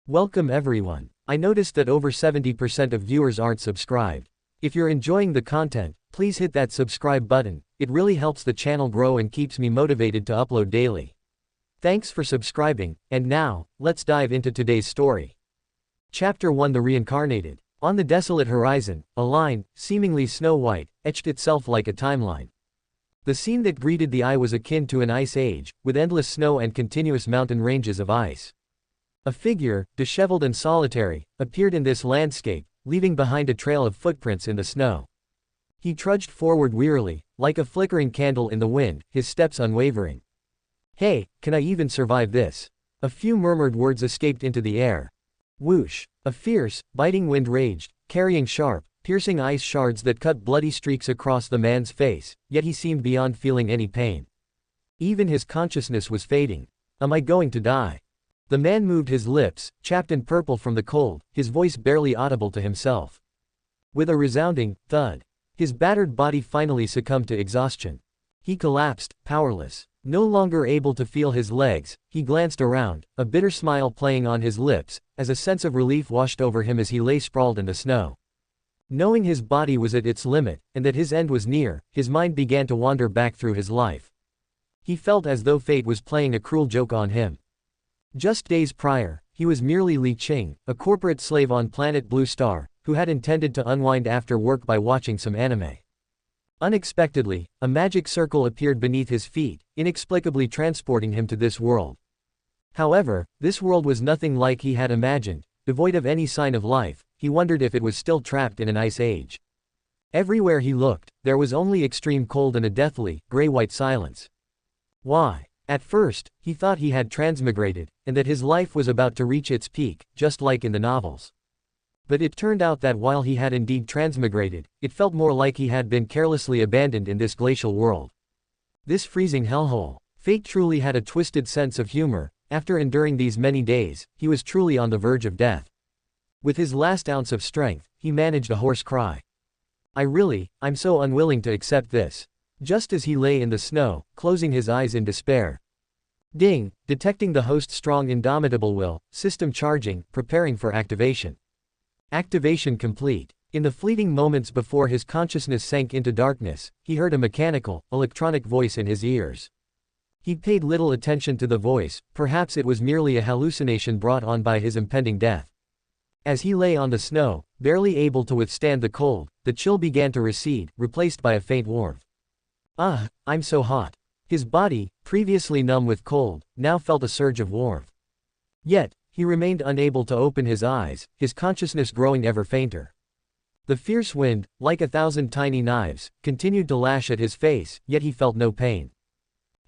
Welcome everyone. I noticed that over 70% of viewers aren't subscribed. If you're enjoying the content, please hit that subscribe button, it really helps the channel grow and keeps me motivated to upload daily. Thanks for subscribing, and now, let's dive into today's story. Chapter 1 The Reincarnated. On the desolate horizon, a line, seemingly snow-white, etched itself like a timeline. The scene that greeted the eye was akin to an ice age, with endless snow and continuous mountain ranges of ice. A figure, disheveled and solitary, appeared in this landscape, leaving behind a trail of footprints in the snow. He trudged forward wearily, like a flickering candle in the wind, his steps unwavering. "Hey, can I even survive this?" A few murmured words escaped into the air. Whoosh! A fierce, biting wind raged, carrying sharp, piercing ice shards that cut bloody streaks across the man's face, yet he seemed beyond feeling any pain. Even his consciousness was fading. "Am I going to die?" The man moved his lips, chapped and purple from the cold, his voice barely audible to himself. With a resounding thud, his battered body finally succumbed to exhaustion. He collapsed, powerless. No longer able to feel his legs, he glanced around, a bitter smile playing on his lips, as a sense of relief washed over him as he lay sprawled in the snow. Knowing his body was at its limit, and that his end was near, his mind began to wander back through his life. He felt as though fate was playing a cruel joke on him. Just days prior, he was merely Li Qing, a corporate slave on planet Blue Star, who had intended to unwind after work by watching some anime. Unexpectedly, a magic circle appeared beneath his feet, inexplicably transporting him to this world. However, this world was nothing like he had imagined, devoid of any sign of life. He wondered if it was still trapped in an ice age. Everywhere he looked, there was only extreme cold and a deathly, gray-white silence. Why? At first, he thought he had transmigrated, and that his life was about to reach its peak, just like in the novels. But it turned out that while he had indeed transmigrated, it felt more like he had been carelessly abandoned in this glacial world. This freezing hellhole. Fate truly had a twisted sense of humor. After enduring these many days, he was truly on the verge of death. With his last ounce of strength, he managed a hoarse cry. I'm so unwilling to accept this." Just as he lay in the snow, closing his eyes in despair. Ding! Detecting the host's strong indomitable will, system charging, preparing for activation. Activation complete. In the fleeting moments before his consciousness sank into darkness, he heard a mechanical, electronic voice in his ears. He paid little attention to the voice, perhaps it was merely a hallucination brought on by his impending death. As he lay on the snow, barely able to withstand the cold, the chill began to recede, replaced by a faint warmth. I'm so hot. His body, previously numb with cold, now felt a surge of warmth. Yet, he remained unable to open his eyes, his consciousness growing ever fainter. The fierce wind, like 1,000 tiny knives, continued to lash at his face, yet he felt no pain.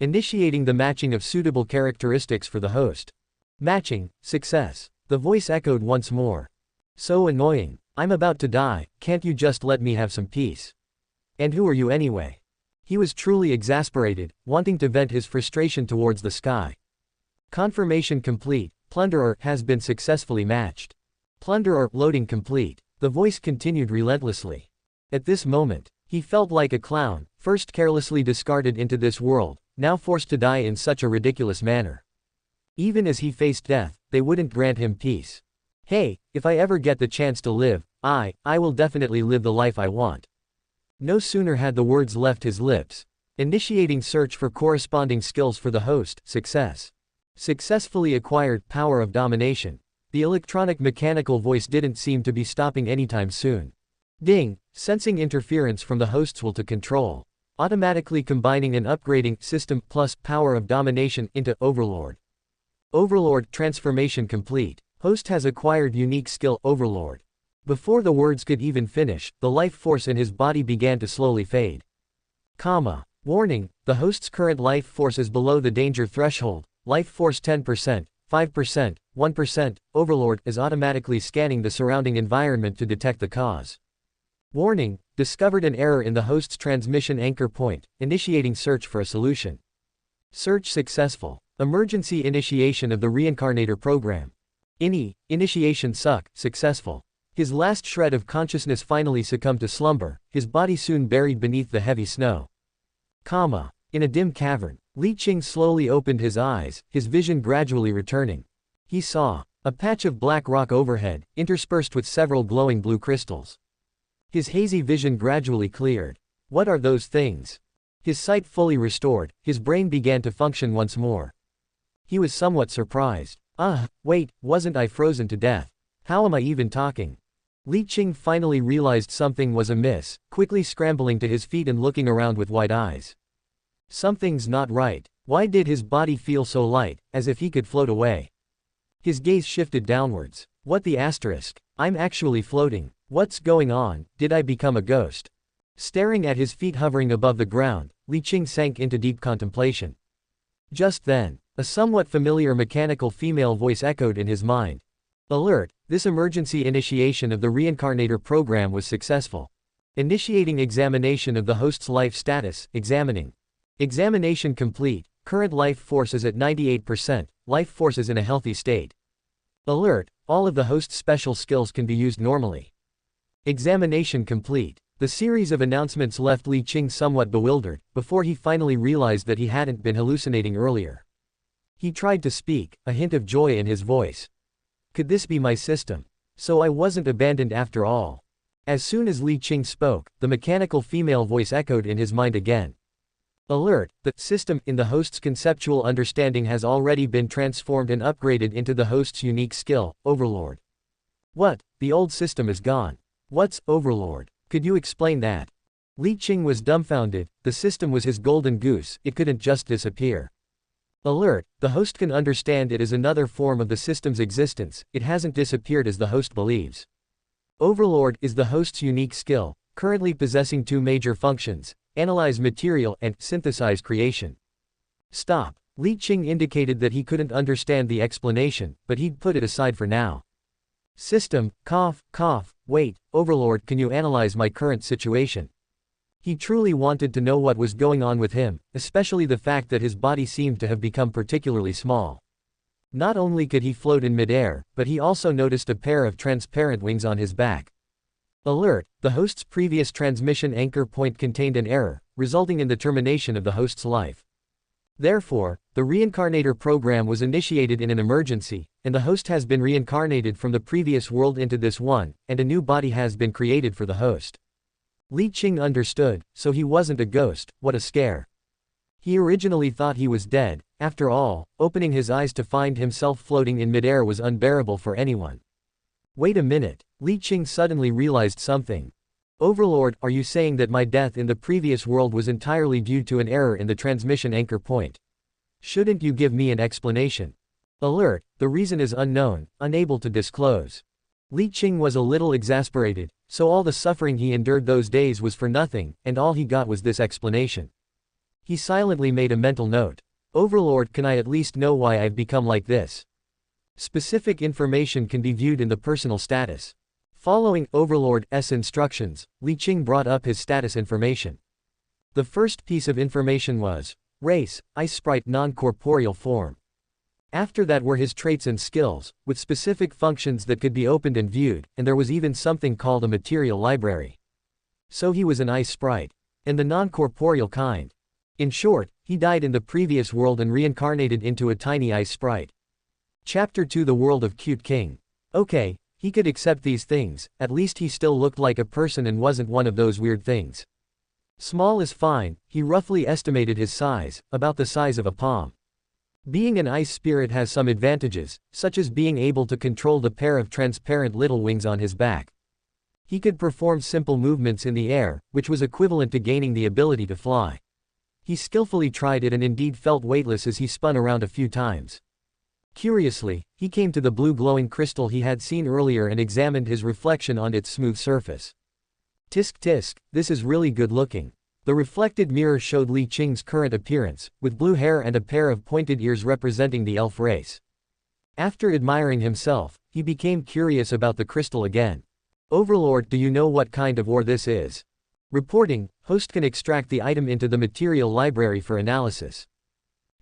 Initiating the matching of suitable characteristics for the host. Matching, success. The voice echoed once more. "So annoying. I'm about to die, can't you just let me have some peace? And who are you anyway?" He was truly exasperated, wanting to vent his frustration towards the sky. Confirmation complete. Plunderer has been successfully matched. Plunderer loading complete. The voice continued relentlessly. At this moment, he felt like a clown, first carelessly discarded into this world, now forced to die in such a ridiculous manner. Even as he faced death, they wouldn't grant him peace. "Hey, if I ever get the chance to live, I will definitely live the life I want." No sooner had the words left his lips. Initiating search for corresponding skills for the host. Success. Successfully acquired power of domination. The electronic mechanical voice didn't seem to be stopping anytime soon. Ding! Sensing interference from the host's will to control. Automatically combining and upgrading system plus power of domination into Overlord. Overlord transformation complete. Host has acquired unique skill Overlord. Before the words could even finish, the life force in his body began to slowly fade. Warning, the host's current life force is below the danger threshold. Life force 10%, 5%, 1%, Overlord is automatically scanning the surrounding environment to detect the cause. Warning, discovered an error in the host's transmission anchor point, initiating search for a solution. Search successful. Emergency initiation of the Reincarnator program. Initiation successful. His last shred of consciousness finally succumbed to slumber, his body soon buried beneath the heavy snow. In a dim cavern, Li Qing slowly opened his eyes, his vision gradually returning. He saw A patch of black rock overhead, interspersed with several glowing blue crystals. His hazy vision gradually cleared. What are those things? His sight fully restored, his brain began to function once more. He was somewhat surprised. Wait, wasn't I frozen to death? How am I even talking? Li Qing finally realized something was amiss, quickly scrambling to his feet and looking around with wide eyes. Something's not right. Why did his body feel so light, as if he could float away? His gaze shifted downwards. What the asterisk? I'm actually floating. What's going on? Did I become a ghost? Staring at his feet hovering above the ground, Li Qing sank into deep contemplation. Just then, a somewhat familiar mechanical female voice echoed in his mind. Alert! This emergency initiation of the Reincarnator program was successful. Initiating examination of the host's life status, examining. Examination complete, current life force is at 98%, life force is in a healthy state. Alert! All of the host's special skills can be used normally. Examination complete. The series of announcements left Li Qing somewhat bewildered, before he finally realized that he hadn't been hallucinating earlier. He tried to speak, a hint of joy in his voice. Could this be my system? So I wasn't abandoned after all. As soon as Li Qing spoke, the mechanical female voice echoed in his mind again. Alert! The system in the host's conceptual understanding has already been transformed and upgraded into the host's unique skill, Overlord. What? The old system is gone. What's Overlord? Could you explain that? Li Qing was dumbfounded. The system was his golden goose, it couldn't just disappear. Alert! The host can understand it is another form of the system's existence, it hasn't disappeared as the host believes. Overlord is the host's unique skill, currently possessing two major functions: analyze material and synthesize creation. Stop. Li Qing indicated that he couldn't understand the explanation, but he'd put it aside for now. System, cough, wait, Overlord, can you analyze my current situation? He truly wanted to know what was going on with him, especially the fact that his body seemed to have become particularly small. Not only could he float in midair, but he also noticed a pair of transparent wings on his back. Alert! The host's previous transmission anchor point contained an error, resulting in the termination of the host's life. Therefore, the Reincarnator program was initiated in an emergency, and the host has been reincarnated from the previous world into this one, and a new body has been created for the host. Li Qing understood, so he wasn't a ghost. What a scare. He originally thought he was dead. After all, opening his eyes to find himself floating in midair was unbearable for anyone. Wait a minute. Li Qing suddenly realized something. Overlord, are you saying that my death in the previous world was entirely due to an error in the transmission anchor point? Shouldn't you give me an explanation? Alert, the reason is unknown, unable to disclose. Li Qing was a little exasperated, so all the suffering he endured those days was for nothing, and all he got was this explanation. He silently made a mental note. Overlord, can I at least know why I've become like this? Specific information can be viewed in the personal status. Following Overlord's instructions, Li Qing brought up his status information. The first piece of information was, race, ice sprite, non-corporeal form. After that were his traits and skills, with specific functions that could be opened and viewed, and there was even something called a material library. So he was an ice sprite. And the non-corporeal kind. In short, he died in the previous world and reincarnated into a tiny ice sprite. Chapter 2: The World of Cute King. Okay, he could accept these things, at least he still looked like a person and wasn't one of those weird things. Small is fine, he roughly estimated his size, about the size of a palm. Being an ice spirit has some advantages, such as being able to control the pair of transparent little wings on his back. He could perform simple movements in the air, which was equivalent to gaining the ability to fly. He skillfully tried it and indeed felt weightless as he spun around a few times. Curiously, he came to the blue glowing crystal he had seen earlier and examined his reflection on its smooth surface. Tisk tisk, this is really good looking. The reflected mirror showed Li Qing's current appearance, with blue hair and a pair of pointed ears representing the elf race. After admiring himself, he became curious about the crystal again. Overlord, do you know what kind of ore this is? Reporting, host can extract the item into the material library for analysis.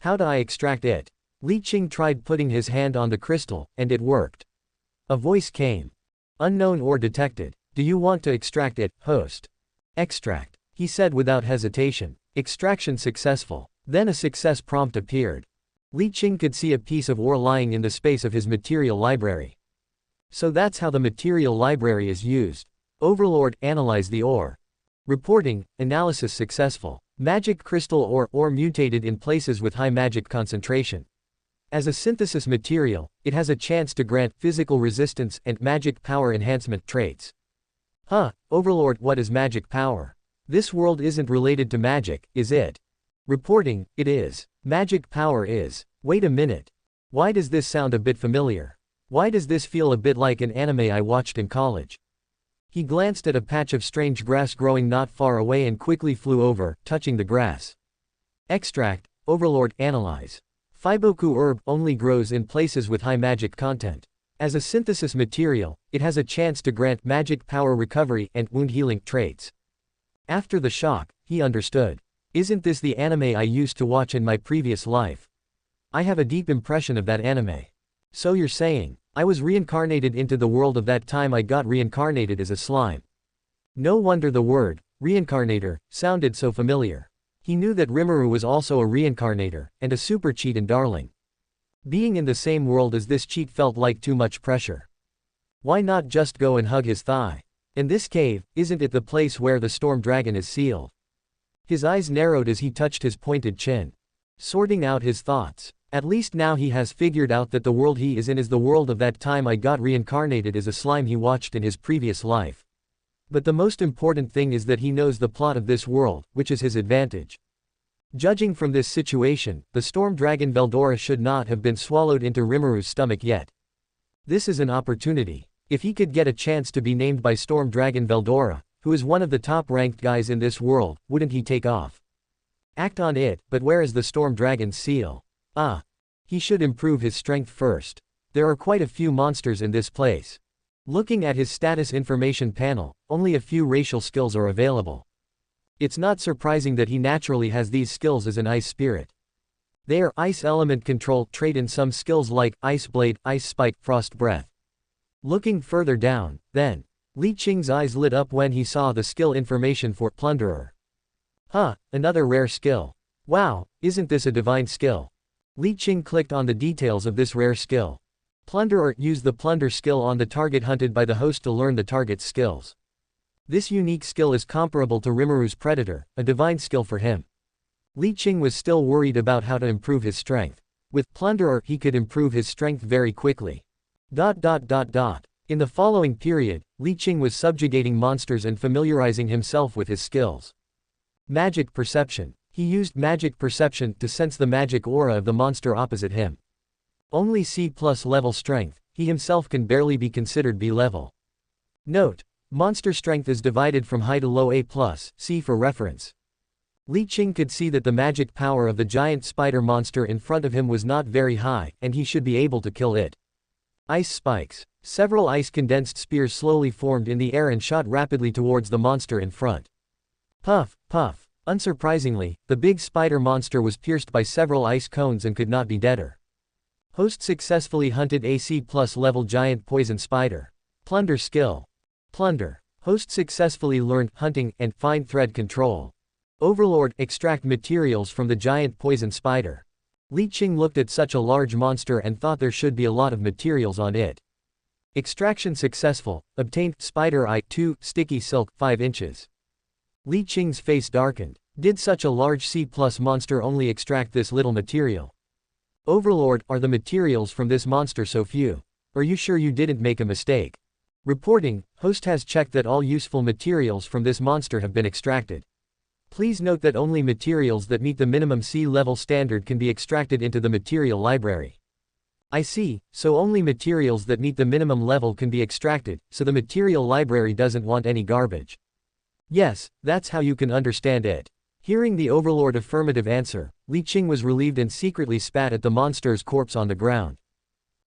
How do I extract it? Li Qing tried putting his hand on the crystal, and it worked. A voice came. Unknown ore detected. Do you want to extract it, host? Extract, he said without hesitation. Extraction successful. Then a success prompt appeared. Li Qing could see a piece of ore lying in the space of his material library. So that's how the material library is used. Overlord, analyze the ore. Reporting, analysis successful. Magic crystal ore mutated in places with high magic concentration. As a synthesis material, it has a chance to grant physical resistance and magic power enhancement traits. Overlord, what is magic power? This world isn't related to magic, is it? Reporting, it is. Magic power is. Wait a minute. Why does this sound a bit familiar? Why does this feel a bit like an anime I watched in college? He glanced at a patch of strange grass growing not far away and quickly flew over, touching the grass. Extract, Overlord, analyze. Fiboku herb only grows in places with high magic content. As a synthesis material, it has a chance to grant magic power recovery and wound healing traits. After the shock, he understood. Isn't this the anime I used to watch in my previous life? I have a deep impression of that anime. So you're saying, I was reincarnated into the world of that time I got reincarnated as a slime. No wonder the word, reincarnator, sounded so familiar. He knew that Rimmeru was also a reincarnator, and a super cheat and darling. Being in the same world as this cheat felt like too much pressure. Why not just go and hug his thigh? And this cave, isn't it the place where the storm dragon is sealed? His eyes narrowed as he touched his pointed chin. Sorting out his thoughts. At least now he has figured out that the world he is in is the world of that time I got reincarnated as a slime he watched in his previous life. But the most important thing is that he knows the plot of this world, which is his advantage. Judging from this situation, the storm dragon Veldora should not have been swallowed into Rimmeru's stomach yet. This is an opportunity. If he could get a chance to be named by storm dragon Veldora, who is one of the top-ranked guys in this world, wouldn't he take off? Act on it, but where is the storm dragon's seal? He should improve his strength first. There are quite a few monsters in this place. Looking at his status information panel, only a few racial skills are available. It's not surprising that he naturally has these skills as an ice spirit. They are ice element control trait in some skills like Ice Blade, Ice Spike, Frost Breath. Looking further down, then, Li Qing's eyes lit up when he saw the skill information for Plunderer. Another rare skill. Wow, isn't this a divine skill? Li Qing clicked on the details of this rare skill. Plunderer, use the plunder skill on the target hunted by the host to learn the target's skills. This unique skill is comparable to Rimmeru's Predator, a divine skill for him. Li Qing was still worried about how to improve his strength. With Plunderer he could improve his strength very quickly. In the following period, Li Qing was subjugating monsters and familiarizing himself with his skills. Magic Perception. He used Magic Perception to sense the magic aura of the monster opposite him. Only C+ level strength, he himself can barely be considered B level. Note: monster strength is divided from high to low A+, see for reference. Li Qing could see that the magic power of the giant spider monster in front of him was not very high, and he should be able to kill it. Ice spikes. Several ice condensed spears slowly formed in the air and shot rapidly towards the monster in front. Puff, puff. Unsurprisingly, the big spider monster was pierced by several ice cones and could not be deader. Host successfully hunted a C+ level giant poison spider. Plunder skill. Plunder. Host successfully learned hunting and fine thread control. Overlord, extract materials from the giant poison spider. Li Qing looked at such a large monster and thought there should be a lot of materials on it. Extraction successful. Obtained spider eye 2, sticky silk 5 inches. Li Qing's face darkened. Did such a large C+ monster only extract this little material? Overlord, are the materials from this monster so few? Are you sure you didn't make a mistake? Reporting, host has checked that all useful materials from this monster have been extracted. Please note that only materials that meet the minimum C level standard can be extracted into the material library. I see, so only materials that meet the minimum level can be extracted, so the material library doesn't want any garbage. Yes, that's how you can understand it. Hearing the Overlord affirmative answer, Li Qing was relieved and secretly spat at the monster's corpse on the ground.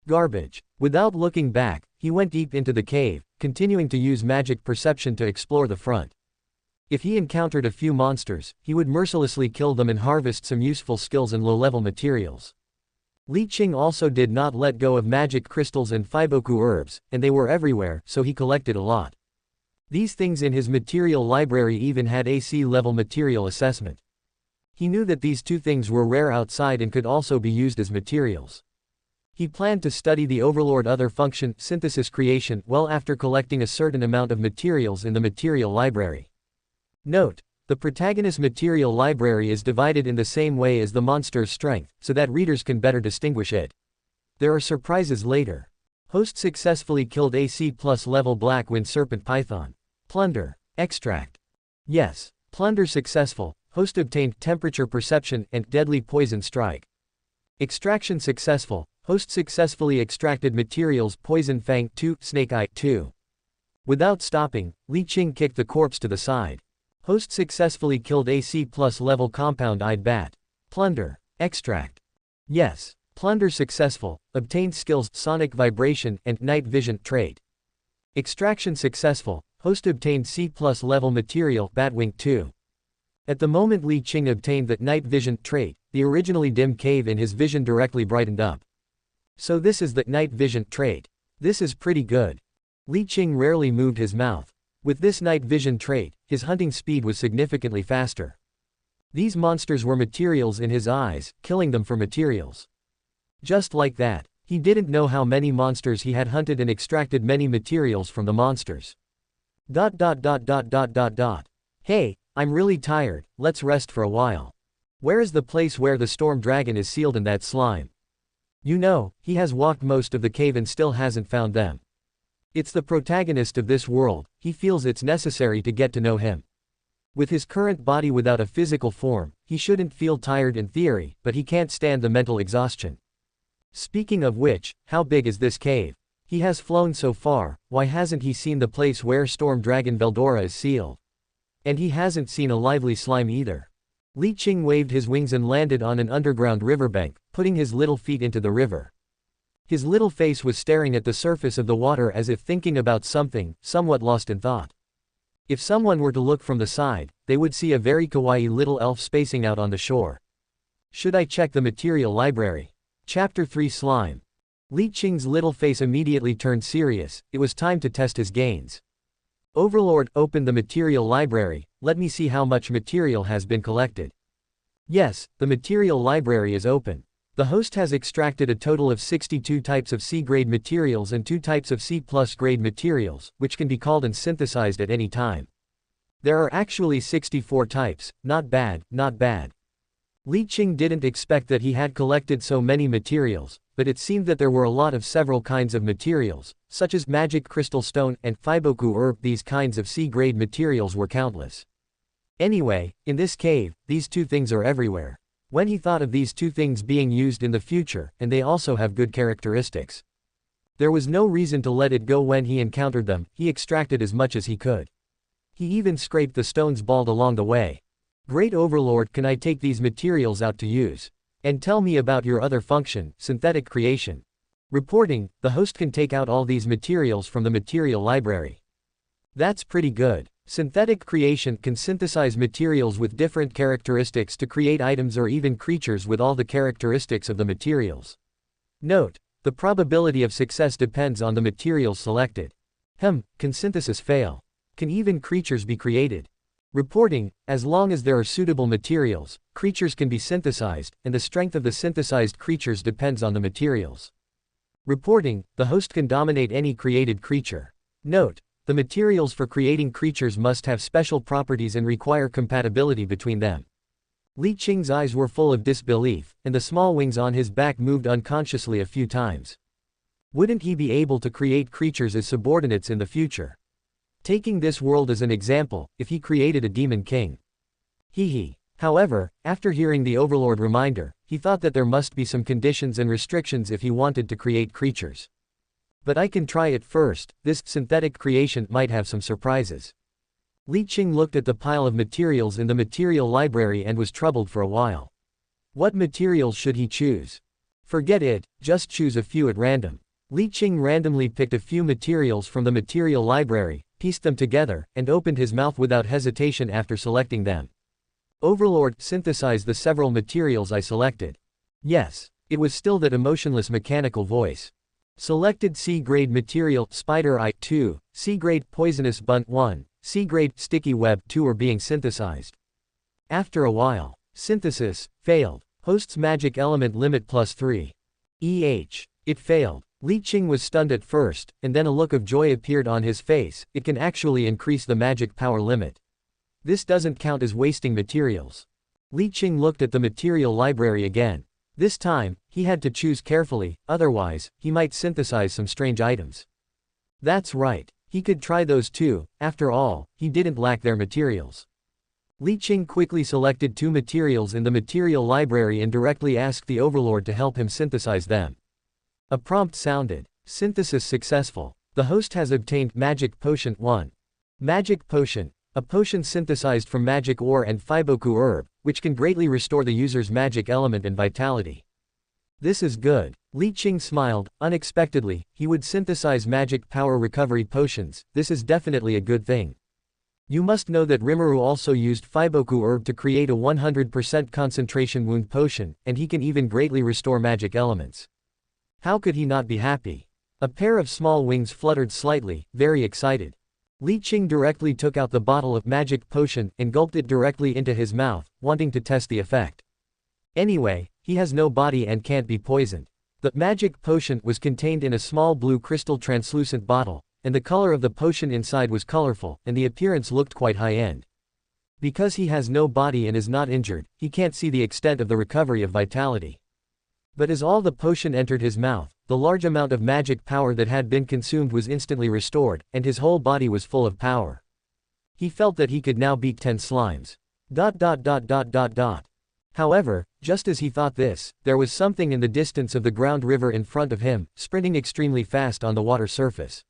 Garbage. Without looking back, he went deep into the cave, continuing to use magic perception to explore the front. If he encountered a few monsters, he would mercilessly kill them and harvest some useful skills and low-level materials. Li Qing also did not let go of magic crystals and Fiboku herbs, and they were everywhere, so he collected a lot. These things in his material library even had AC level material assessment. He knew that these two things were rare outside and could also be used as materials. He planned to study the Overlord other function, synthesis creation, well after collecting a certain amount of materials in the material library. Note: the protagonist's material library is divided in the same way as the monster's strength, so that readers can better distinguish it. There are surprises later. Host successfully killed AC+ level Black Wind Serpent Python. Plunder. Extract. Yes. Plunder successful. Host obtained temperature perception and deadly poison strike. Extraction successful. Host successfully extracted materials Poison Fang 2, Snake Eye 2. Without stopping, Li Qing kicked the corpse to the side. Host successfully killed AC+ level Compound-Eyed Bat. Plunder. Extract. Yes. Plunder successful. Obtained skills Sonic Vibration and Night Vision trait. Extraction successful. Host obtained C+ level material Batwing 2. At the moment Li Qing obtained that Night Vision trait, the originally dim cave in his vision directly brightened up. So this is the Night Vision trait. This is pretty good. Li Qing rarely moved his mouth. With this Night Vision trait, his hunting speed was significantly faster. These monsters were materials in his eyes, killing them for materials. Just like that, he didn't know how many monsters he had hunted and extracted many materials from the monsters. Hey, I'm really tired, let's rest for a while. Where is the place where the storm dragon is sealed in that slime? You know, he has walked most of the cave and still hasn't found them. It's the protagonist of this world, he feels it's necessary to get to know him. With his current body without a physical form, he shouldn't feel tired in theory, but he can't stand the mental exhaustion. Speaking of which, how big is this cave? He has flown so far, why hasn't he seen the place where Storm Dragon Veldora is sealed? And he hasn't seen a lively slime either. Li Qing waved his wings and landed on an underground riverbank, putting his little feet into the river. His little face was staring at the surface of the water as if thinking about something, somewhat lost in thought. If someone were to look from the side, they would see a very kawaii little elf spacing out on the shore. Should I check the material library? Chapter 3 Slime. Li Qing's little face immediately turned serious, it was time to test his gains. Overlord, open the material library, let me see how much material has been collected. Yes, the material library is open. The host has extracted a total of 62 types of C-grade materials and 2 types of C+ grade materials, which can be called and synthesized at any time. There are actually 64 types, not bad, not bad. Li Qing didn't expect that he had collected so many materials, but it seemed that there were a lot of several kinds of materials, such as magic crystal stone and Fiboku herb. These kinds of C-grade materials were countless. Anyway, in this cave, these two things are everywhere. When he thought of these two things being used in the future, and they also have good characteristics. There was no reason to let it go when he encountered them, he extracted as much as he could. He even scraped the stones bald along the way. Great Overlord, can I take these materials out to use? And tell me about your other function, synthetic creation. Reporting, the host can take out all these materials from the material library. That's pretty good. Synthetic creation can synthesize materials with different characteristics to create items or even creatures with all the characteristics of the materials. Note: the probability of success depends on the materials selected. Can synthesis fail? Can even creatures be created? Reporting, as long as there are suitable materials, creatures can be synthesized, and the strength of the synthesized creatures depends on the materials. Reporting, the host can dominate any created creature. Note: the materials for creating creatures must have special properties and require compatibility between them. Li Qing's eyes were full of disbelief, and the small wings on his back moved unconsciously a few times. Wouldn't he be able to create creatures as subordinates in the future? Taking this world as an example, if he created a demon king. However, after hearing the Overlord reminder, he thought that there must be some conditions and restrictions if he wanted to create creatures. But I can try it first, this synthetic creation might have some surprises. Li Qing looked at the pile of materials in the material library and was troubled for a while. What materials should he choose? Forget it, just choose a few at random. Li Qing randomly picked a few materials from the material library, pieced them together, and opened his mouth without hesitation after selecting them. Overlord, synthesize the several materials I selected. Yes. It was still that emotionless mechanical voice. Selected C-grade material, Spider Eye 2, C-grade Poisonous Bunt 1, C-grade Sticky Web 2 are being synthesized. After a while, Synthesis, failed. Host's magic element limit +3. It failed. Li Qing was stunned at first, and then a look of joy appeared on his face. It can actually increase the magic power limit. This doesn't count as wasting materials. Li Qing looked at the material library again. This time, he had to choose carefully, otherwise, he might synthesize some strange items. That's right. He could try those too, after all, he didn't lack their materials. Li Qing quickly selected 2 materials in the material library and directly asked the overlord to help him synthesize them. A prompt sounded. Synthesis successful. The host has obtained Magic Potion 1. Magic Potion. A potion synthesized from magic ore and Fiboku herb, which can greatly restore the user's magic element and vitality. This is good. Li Qing smiled. Unexpectedly, he would synthesize magic power recovery potions. This is definitely a good thing. You must know that Rimmeru also used Fiboku herb to create a 100% concentration wound potion, and he can even greatly restore magic elements. How could he not be happy? A pair of small wings fluttered slightly, very excited. Li Qing directly took out the bottle of magic potion and gulped it directly into his mouth, wanting to test the effect. Anyway, he has no body and can't be poisoned. The magic potion was contained in a small blue crystal translucent bottle, and the color of the potion inside was colorful, and the appearance looked quite high-end. Because he has no body and is not injured, he can't see the extent of the recovery of vitality. But as all the potion entered his mouth, the large amount of magic power that had been consumed was instantly restored, and his whole body was full of power. He felt that he could now beat 10 slimes. However, just as he thought this, there was something in the distance of the ground river in front of him, sprinting extremely fast on the water surface.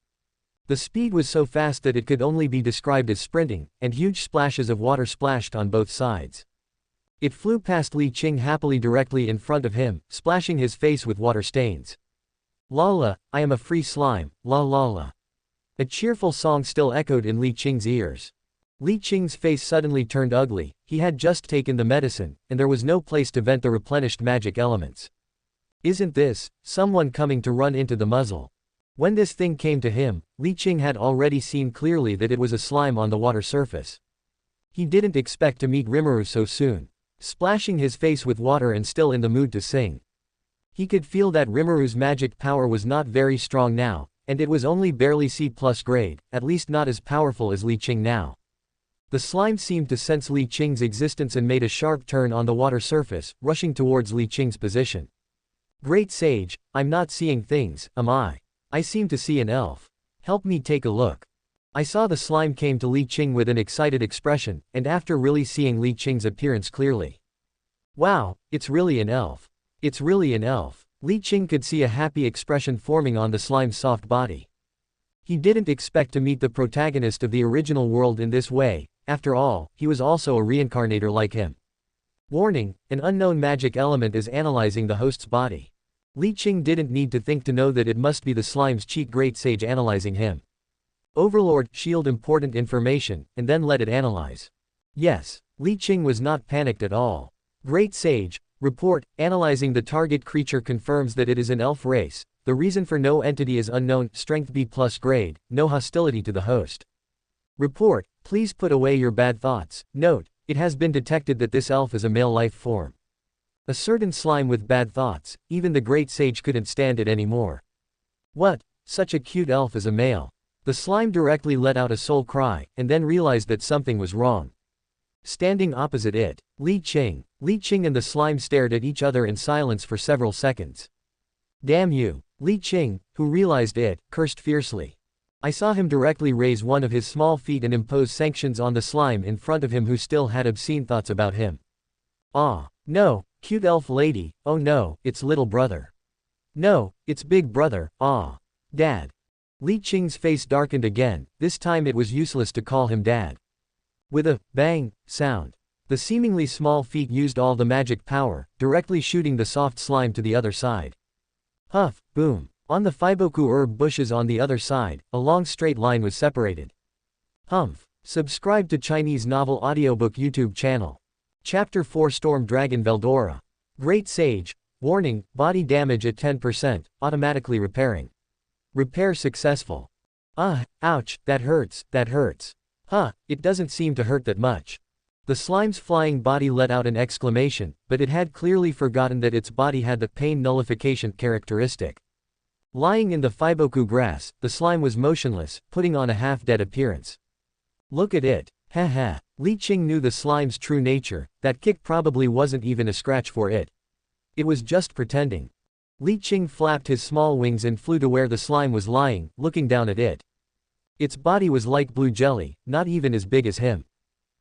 The speed was so fast that it could only be described as sprinting, and huge splashes of water splashed on both sides. It flew past Li Qing happily directly in front of him, splashing his face with water stains. "Lala, I am a free slime, la la la." A cheerful song still echoed in Li Qing's ears. Li Qing's face suddenly turned ugly. He had just taken the medicine, and there was no place to vent the replenished magic elements. Isn't this someone coming to run into the muzzle? When this thing came to him, Li Qing had already seen clearly that it was a slime on the water surface. He didn't expect to meet Rimmeru so soon. Splashing his face with water and still in the mood to sing. He could feel that Rimmeru's magic power was not very strong now, and it was only barely C+ grade, at least not as powerful as Li Qing now. The slime seemed to sense Li Qing's existence and made a sharp turn on the water surface, rushing towards Li Qing's position. "Great Sage, I'm not seeing things, am I? I seem to see an elf. Help me take a look." I saw the slime came to Li Qing with an excited expression, and after really seeing Li Qing's appearance clearly. "Wow, it's really an elf. It's really an elf." Li Qing could see a happy expression forming on the slime's soft body. He didn't expect to meet the protagonist of the original world in this way. After all, he was also a reincarnator like him. Warning, an unknown magic element is analyzing the host's body. Li Qing didn't need to think to know that it must be the slime's cheat great sage analyzing him. Overlord, shield important information, and then let it analyze. Yes, Li Qing was not panicked at all. Great Sage, report, analyzing the target creature confirms that it is an elf race. The reason for no entity is unknown, strength B+ grade, no hostility to the host. Report, please put away your bad thoughts. Note, it has been detected that this elf is a male life form. A certain slime with bad thoughts, even the Great Sage couldn't stand it anymore. What? Such a cute elf as a male. The slime directly let out a soul cry, and then realized that something was wrong. Standing opposite it, Li Qing. Li Qing and the slime stared at each other in silence for several seconds. "Damn you." Li Qing, who realized it, cursed fiercely. I saw him directly raise one of his small feet and impose sanctions on the slime in front of him who still had obscene thoughts about him. "Ah, no, cute elf lady, oh no, it's little brother. No, it's big brother, ah. Dad." Li Qing's face darkened again, this time it was useless to call him dad. With a bang sound, the seemingly small feet used all the magic power, directly shooting the soft slime to the other side. Huff, boom. On the Fiboku herb bushes on the other side, a long straight line was separated. Humph. Subscribe to Chinese Novel Audiobook YouTube channel. Chapter 4 Storm Dragon Veldora. Great Sage. Warning, body damage at 10%, automatically repairing. Repair successful. Ah, ouch, that hurts, that hurts. Huh, it doesn't seem to hurt that much. The slime's flying body let out an exclamation, but it had clearly forgotten that its body had the pain nullification characteristic. Lying in the Fiboku grass, the slime was motionless, putting on a half-dead appearance. Look at it. Haha. Li Qing knew the slime's true nature, that kick probably wasn't even a scratch for it. It was just pretending. Li Qing flapped his small wings and flew to where the slime was lying, looking down at it. Its body was like blue jelly, not even as big as him.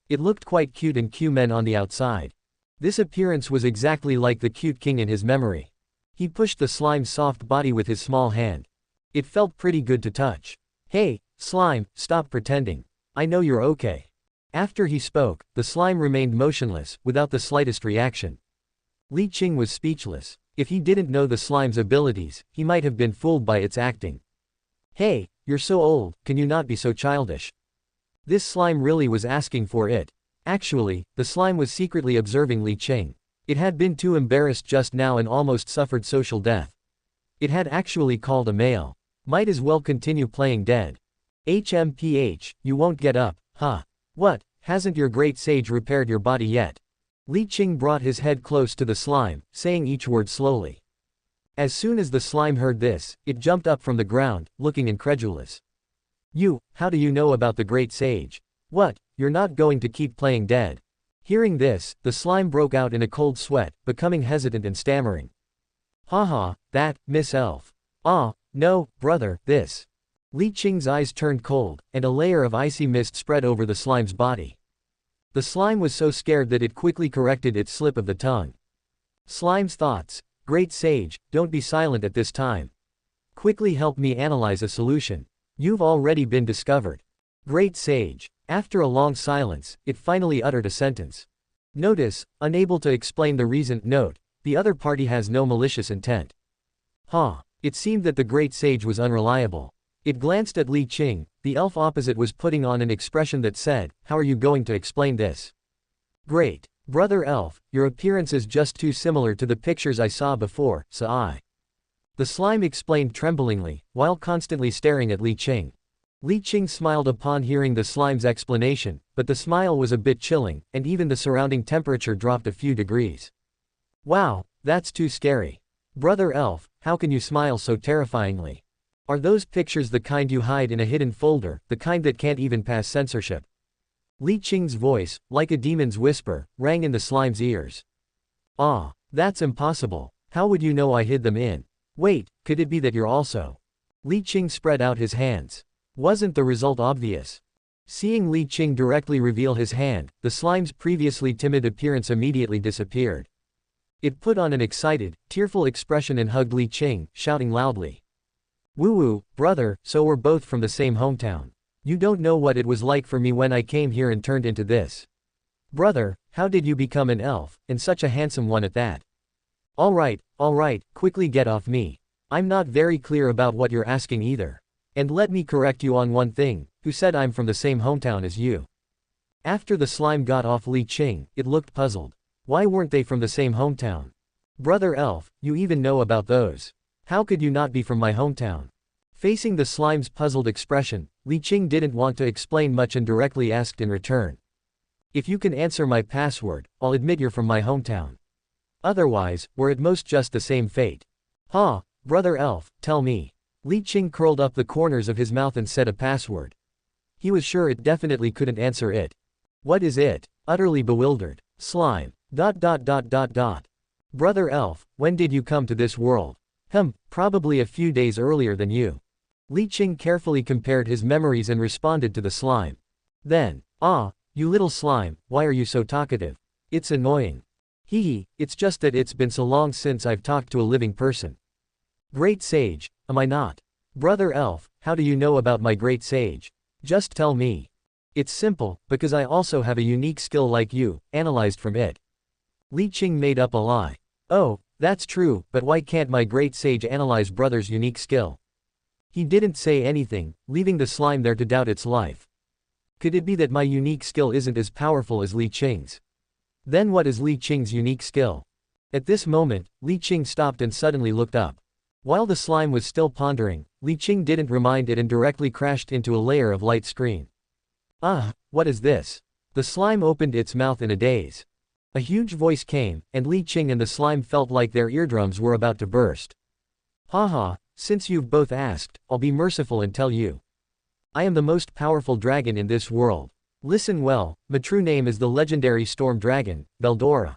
It looked quite cute and Q-men on the outside. This appearance was exactly like the cute king in his memory. He pushed the slime's soft body with his small hand. It felt pretty good to touch. Hey, slime, stop pretending. I know you're okay. After he spoke, the slime remained motionless, without the slightest reaction. Li Qing was speechless. If he didn't know the slime's abilities, he might have been fooled by its acting. Hey, you're so old, can you not be so childish? This slime really was asking for it. Actually, the slime was secretly observing Li Qing. It had been too embarrassed just now and almost suffered social death. It had actually called a male. Might as well continue playing dead. HMPH, you won't get up, huh? What, hasn't your great sage repaired your body yet? Li Qing brought his head close to the slime, saying each word slowly. As soon as the slime heard this, it jumped up from the ground, looking incredulous. How do you know about the great sage? What, you're not going to keep playing dead? Hearing this, the slime broke out in a cold sweat, becoming hesitant and stammering. Haha, that, Miss Elf. Ah, no, brother, this. Li Qing's eyes turned cold, and a layer of icy mist spread over the slime's body. The slime was so scared that it quickly corrected its slip of the tongue. Slime's thoughts. Great sage, don't be silent at this time. Quickly help me analyze a solution. You've already been discovered. Great sage. After a long silence, it finally uttered a sentence. Notice, unable to explain the reason. Note, the other party has no malicious intent. It seemed that the great sage was unreliable. It glanced at Li Qing. The elf opposite was putting on an expression that said, how are you going to explain this? Great. Brother elf, your appearance is just too similar to the pictures I saw before, so I. The slime explained tremblingly, while constantly staring at Li Qing. Li Qing smiled upon hearing the slime's explanation, but the smile was a bit chilling, and even the surrounding temperature dropped a few degrees. Wow, that's too scary. Brother elf, how can you smile so terrifyingly? Are those pictures the kind you hide in a hidden folder, the kind that can't even pass censorship? Li Qing's voice, like a demon's whisper, rang in the slime's ears. Ah, that's impossible. How would you know I hid them in? Wait, could it be that you're also? Li Qing spread out his hands. Wasn't the result obvious? Seeing Li Qing directly reveal his hand, the slime's previously timid appearance immediately disappeared. It put on an excited, tearful expression and hugged Li Qing, shouting loudly. Woo-woo, brother, so we're both from the same hometown. You don't know what it was like for me when I came here and turned into this. Brother, how did you become an elf, and such a handsome one at that? Alright, quickly get off me. I'm not very clear about what you're asking either. And let me correct you on one thing, who said I'm from the same hometown as you? After the slime got off Li Qing, it looked puzzled. Why weren't they from the same hometown? Brother elf, you even know about those. How could you not be from my hometown? Facing the slime's puzzled expression, Li Qing didn't want to explain much and directly asked in return. If you can answer my password, I'll admit you're from my hometown. Otherwise, we're at most just the same fate. Brother elf, tell me. Li Qing curled up the corners of his mouth and said a password. He was sure it definitely couldn't answer it. What is it? Utterly bewildered. Slime. ... Brother elf, when did you come to this world? Probably a few days earlier than you. Li Qing carefully compared his memories and responded to the slime. Then, you little slime, why are you so talkative? It's annoying. It's just that it's been so long since I've talked to a living person. Great sage, am I not? Brother elf, how do you know about my great sage? Just tell me. It's simple, because I also have a unique skill like you, analyzed from it. Li Qing made up a lie. Oh, that's true, but why can't my great sage analyze brother's unique skill? He didn't say anything, leaving the slime there to doubt its life. Could it be that my unique skill isn't as powerful as Li Qing's? Then what is Li Qing's unique skill? At this moment, Li Qing stopped and suddenly looked up. While the slime was still pondering, Li Qing didn't remind it and directly crashed into a layer of light screen. What is this? The slime opened its mouth in a daze. A huge voice came, and Li Qing and the slime felt like their eardrums were about to burst. Haha, since you've both asked, I'll be merciful and tell you. I am the most powerful dragon in this world. Listen well, my true name is the legendary storm dragon, Veldora.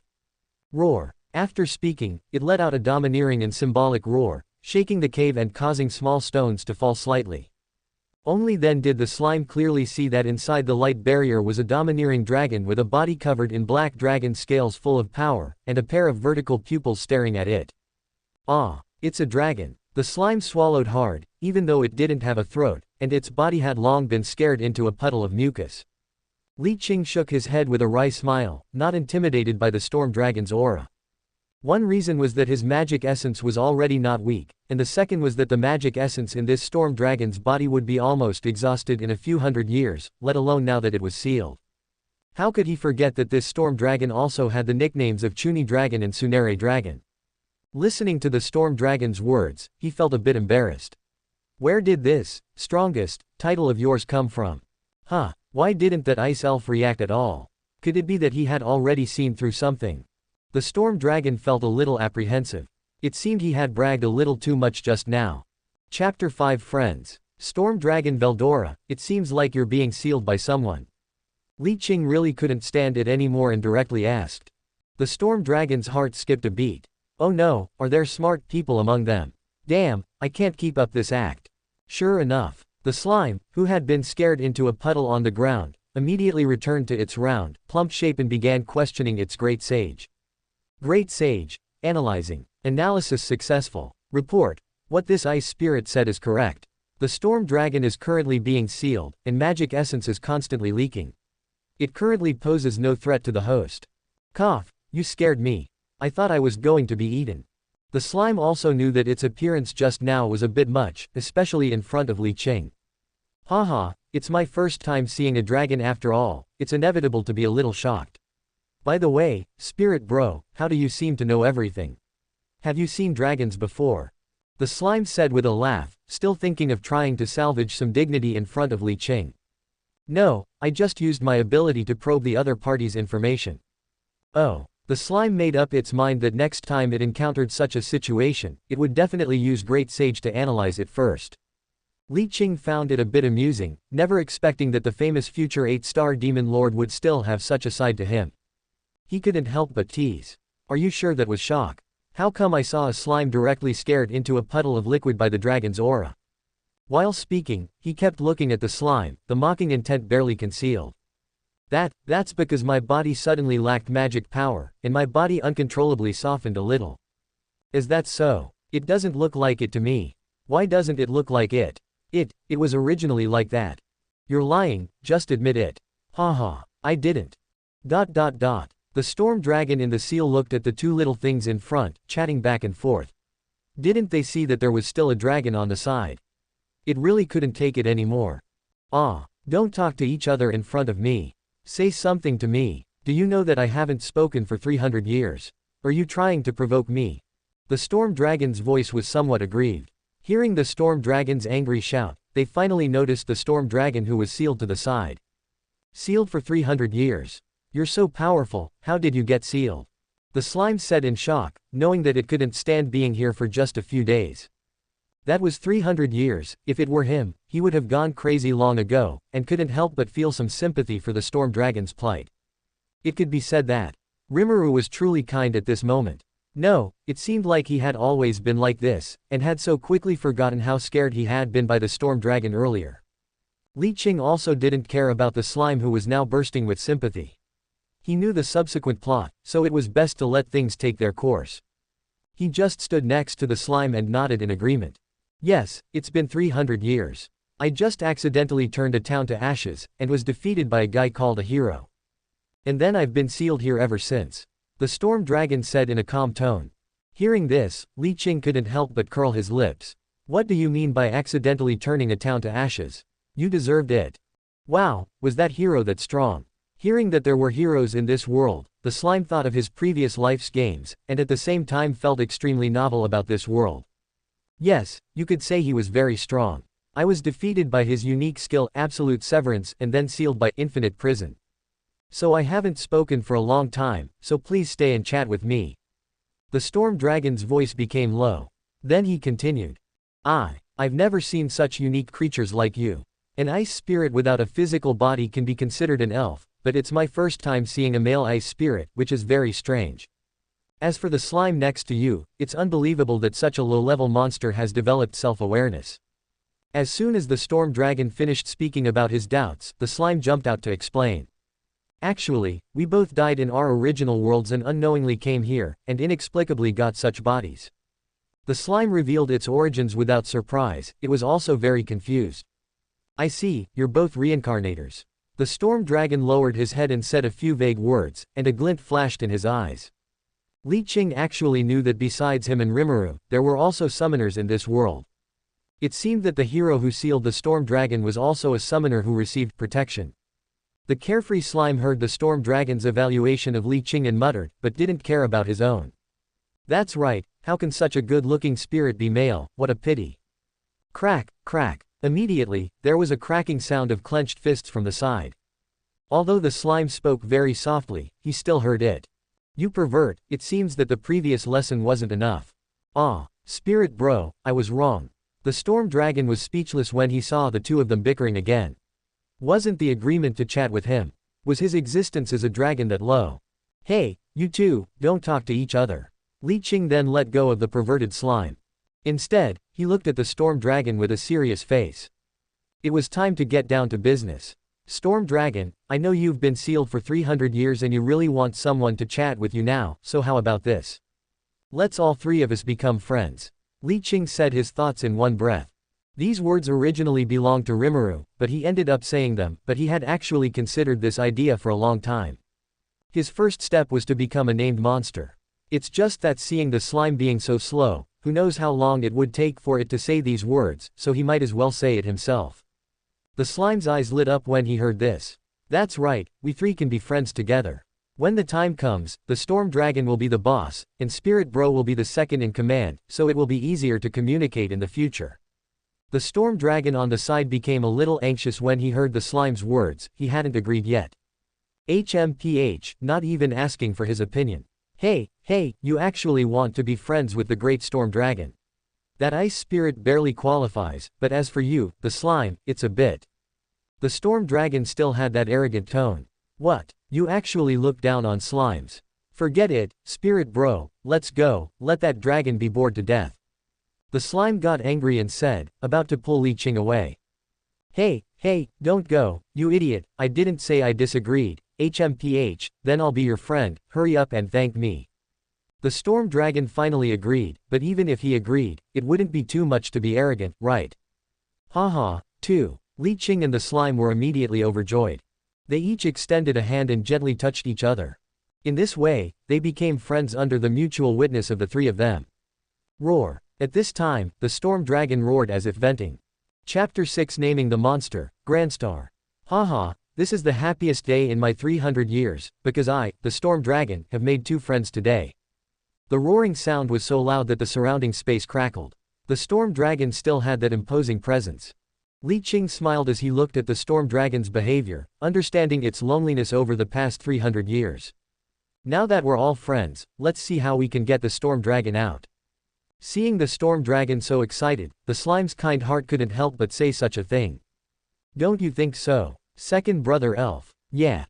Roar. After speaking, it let out a domineering and symbolic roar, shaking the cave and causing small stones to fall slightly. Only then did the slime clearly see that inside the light barrier was a domineering dragon with a body covered in black dragon scales full of power, and a pair of vertical pupils staring at it. Ah, it's a dragon. The slime swallowed hard, even though it didn't have a throat, and its body had long been scared into a puddle of mucus. Li Qing shook his head with a wry smile, not intimidated by the storm dragon's aura. One reason was that his magic essence was already not weak, and the second was that the magic essence in this storm dragon's body would be almost exhausted in a few hundred years, let alone now that it was sealed. How could he forget that this storm dragon also had the nicknames of Chuni Dragon and Tsunere Dragon? Listening to the storm dragon's words, he felt a bit embarrassed. Where did this, strongest, title of yours come from? Huh, why didn't that ice elf react at all? Could it be that he had already seen through something? The storm dragon felt a little apprehensive. It seemed he had bragged a little too much just now. Chapter 5 Friends. Storm Dragon Veldora, it seems like you're being sealed by someone. Li Qing really couldn't stand it anymore and directly asked. The storm dragon's heart skipped a beat. Oh no, are there smart people among them? Damn, I can't keep up this act. Sure enough, the slime, who had been scared into a puddle on the ground, immediately returned to its round, plump shape and began questioning its great sage. Great sage. Analyzing. Analysis successful. Report. What this ice spirit said is correct. The storm dragon is currently being sealed, and magic essence is constantly leaking. It currently poses no threat to the host. Cough, you scared me. I thought I was going to be eaten. The slime also knew that its appearance just now was a bit much, especially in front of Li Qing. Haha, it's my first time seeing a dragon after all, it's inevitable to be a little shocked. By the way, spirit bro, how do you seem to know everything? Have you seen dragons before? The slime said with a laugh, still thinking of trying to salvage some dignity in front of Li Qing. No, I just used my ability to probe the other party's information. Oh. The slime made up its mind that next time it encountered such a situation, it would definitely use Great Sage to analyze it first. Li Qing found it a bit amusing, never expecting that the famous future 8-star demon lord would still have such a side to him. He couldn't help but tease. Are you sure that was shock? How come I saw a slime directly scared into a puddle of liquid by the dragon's aura? While speaking, he kept looking at the slime, the mocking intent barely concealed. That's because my body suddenly lacked magic power, and my body uncontrollably softened a little. Is that so? It doesn't look like it to me. Why doesn't it look like it? It was originally like that. You're lying, just admit it. Haha, I didn't. The storm dragon in the seal looked at the two little things in front, chatting back and forth. Didn't they see that there was still a dragon on the side? It really couldn't take it anymore. Ah, don't talk to each other in front of me. Say something to me. Do you know that I haven't spoken for 300 years? Are you trying to provoke me? The storm dragon's voice was somewhat aggrieved. Hearing the storm dragon's angry shout, they finally noticed the storm dragon who was sealed to the side. Sealed for 300 years. You're so powerful, how did you get sealed? The slime said in shock, knowing that it couldn't stand being here for just a few days. That was 300 years, if it were him, he would have gone crazy long ago, and couldn't help but feel some sympathy for the storm dragon's plight. It could be said that Rimmeru was truly kind at this moment. No, it seemed like he had always been like this, and had so quickly forgotten how scared he had been by the storm dragon earlier. Li Qing also didn't care about the slime who was now bursting with sympathy. He knew the subsequent plot, so it was best to let things take their course. He just stood next to the slime and nodded in agreement. Yes, it's been 300 years. I just accidentally turned a town to ashes, and was defeated by a guy called a hero. And then I've been sealed here ever since. The storm dragon said in a calm tone. Hearing this, Li Qing couldn't help but curl his lips. What do you mean by accidentally turning a town to ashes? You deserved it. Wow, was that hero that strong? Hearing that there were heroes in this world, the slime thought of his previous life's games, and at the same time felt extremely novel about this world. Yes, you could say he was very strong. I was defeated by his unique skill, Absolute Severance, and then sealed by Infinite Prison. So I haven't spoken for a long time, so please stay and chat with me. The storm dragon's voice became low. Then he continued. I've never seen such unique creatures like you. An ice spirit without a physical body can be considered an elf, but it's my first time seeing a male ice spirit, which is very strange. As for the slime next to you, it's unbelievable that such a low-level monster has developed self-awareness. As soon as the storm dragon finished speaking about his doubts, the slime jumped out to explain. Actually, we both died in our original worlds and unknowingly came here, and inexplicably got such bodies. The slime revealed its origins without surprise, it was also very confused. I see, you're both reincarnators. The storm dragon lowered his head and said a few vague words, and a glint flashed in his eyes. Li Qing actually knew that besides him and Rimmeru, there were also summoners in this world. It seemed that the hero who sealed the storm dragon was also a summoner who received protection. The carefree slime heard the storm dragon's evaluation of Li Qing and muttered, but didn't care about his own. That's right, how can such a good-looking spirit be male, what a pity. Crack, crack. Immediately, there was a cracking sound of clenched fists from the side. Although the slime spoke very softly, he still heard it. You pervert, it seems that the previous lesson wasn't enough. Spirit bro, I was wrong. The storm dragon was speechless when he saw the two of them bickering again. Wasn't the agreement to chat with him? Was his existence as a dragon that low? Hey, you two, don't talk to each other. Li Qing then let go of the perverted slime. Instead, he looked at the storm dragon with a serious face. It was time to get down to business. Storm dragon, I know you've been sealed for 300 years and you really want someone to chat with you now, so how about this? Let's all three of us become friends. Li Qing said his thoughts in one breath. These words originally belonged to Rimmeru, but he ended up saying them, but he had actually considered this idea for a long time. His first step was to become a named monster. It's just that seeing the slime being so slow, who knows how long it would take for it to say these words, so he might as well say it himself. The slime's eyes lit up when he heard this. That's right, we three can be friends together. When the time comes, the storm dragon will be the boss, and Spirit Bro will be the second in command, so it will be easier to communicate in the future. The storm dragon on the side became a little anxious when he heard the slime's words, he hadn't agreed yet. HMPH, not even asking for his opinion. Hey, you actually want to be friends with the great storm dragon. That ice spirit barely qualifies, but as for you, the slime, it's a bit. The storm dragon still had that arrogant tone. What? You actually look down on slimes. Forget it, Spirit Bro, let's go, let that dragon be bored to death. The slime got angry and said, about to pull Li Qing away. Hey, don't go, you idiot, I didn't say I disagreed. HMPH, then I'll be your friend, hurry up and thank me. The storm dragon finally agreed, but even if he agreed, it wouldn't be too much to be arrogant, right? Haha, too. Li Qing and the slime were immediately overjoyed. They each extended a hand and gently touched each other. In this way, they became friends under the mutual witness of the three of them. Roar. At this time, the storm dragon roared as if venting. Chapter 6 Naming the Monster, Granstar. Haha, this is the happiest day in my 300 years, because I, the storm dragon, have made 2 friends today. The roaring sound was so loud that the surrounding space crackled. The storm dragon still had that imposing presence. Li Qing smiled as he looked at the storm dragon's behavior, understanding its loneliness over the past 300 years. Now that we're all friends, let's see how we can get the storm dragon out. Seeing the storm dragon so excited, the slime's kind heart couldn't help but say such a thing. Don't you think so? Second brother elf. Yeah.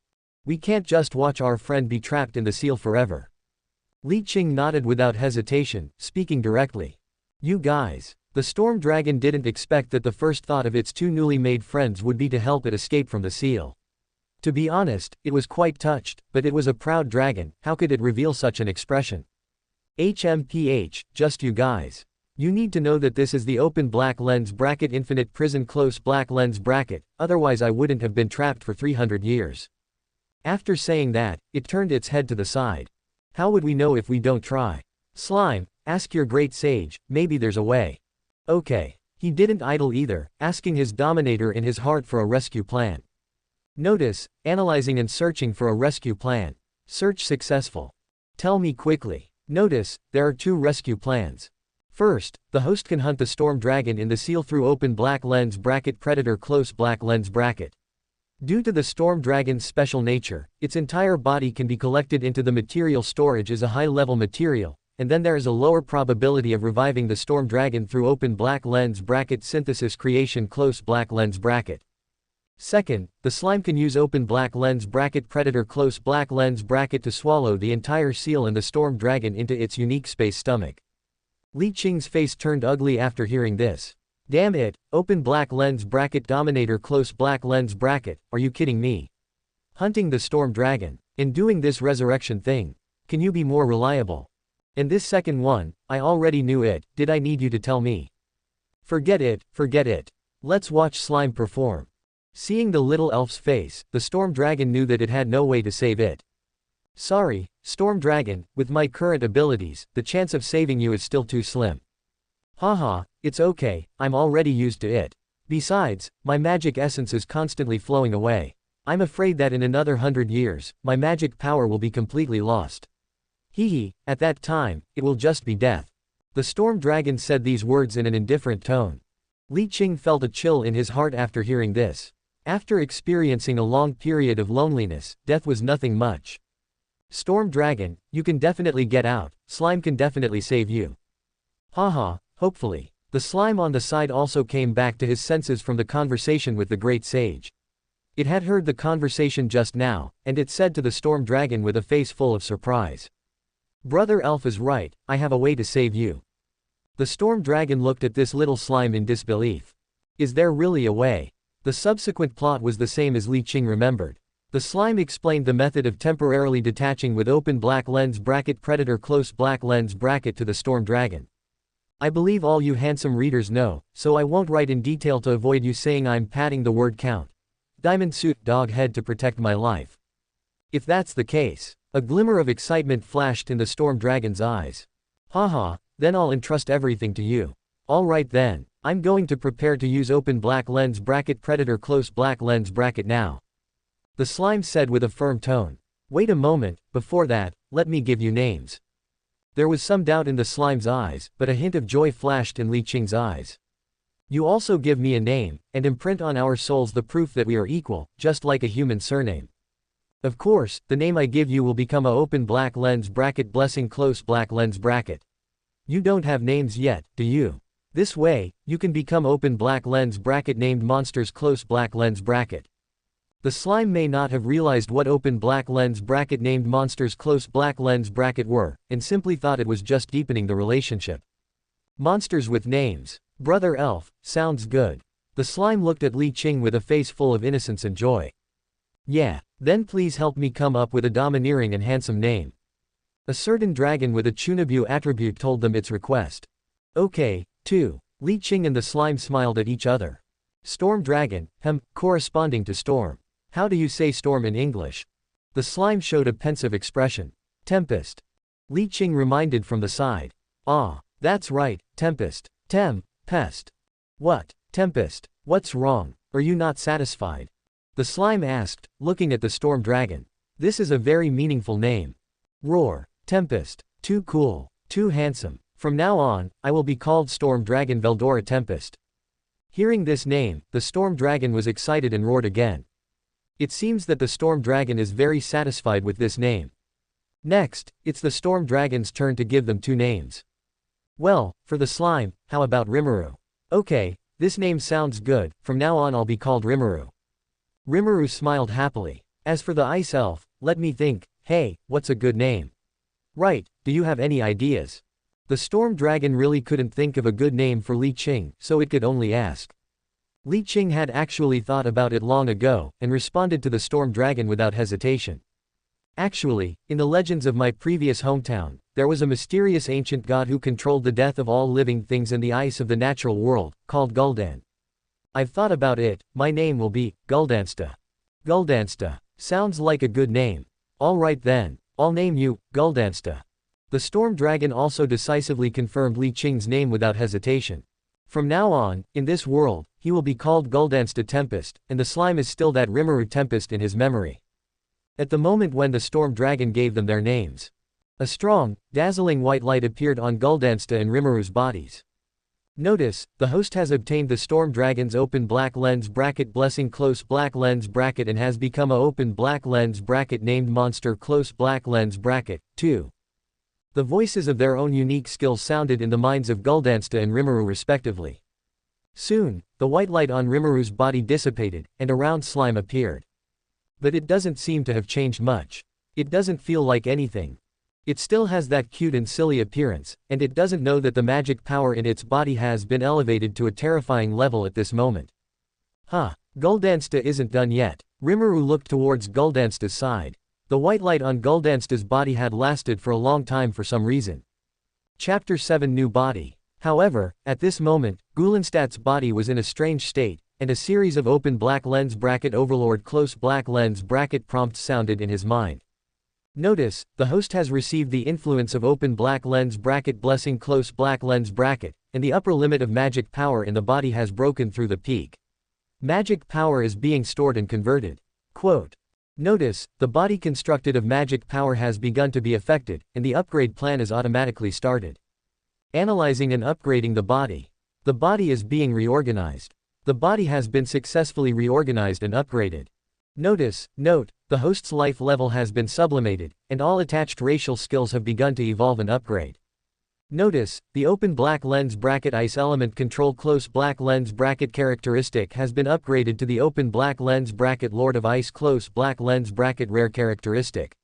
We can't just watch our friend be trapped in the seal forever. Li Qing nodded without hesitation, speaking directly. You guys. The storm dragon didn't expect that the first thought of its 2 newly made friends would be to help it escape from the seal. To be honest, it was quite touched, but it was a proud dragon, how could it reveal such an expression? HMPH, just you guys. You need to know that this is the open black lens bracket infinite prison close black lens bracket, otherwise I wouldn't have been trapped for 300 years. After saying that, it turned its head to the side. How would we know if we don't try? Slime, ask your great sage, maybe there's a way. Okay. He didn't idle either, asking his Dominator in his heart for a rescue plan. Notice, analyzing and searching for a rescue plan. Search successful. Tell me quickly. Notice, there are 2 rescue plans. First, the host can hunt the storm dragon in the seal through open black lens bracket predator close black lens bracket. Due to the storm dragon's special nature, its entire body can be collected into the material storage as a high-level material, and then there is a lower probability of reviving the storm dragon through open black lens bracket synthesis creation close black lens bracket. Second, the slime can use open black lens bracket predator close black lens bracket to swallow the entire seal and the storm dragon into its unique space stomach. Li Qing's face turned ugly after hearing this. Damn it, open black lens bracket Dominator close black lens bracket, are you kidding me? Hunting the storm dragon, and doing this resurrection thing. Can you be more reliable? And this second one, I already knew it, did I need you to tell me? Forget it, forget it. Let's watch slime perform. Seeing the little elf's face, the storm dragon knew that it had no way to save it. Sorry, storm dragon, with my current abilities, the chance of saving you is still too slim. Haha, it's okay, I'm already used to it. Besides, my magic essence is constantly flowing away. I'm afraid that in another 100 years, my magic power will be completely lost. Hee, at that time, it will just be death. The storm dragon said these words in an indifferent tone. Li Qing felt a chill in his heart after hearing this. After experiencing a long period of loneliness, death was nothing much. Storm dragon, you can definitely get out, slime can definitely save you. Haha, hopefully. The slime on the side also came back to his senses from the conversation with the great sage. It had heard the conversation just now, and it said to the storm dragon with a face full of surprise. Brother elf is right, I have a way to save you. The storm dragon looked at this little slime in disbelief. Is there really a way? The subsequent plot was the same as Li Qing remembered. The slime explained the method of temporarily detaching with open black lens bracket predator close black lens bracket to the storm dragon. I believe all you handsome readers know, so I won't write in detail to avoid you saying I'm padding the word count. Diamond suit dog head to protect my life. If that's the case. A glimmer of excitement flashed in the storm dragon's eyes. Haha, then I'll entrust everything to you. Alright then, I'm going to prepare to use open black lens bracket predator close black lens bracket now. The slime said with a firm tone. Wait a moment, before that, let me give you names. There was some doubt in the slime's eyes, but a hint of joy flashed in Li Qing's eyes. You also give me a name, and imprint on our souls the proof that we are equal, just like a human surname. Of course, the name I give you will become a open black lens bracket blessing close black lens bracket. You don't have names yet, do you? This way, you can become open black lens bracket named monsters close black lens bracket. The slime may not have realized what open black lens bracket named monsters close black lens bracket were, and simply thought it was just deepening the relationship. Monsters with names. Brother elf, sounds good. The slime looked at Li Qing with a face full of innocence and joy. Yeah, then please help me come up with a domineering and handsome name. A certain dragon with a Chunabu attribute told them its request. Okay, too. Li Qing and the slime smiled at each other. Storm dragon, corresponding to storm. How do you say storm in English? The slime showed a pensive expression. Tempest. Li Qing reminded from the side. Ah, that's right, tempest. Pest. What? Tempest. What's wrong? Are you not satisfied? The slime asked, looking at the storm dragon. This is a very meaningful name. Roar. Tempest. Too cool. Too handsome. From now on, I will be called Storm Dragon Veldora Tempest. Hearing this name, the storm dragon was excited and roared again. It seems that the storm dragon is very satisfied with this name. Next, it's the storm dragon's turn to give them two names. Well, for the slime, how about Rimmeru? Okay, this name sounds good, from now on I'll be called Rimmeru. Rimmeru smiled happily. As for the ice elf, let me think, hey, what's a good name? Right, do you have any ideas? The storm dragon really couldn't think of a good name for Li Qing, so it could only ask. Li Qing had actually thought about it long ago, and responded to the storm dragon without hesitation. Actually, in the legends of my previous hometown, there was a mysterious ancient god who controlled the death of all living things and the ice of the natural world, called Gul'dan. I've thought about it, my name will be Gul'dansta. Gul'dansta. Sounds like a good name. Alright then, I'll name you, Gul'dansta. The storm dragon also decisively confirmed Li Qing's name without hesitation. From now on, in this world, he will be called Gul'dansta Tempest, and the slime is still that Rimmeru Tempest in his memory. At the moment when the storm dragon gave them their names, a strong, dazzling white light appeared on Gul'dansta and Rimmeru's bodies. Notice, the host has obtained the Storm Dragon's open black lens bracket blessing close black lens bracket and has become a open black lens bracket named monster close black lens bracket, 2. The voices of their own unique skills sounded in the minds of Gul'dansta and Rimmeru respectively. Soon, the white light on Rimmeru's body dissipated, and a round slime appeared. But it doesn't seem to have changed much. It doesn't feel like anything. It still has that cute and silly appearance, and it doesn't know that the magic power in its body has been elevated to a terrifying level at this moment. Huh, Gul'dansta isn't done yet. Rimmeru looked towards Gul'dansta's side. The white light on Gul'dansta's body had lasted for a long time for some reason. Chapter 7 New Body. However, at this moment, Gul'dansta's body was in a strange state, and a series of open black lens bracket overlord close black lens bracket prompts sounded in his mind. Notice, the host has received the influence of open black lens bracket blessing close black lens bracket, and the upper limit of magic power in the body has broken through the peak. Magic power is being stored and converted. Quote. Notice, the body constructed of magic power has begun to be affected, and the upgrade plan is automatically started. Analyzing and upgrading the body. The body is being reorganized. The body has been successfully reorganized and upgraded. Note, the host's life level has been sublimated, and all attached racial skills have begun to evolve and upgrade. Notice, the open black lens bracket ice element control close black lens bracket characteristic has been upgraded to the open black lens bracket lord of ice close black lens bracket rare characteristic.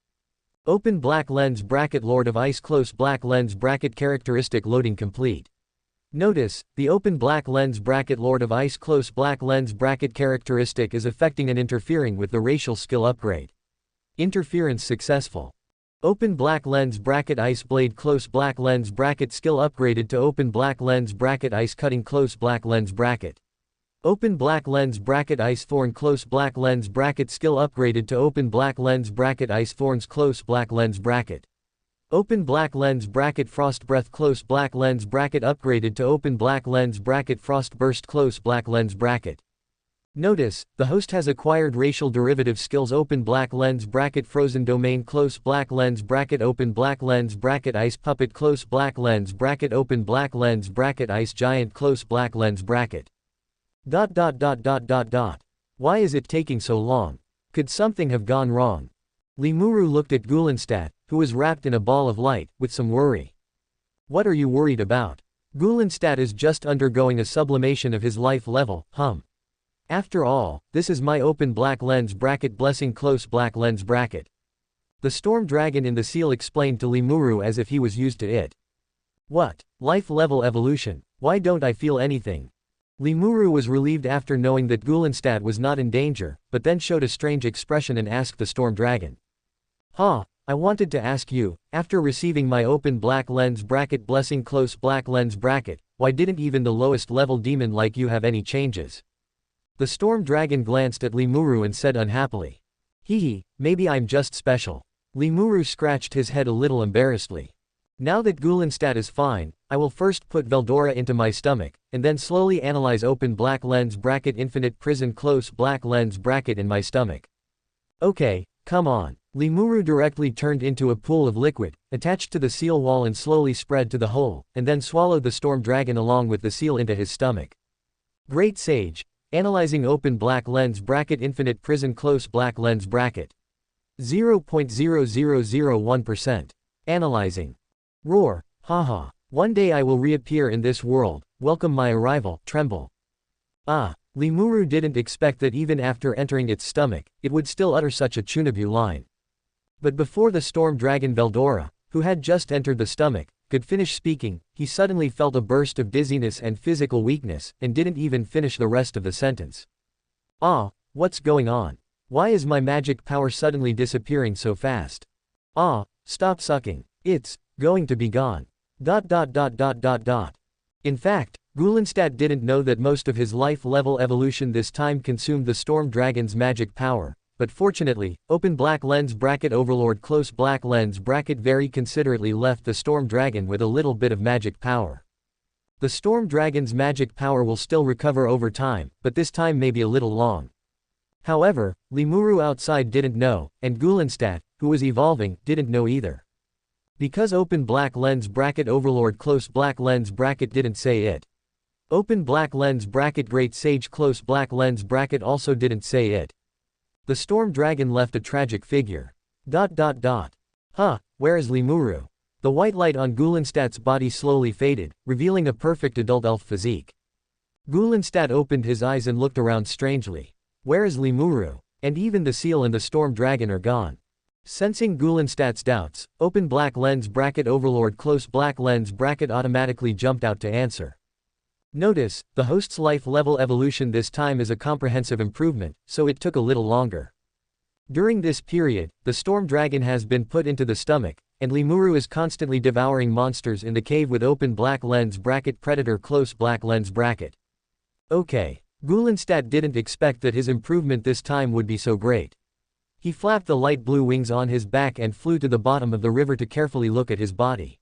Open black lens bracket lord of ice close black lens bracket characteristic loading complete. Notice, the open black lens bracket lord of ice close black lens bracket characteristic is affecting and interfering with the racial skill upgrade. Interference successful. Open black lens bracket ice blade close black lens bracket skill upgraded to open black lens bracket ice cutting close black lens bracket. Open black lens bracket ice thorn close black lens bracket skill upgraded to open black lens bracket ice thorns close black lens bracket. Open black lens bracket frost breath close black lens bracket upgraded to open black lens bracket frost burst close black lens bracket. Notice, the host has acquired racial derivative skills open black lens bracket frozen domain close black lens bracket open black lens bracket ice puppet close black lens bracket open black lens bracket ice giant close black lens bracket. Why is it taking so long? Could something have gone wrong? Rimmeru looked at Gul'dansta, who was wrapped in a ball of light, with some worry. What are you worried about? Gul'dansta is just undergoing a sublimation of his life level, After all, this is my open black lens bracket blessing close black lens bracket. The storm dragon in the seal explained to Rimmeru as if he was used to it. What? Life level evolution? Why don't I feel anything? Rimmeru was relieved after knowing that Gul'dansta was not in danger, but then showed a strange expression and asked the storm dragon. I wanted to ask you, after receiving my open black lens bracket blessing close black lens bracket, why didn't even the lowest level demon like you have any changes? The storm dragon glanced at Rimmeru and said unhappily. Maybe I'm just special. Rimmeru scratched his head a little embarrassedly. Now that Gul'dansta is fine, I will first put Veldora into my stomach, and then slowly analyze open black lens bracket infinite prison close black lens bracket in my stomach. Okay, come on. Rimmeru directly turned into a pool of liquid, attached to the seal wall and slowly spread to the hole, and then swallowed the storm dragon along with the seal into his stomach. Great sage. Analyzing open black lens bracket infinite prison close black lens bracket. 0.0001%. Analyzing. Roar. Haha. One day I will reappear in this world, welcome my arrival, tremble. Rimmeru didn't expect that even after entering its stomach, it would still utter such a Chunabu line. But before the storm dragon Veldora, who had just entered the stomach, could finish speaking, he suddenly felt a burst of dizziness and physical weakness, and didn't even finish the rest of the sentence. What's going on? Why is my magic power suddenly disappearing so fast? Stop sucking. It's going to be gone. In fact, Gul'dansta didn't know that most of his life level evolution this time consumed the storm dragon's magic power. But fortunately, open black lens bracket overlord close black lens bracket very considerately left the storm dragon with a little bit of magic power. The storm dragon's magic power will still recover over time, but this time may be a little long. However, Rimmeru outside didn't know, and Gul'dansta, who was evolving, didn't know either. Because open black lens bracket overlord close black lens bracket didn't say it. Open black lens bracket great sage close black lens bracket also didn't say it. The storm dragon left a tragic figure. Huh, where is Rimmeru? The white light on Gulenstad's body slowly faded, revealing a perfect adult elf physique. Gulenstad opened his eyes and looked around strangely. Where is Rimmeru? And even the seal and the storm dragon are gone. Sensing Gulenstad's doubts, open black lens bracket overlord close black lens bracket automatically jumped out to answer. Notice, the host's life level evolution this time is a comprehensive improvement, so it took a little longer. During this period, the storm dragon has been put into the stomach, and Rimmeru is constantly devouring monsters in the cave with open black lens bracket predator close black lens bracket. Okay. Gulenstad didn't expect that his improvement this time would be so great. He flapped the light blue wings on his back and flew to the bottom of the river to carefully look at his body.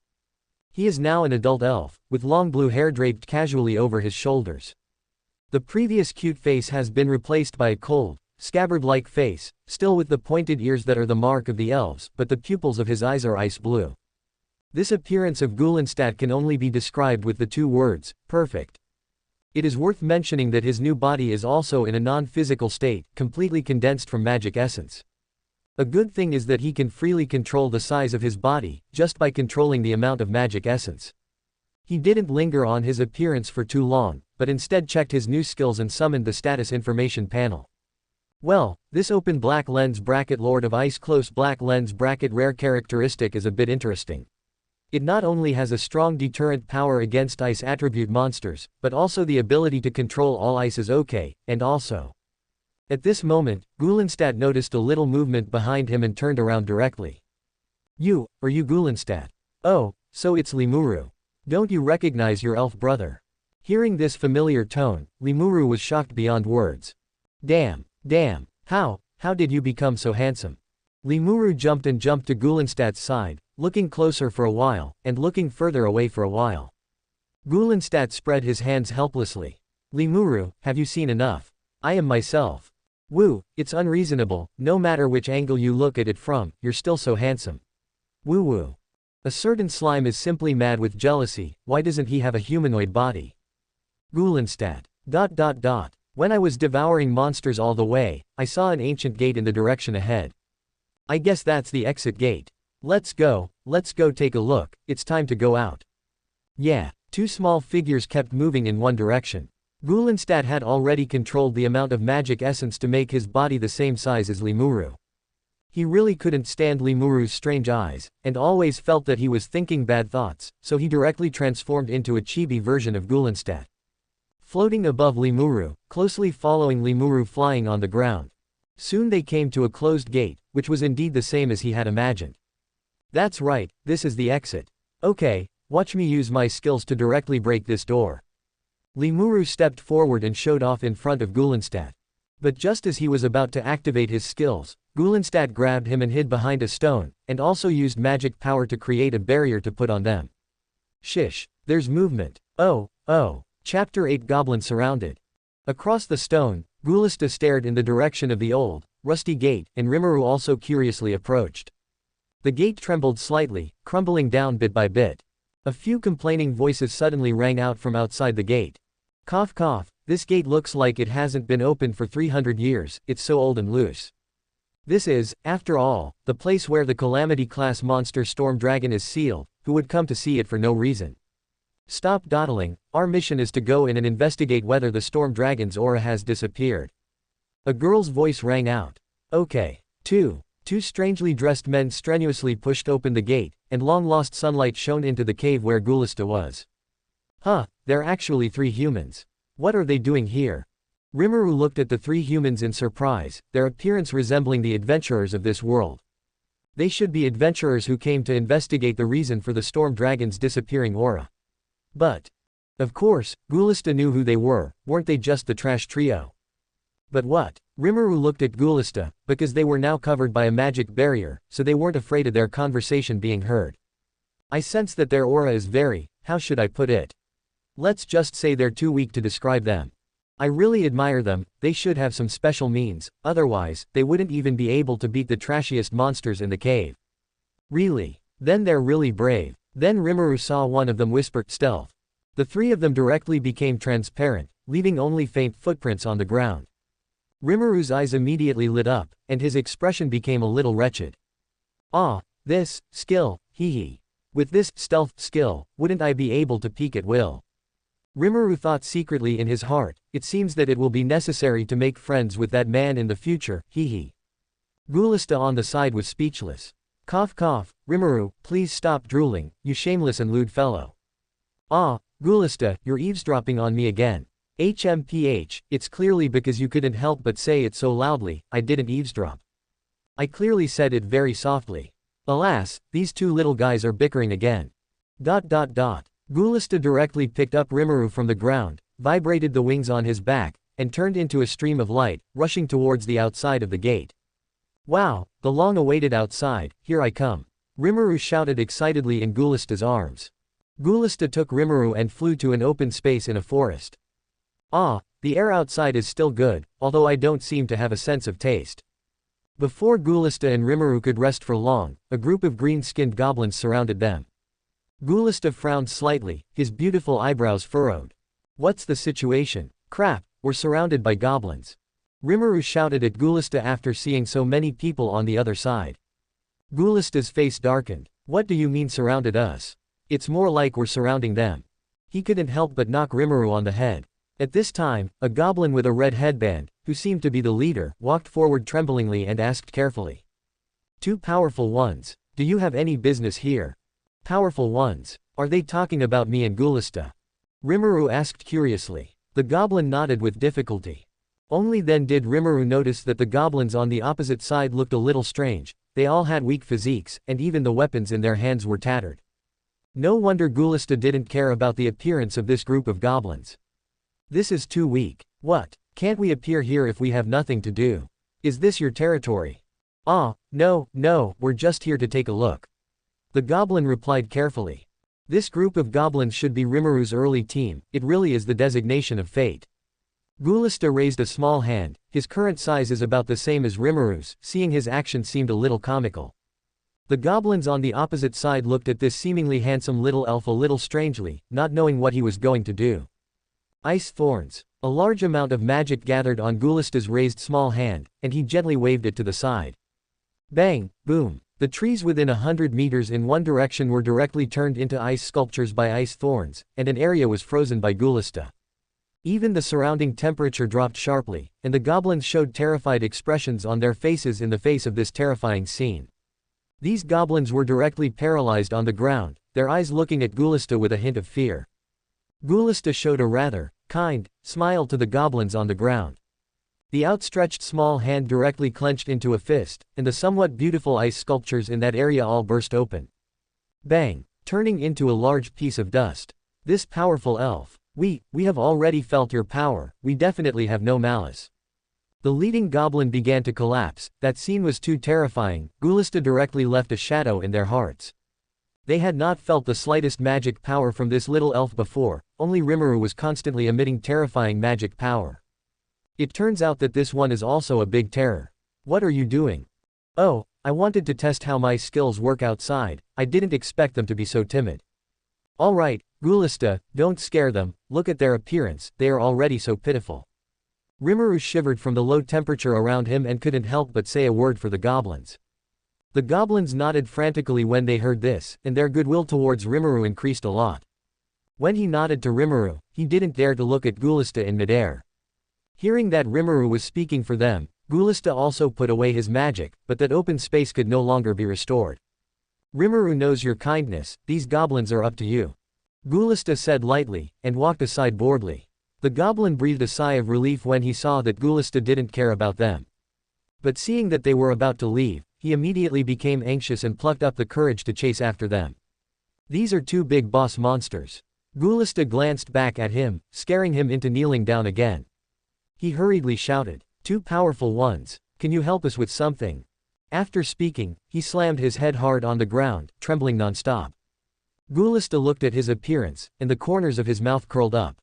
He is now an adult elf, with long blue hair draped casually over his shoulders. The previous cute face has been replaced by a cold, scabbard-like face, still with the pointed ears that are the mark of the elves, but the pupils of his eyes are ice blue. This appearance of Gulenstad can only be described with the two words, perfect. It is worth mentioning that his new body is also in a non-physical state, completely condensed from magic essence. A good thing is that he can freely control the size of his body, just by controlling the amount of magic essence. He didn't linger on his appearance for too long, but instead checked his new skills and summoned the status information panel. Well, this open black lens bracket Lord of Ice close black lens bracket rare characteristic is a bit interesting. It not only has a strong deterrent power against ice attribute monsters, but also the ability to control all ice is okay, and also. At this moment, Gulenstad noticed a little movement behind him and turned around directly. Are you Gulenstad? Oh, so it's Rimmeru. Don't you recognize your elf brother? Hearing this familiar tone, Rimmeru was shocked beyond words. Damn, how did you become so handsome? Rimmeru jumped to Gulenstad's side, looking closer for a while, and looking further away for a while. Gulenstad spread his hands helplessly. Rimmeru, have you seen enough? I am myself. Woo, it's unreasonable, no matter which angle you look at it from, you're still so handsome. Woo. A certain slime is simply mad with jealousy, why doesn't he have a humanoid body? Gulenstad. When I was devouring monsters all the way, I saw an ancient gate in the direction ahead. I guess that's the exit gate. Let's go take a look, it's time to go out. Yeah, two small figures kept moving in one direction. Gulenstad had already controlled the amount of magic essence to make his body the same size as Rimmeru. He really couldn't stand Rimmeru's strange eyes, and always felt that he was thinking bad thoughts, so he directly transformed into a chibi version of Gulenstad. Floating above Rimmeru, closely following Rimmeru flying on the ground. Soon they came to a closed gate, which was indeed the same as he had imagined. That's right, this is the exit. Okay, watch me use my skills to directly break this door. Rimmeru stepped forward and showed off in front of Gulenstad. But just as he was about to activate his skills, Gulenstad grabbed him and hid behind a stone, and also used magic power to create a barrier to put on them. Shish, there's movement. Oh. Chapter 8 Goblin Surrounded. Across the stone, Gulenstad stared in the direction of the old, rusty gate, and Rimmeru also curiously approached. The gate trembled slightly, crumbling down bit by bit. A few complaining voices suddenly rang out from outside the gate. Cough, this gate looks like it hasn't been opened for 300 years, it's so old and loose. This is, after all, the place where the Calamity-class monster Storm Dragon is sealed, who would come to see it for no reason. Stop dawdling, our mission is to go in and investigate whether the Storm Dragon's aura has disappeared. A girl's voice rang out. Okay. Two strangely dressed men strenuously pushed open the gate, and long-lost sunlight shone into the cave where Gulenstad was. They're actually 3 humans. What are they doing here? Rimmeru looked at the 3 humans in surprise, their appearance resembling the adventurers of this world. They should be adventurers who came to investigate the reason for the Storm Dragon's disappearing aura. But, of course, Gulenstad knew who they were, weren't they just the trash trio? But what? Rimmeru looked at Gulenstad, because they were now covered by a magic barrier, so they weren't afraid of their conversation being heard. I sense that their aura is very, how should I put it? Let's just say they're too weak to describe them. I really admire them, they should have some special means, otherwise, they wouldn't even be able to beat the trashiest monsters in the cave. Really? Then they're really brave. Then Rimmeru saw one of them whisper, stealth. The three of them directly became transparent, leaving only faint footprints on the ground. Rimmeru's eyes immediately lit up, and his expression became a little wretched. Ah, this skill, hee. With this stealth skill, wouldn't I be able to peek at will? Rimmeru thought secretly in his heart, it seems that it will be necessary to make friends with that man in the future, hee. Gulista on the side was speechless. Cough cough, Rimmeru, please stop drooling, you shameless and lewd fellow. Ah, Gulista, you're eavesdropping on me again. HMPH, it's clearly because you couldn't help but say it so loudly, I didn't eavesdrop. I clearly said it very softly. Alas, these two little guys are bickering again. Gulista directly picked up Rimmeru from the ground, vibrated the wings on his back, and turned into a stream of light, rushing towards the outside of the gate. Wow, the long-awaited outside, here I come. Rimmeru shouted excitedly in Gulista's arms. Gulista took Rimmeru and flew to an open space in a forest. Ah, the air outside is still good, although I don't seem to have a sense of taste. Before Gulista and Rimmeru could rest for long, a group of green-skinned goblins surrounded them. Gulista frowned slightly, his beautiful eyebrows furrowed. What's the situation? Crap, we're surrounded by goblins. Rimmeru shouted at Gulista after seeing so many people on the other side. Gulista's face darkened. What do you mean surrounded us? It's more like we're surrounding them. He couldn't help but knock Rimmeru on the head. At this time, a goblin with a red headband, who seemed to be the leader, walked forward tremblingly and asked carefully. Two powerful ones. Do you have any business here? Powerful ones. Are they talking about me and Gulista? Rimmeru asked curiously. The goblin nodded with difficulty. Only then did Rimmeru notice that the goblins on the opposite side looked a little strange. They all had weak physiques, and even the weapons in their hands were tattered. No wonder Gulista didn't care about the appearance of this group of goblins. This is too weak. What? Can't we appear here if we have nothing to do? Is this your territory? Ah, no, we're just here to take a look. The goblin replied carefully. This group of goblins should be Rimmeru's early team, it really is the designation of fate. Gulista raised a small hand, his current size is about the same as Rimmeru's, seeing his action seemed a little comical. The goblins on the opposite side looked at this seemingly handsome little elf a little strangely, not knowing what he was going to do. Ice thorns. A large amount of magic gathered on Gulista's raised small hand, and he gently waved it to the side. Bang, boom. The trees within 100 meters in one direction were directly turned into ice sculptures by ice thorns, and an area was frozen by Gulista. Even the surrounding temperature dropped sharply, and the goblins showed terrified expressions on their faces in the face of this terrifying scene. These goblins were directly paralyzed on the ground, their eyes looking at Gulista with a hint of fear. Gulista showed a rather kind smile to the goblins on the ground. The outstretched small hand directly clenched into a fist, and the somewhat beautiful ice sculptures in that area all burst open. Bang, turning into a large piece of dust. This powerful elf. We have already felt your power, we definitely have no malice. The leading goblin began to collapse, that scene was too terrifying, Gulista directly left a shadow in their hearts. They had not felt the slightest magic power from this little elf before, only Rimmeru was constantly emitting terrifying magic power. It turns out that this one is also a big terror. What are you doing? Oh, I wanted to test how my skills work outside, I didn't expect them to be so timid. Alright, Gulista, don't scare them, look at their appearance, they are already so pitiful. Rimmeru shivered from the low temperature around him and couldn't help but say a word for the goblins. The goblins nodded frantically when they heard this, and their goodwill towards Rimmeru increased a lot. When he nodded to Rimmeru, he didn't dare to look at Gulista in midair. Hearing that Rimmeru was speaking for them, Gulista also put away his magic, but that open space could no longer be restored. Rimmeru knows your kindness, these goblins are up to you. Gulista said lightly, and walked aside boredly. The goblin breathed a sigh of relief when he saw that Gulista didn't care about them. But seeing that they were about to leave, he immediately became anxious and plucked up the courage to chase after them. These are two big boss monsters. Gulista glanced back at him, scaring him into kneeling down again. He hurriedly shouted, two powerful ones, can you help us with something? After speaking, he slammed his head hard on the ground, trembling non-stop. Gulista looked at his appearance, and the corners of his mouth curled up.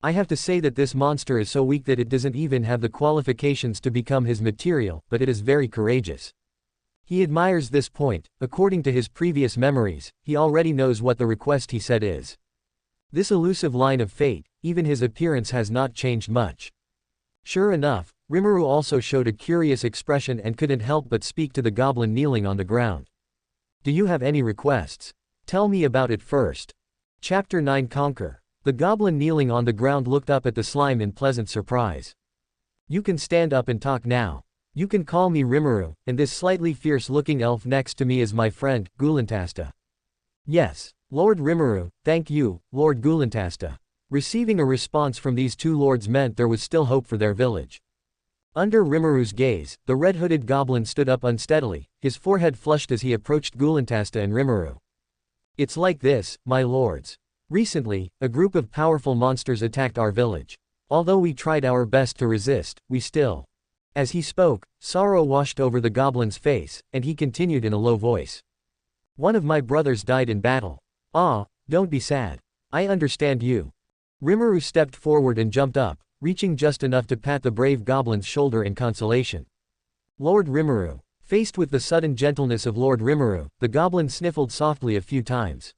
I have to say that this monster is so weak that it doesn't even have the qualifications to become his material, but it is very courageous. He admires this point, according to his previous memories, he already knows what the request he said is. This elusive line of fate, even his appearance has not changed much. Sure enough, Rimmeru also showed a curious expression and couldn't help but speak to the goblin kneeling on the ground. Do you have any requests? Tell me about it first. Chapter 9 Conquer. The goblin kneeling on the ground looked up at the slime in pleasant surprise. You can stand up and talk now. You can call me Rimmeru, and this slightly fierce-looking elf next to me is my friend, Gulantasta. Yes, Lord Rimmeru, thank you, Lord Gulantasta. Receiving a response from these two lords meant there was still hope for their village. Under Rimmeru's gaze, the red-hooded goblin stood up unsteadily, his forehead flushed as he approached Gulantasta and Rimmeru. It's like this, my lords. Recently, a group of powerful monsters attacked our village. Although we tried our best to resist, we still. As he spoke, sorrow washed over the goblin's face, and he continued in a low voice. One of my brothers died in battle. Ah, don't be sad. I understand you. Rimmeru stepped forward and jumped up, reaching just enough to pat the brave goblin's shoulder in consolation. Lord Rimmeru. Faced with the sudden gentleness of Lord Rimmeru, the goblin sniffled softly a few times.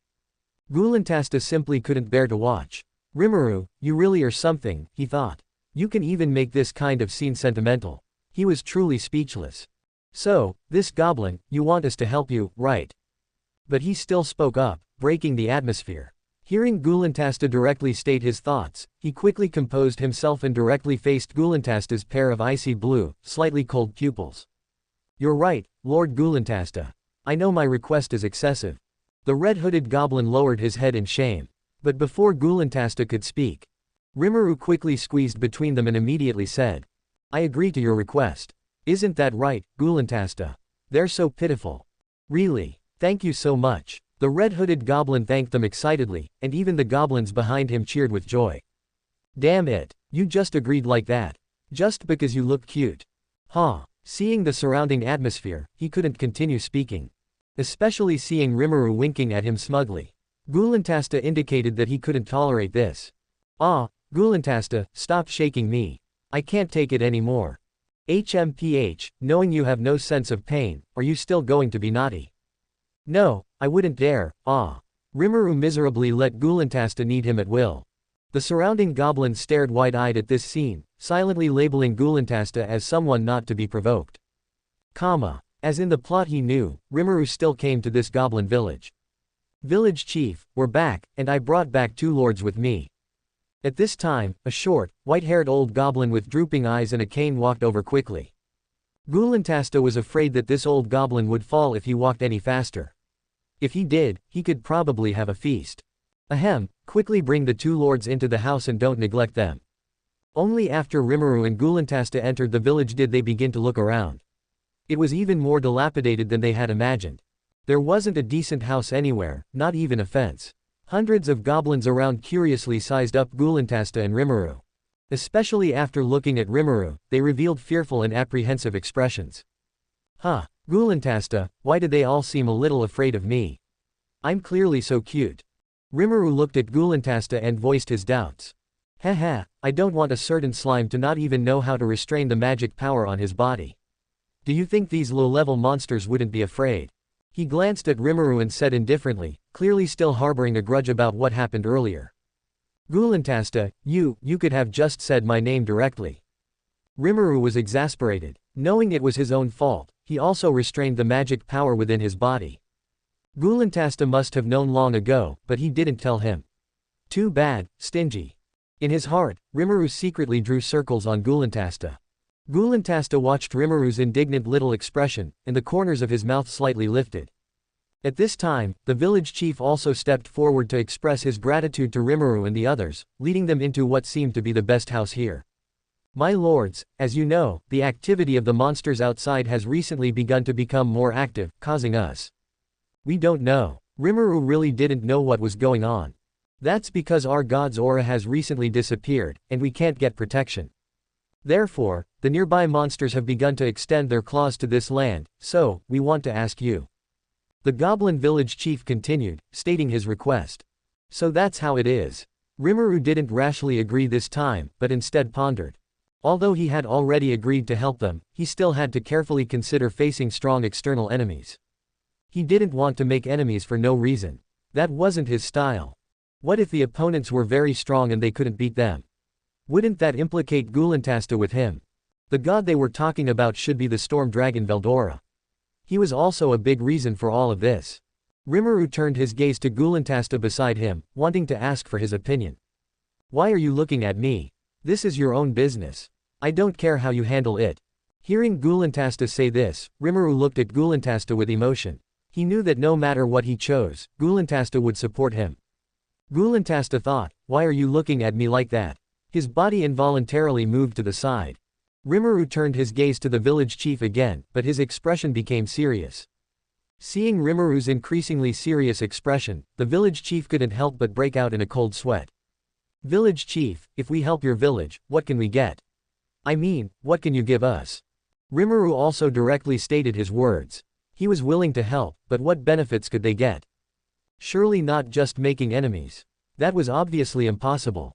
Gulantasta simply couldn't bear to watch. Rimmeru, you really are something, he thought. You can even make this kind of scene sentimental. He was truly speechless. So, this goblin, you want us to help you, right? But he still spoke up, breaking the atmosphere. Hearing Gulantasta directly state his thoughts, he quickly composed himself and directly faced Gulantasta's pair of icy blue, slightly cold pupils. You're right, Lord Gulantasta. I know my request is excessive. The red-hooded goblin lowered his head in shame. But before Gulantasta could speak, Rimmeru quickly squeezed between them and immediately said, I agree to your request. Isn't that right, Gulantasta? They're so pitiful. Really, thank you so much. The red-hooded goblin thanked them excitedly, and even the goblins behind him cheered with joy. Damn it, you just agreed like that. Just because you look cute. Huh. Seeing the surrounding atmosphere, he couldn't continue speaking. Especially seeing Rimmeru winking at him smugly. Gulantasta indicated that he couldn't tolerate this. Ah, Gulantasta, stop shaking me. I can't take it anymore. HMPH, knowing you have no sense of pain, are you still going to be naughty? No, I wouldn't dare, ah. Rimmeru miserably let Gulantasta knead him at will. The surrounding goblins stared wide-eyed at this scene, silently labeling Gulantasta as someone not to be provoked. As in the plot he knew, Rimmeru still came to this goblin village. Village chief, we're back, and I brought back two lords with me. At this time, a short, white-haired old goblin with drooping eyes and a cane walked over quickly. Gulantasta was afraid that this old goblin would fall if he walked any faster. If he did, he could probably have a feast. Ahem, quickly bring the two lords into the house and don't neglect them. Only after Rimmeru and Gulantasta entered the village did they begin to look around. It was even more dilapidated than they had imagined. There wasn't a decent house anywhere, not even a fence. Hundreds of goblins around curiously sized up Gulantasta and Rimmeru. Especially after looking at Rimmeru, they revealed fearful and apprehensive expressions. Huh, Gulantasta, why did they all seem a little afraid of me? I'm clearly so cute. Rimmeru looked at Gulantasta and voiced his doubts. Haha, I don't want a certain slime to not even know how to restrain the magic power on his body. Do you think these low-level monsters wouldn't be afraid? He glanced at Rimmeru and said indifferently, clearly still harboring a grudge about what happened earlier. Gulantasta, you could have just said my name directly. Rimmeru was exasperated. Knowing it was his own fault, he also restrained the magic power within his body. Gulantasta must have known long ago, but he didn't tell him. Too bad, stingy. In his heart, Rimmeru secretly drew circles on Gulantasta. Gulantasta watched Rimmeru's indignant little expression, and the corners of his mouth slightly lifted. At this time, the village chief also stepped forward to express his gratitude to Rimmeru and the others, leading them into what seemed to be the best house here. My lords, as you know, the activity of the monsters outside has recently begun to become more active, causing us. We don't know. Rimmeru really didn't know what was going on. That's because our god's aura has recently disappeared, and we can't get protection. Therefore, the nearby monsters have begun to extend their claws to this land, so, we want to ask you. The goblin village chief continued, stating his request. So that's how it is. Rimmeru didn't rashly agree this time, but instead pondered. Although he had already agreed to help them, he still had to carefully consider facing strong external enemies. He didn't want to make enemies for no reason. That wasn't his style. What if the opponents were very strong and they couldn't beat them? Wouldn't that implicate Gulantasta with him? The god they were talking about should be the storm dragon Veldora. He was also a big reason for all of this. Rimmeru turned his gaze to Gulantasta beside him, wanting to ask for his opinion. Why are you looking at me? This is your own business. I don't care how you handle it. Hearing Gulantasta say this, Rimmeru looked at Gulantasta with emotion. He knew that no matter what he chose, Gulantasta would support him. Gulantasta thought, why are you looking at me like that? His body involuntarily moved to the side. Rimmeru turned his gaze to the village chief again, but his expression became serious. Seeing Rimmeru's increasingly serious expression, the village chief couldn't help but break out in a cold sweat. Village chief, if we help your village, what can we get? I mean, what can you give us? Rimmeru also directly stated his words. He was willing to help, but what benefits could they get? Surely not just making enemies. That was obviously impossible.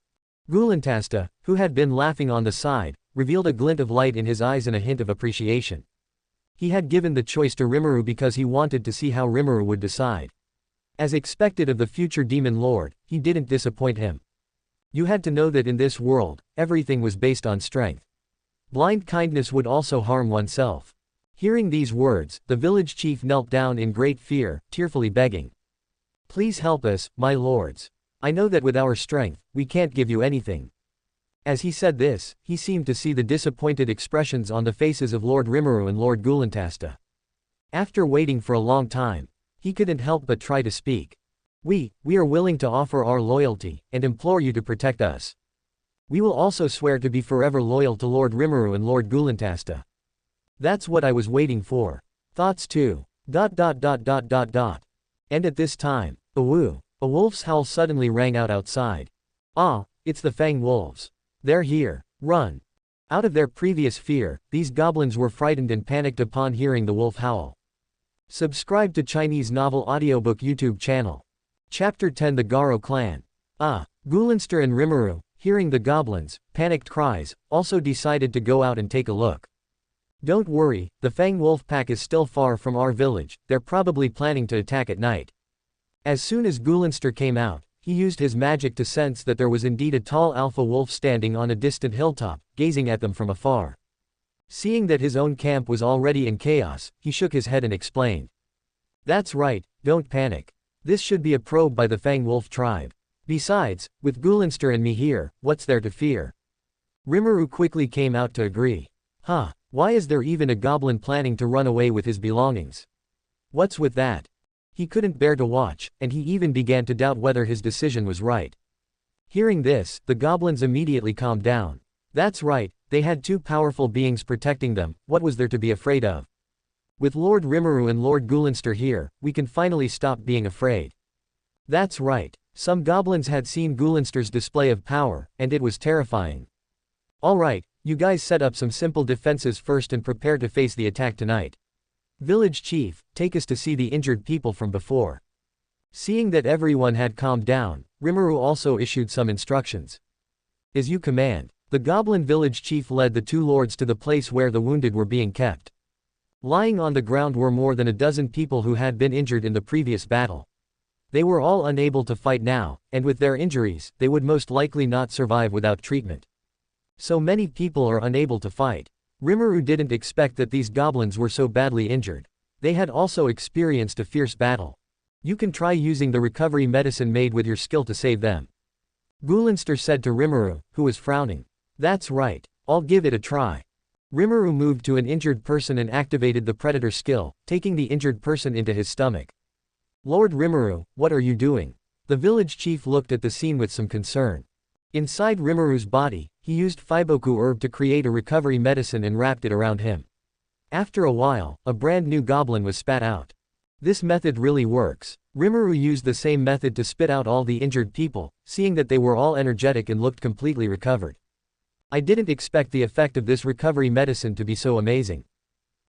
Gulantasta, who had been laughing on the side, revealed a glint of light in his eyes and a hint of appreciation. He had given the choice to Rimmeru because he wanted to see how Rimmeru would decide. As expected of the future demon lord, he didn't disappoint him. You had to know that in this world, everything was based on strength. Blind kindness would also harm oneself. Hearing these words, the village chief knelt down in great fear, tearfully begging. Please help us, my lords. I know that with our strength, we can't give you anything. As he said this, he seemed to see the disappointed expressions on the faces of Lord Rimmeru and Lord Gulantasta. After waiting for a long time, he couldn't help but try to speak. We are willing to offer our loyalty, and implore you to protect us. We will also swear to be forever loyal to Lord Rimmeru and Lord Gulantasta. That's what I was waiting for. Thoughts too. And at this time, a wolf's howl suddenly rang out outside. Ah, it's the Fang wolves. They're here. Run. Out of their previous fear, these goblins were frightened and panicked upon hearing the wolf howl. Subscribe to Chinese Novel Audiobook YouTube channel. Chapter 10 The Garo Clan. Gulanstar and Rimmeru, hearing the goblins' panicked cries, also decided to go out and take a look. Don't worry, the Fang wolf pack is still far from our village, they're probably planning to attack at night. As soon as Gulanstar came out, he used his magic to sense that there was indeed a tall alpha wolf standing on a distant hilltop, gazing at them from afar. Seeing that his own camp was already in chaos, he shook his head and explained. That's right, don't panic. This should be a probe by the Fang wolf tribe. Besides, with Gulanstar and me here, what's there to fear? Rimmeru quickly came out to agree. Why is there even a goblin planning to run away with his belongings? What's with that? He couldn't bear to watch, and he even began to doubt whether his decision was right. Hearing this, the goblins immediately calmed down. That's right, they had two powerful beings protecting them, what was there to be afraid of? With Lord Rimmeru and Lord Gulanstar here, we can finally stop being afraid. That's right, some goblins had seen Gulanstar's display of power, and it was terrifying. Alright, you guys set up some simple defenses first and prepare to face the attack tonight. Village chief, take us to see the injured people from before. Seeing that everyone had calmed down, Rimmeru also issued some instructions. As you command. The goblin village chief led the two lords to the place where the wounded were being kept. Lying on the ground were more than a dozen people who had been injured in the previous battle. They were all unable to fight now, and with their injuries, they would most likely not survive without treatment. So many people are unable to fight. Rimmeru didn't expect that these goblins were so badly injured. They had also experienced a fierce battle. You can try using the recovery medicine made with your skill to save them. Gulanstar said to Rimmeru, who was frowning. That's right, I'll give it a try. Rimmeru moved to an injured person and activated the predator skill, taking the injured person into his stomach. Lord Rimmeru, what are you doing? The village chief looked at the scene with some concern. Inside Rimmeru's body, he used Fiboku herb to create a recovery medicine and wrapped it around him. After a while, a brand new goblin was spat out. This method really works. Rimmeru used the same method to spit out all the injured people, seeing that they were all energetic and looked completely recovered. I didn't expect the effect of this recovery medicine to be so amazing.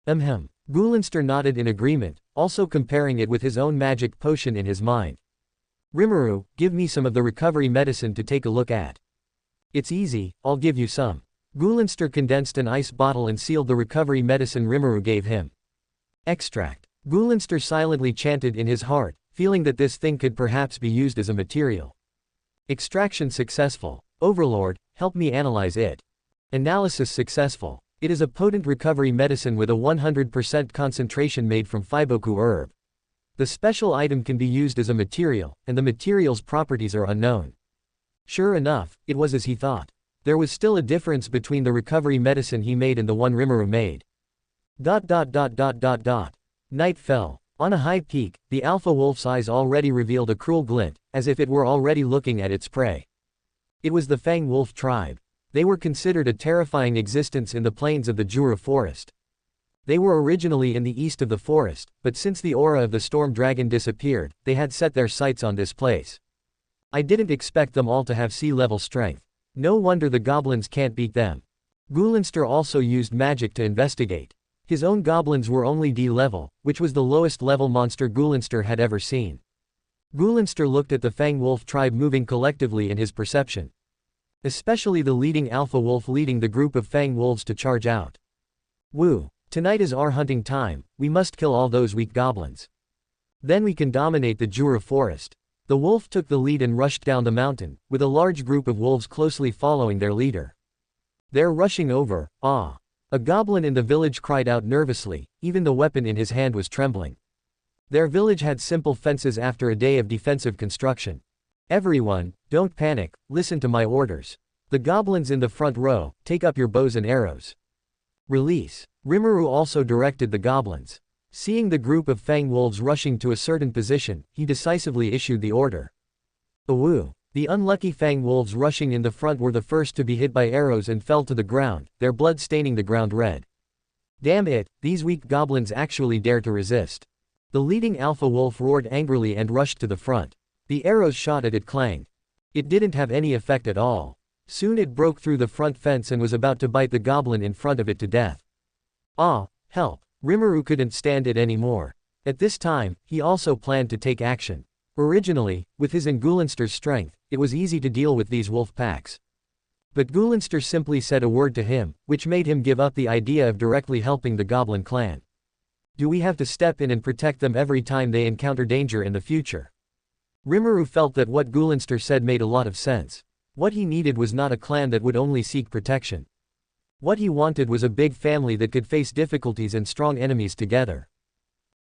Gulanstar nodded in agreement, also comparing it with his own magic potion in his mind. Rimmeru, give me some of the recovery medicine to take a look at. It's easy, I'll give you some. Gulanstar condensed an ice bottle and sealed the recovery medicine Rimmeru gave him. Extract. Gulanstar silently chanted in his heart, feeling that this thing could perhaps be used as a material. Extraction successful. Overlord, help me analyze it. Analysis successful. It is a potent recovery medicine with a 100% concentration made from Fiboku herb. The special item can be used as a material, and the material's properties are unknown. Sure enough, it was as he thought. There was still a difference between the recovery medicine he made and the one Rimmeru made. Night fell. On a high peak, the alpha wolf's eyes already revealed a cruel glint, as if it were already looking at its prey. It was the Fang Wolf tribe. They were considered a terrifying existence in the plains of the Jura forest. They were originally in the east of the forest, but since the aura of the storm dragon disappeared, they had set their sights on this place. I didn't expect them all to have sea-level strength. No wonder the goblins can't beat them. Goulinster also used magic to investigate. His own goblins were only D-level, which was the lowest level monster Goulinster had ever seen. Goulinster looked at the Fang Wolf tribe moving collectively in his perception. Especially the leading alpha wolf leading the group of Fang Wolves to charge out. Woo! Tonight is our hunting time, we must kill all those weak goblins. Then we can dominate the Jura forest. The wolf took the lead and rushed down the mountain, with a large group of wolves closely following their leader. They're rushing over, ah! A goblin in the village cried out nervously, even the weapon in his hand was trembling. Their village had simple fences after a day of defensive construction. Everyone, don't panic, listen to my orders. The goblins in the front row, take up your bows and arrows. Release. Rimmeru also directed the goblins. Seeing the group of Fang Wolves rushing to a certain position, he decisively issued the order. Awoo. The unlucky Fang Wolves rushing in the front were the first to be hit by arrows and fell to the ground, their blood staining the ground red. Damn it, these weak goblins actually dare to resist. The leading alpha wolf roared angrily and rushed to the front. The arrows shot at it clanged. It didn't have any effect at all. Soon it broke through the front fence and was about to bite the goblin in front of it to death. Ah, help. Rimmeru couldn't stand it anymore. At this time, he also planned to take action. Originally, with his and Goulinster's strength, it was easy to deal with these wolf packs. But Goulinster simply said a word to him, which made him give up the idea of directly helping the goblin clan. Do we have to step in and protect them every time they encounter danger in the future? Rimmeru felt that what Goulinster said made a lot of sense. What he needed was not a clan that would only seek protection. What he wanted was a big family that could face difficulties and strong enemies together.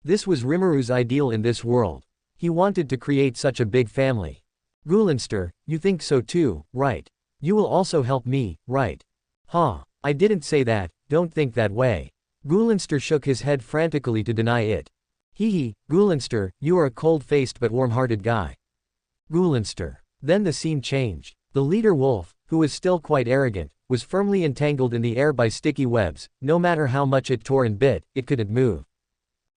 This was Rimmeru's ideal in this world. He wanted to create such a big family. Goulinster, you think so too, right? You will also help me, right? Huh, I didn't say that, don't think that way. Goulinster shook his head frantically to deny it. Hee, Goulinster, you are a cold-faced but warm-hearted guy. Goulinster. Then the scene changed. The leader wolf, who was still quite arrogant, was firmly entangled in the air by sticky webs. No matter how much it tore and bit, it couldn't move.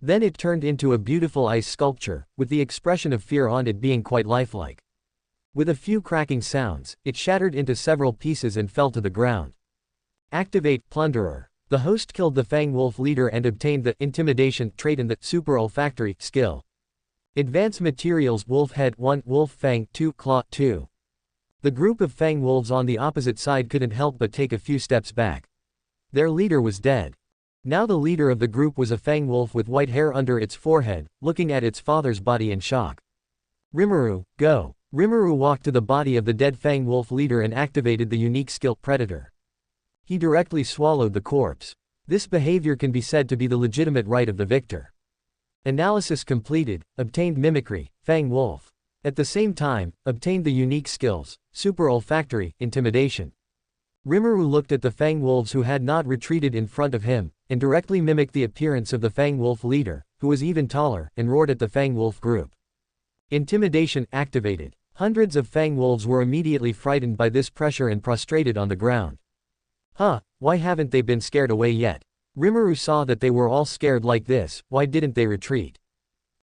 Then it turned into a beautiful ice sculpture, with the expression of fear on it being quite lifelike. With a few cracking sounds, it shattered into several pieces and fell to the ground. Activate Plunderer. The host killed the Fang Wolf leader and obtained the Intimidation trait in the Super Olfactory skill. Advanced Materials Wolf Head 1 Wolf Fang 2 Claw 2. The group of Fang Wolves on the opposite side couldn't help but take a few steps back. Their leader was dead. Now the leader of the group was a Fang Wolf with white hair under its forehead, looking at its father's body in shock. Rimmeru, go. Rimmeru walked to the body of the dead Fang Wolf leader and activated the unique skill Predator. He directly swallowed the corpse. This behavior can be said to be the legitimate right of the victor. Analysis completed, obtained Mimicry, Fang Wolf. At the same time, obtained the unique skills, Super Olfactory, Intimidation. Rimmeru looked at the Fang Wolves who had not retreated in front of him, and directly mimicked the appearance of the Fang Wolf leader, who was even taller, and roared at the Fang Wolf group. Intimidation activated. Hundreds of Fang Wolves were immediately frightened by this pressure and prostrated on the ground. Huh, why haven't they been scared away yet? Rimmeru saw that they were all scared like this, why didn't they retreat?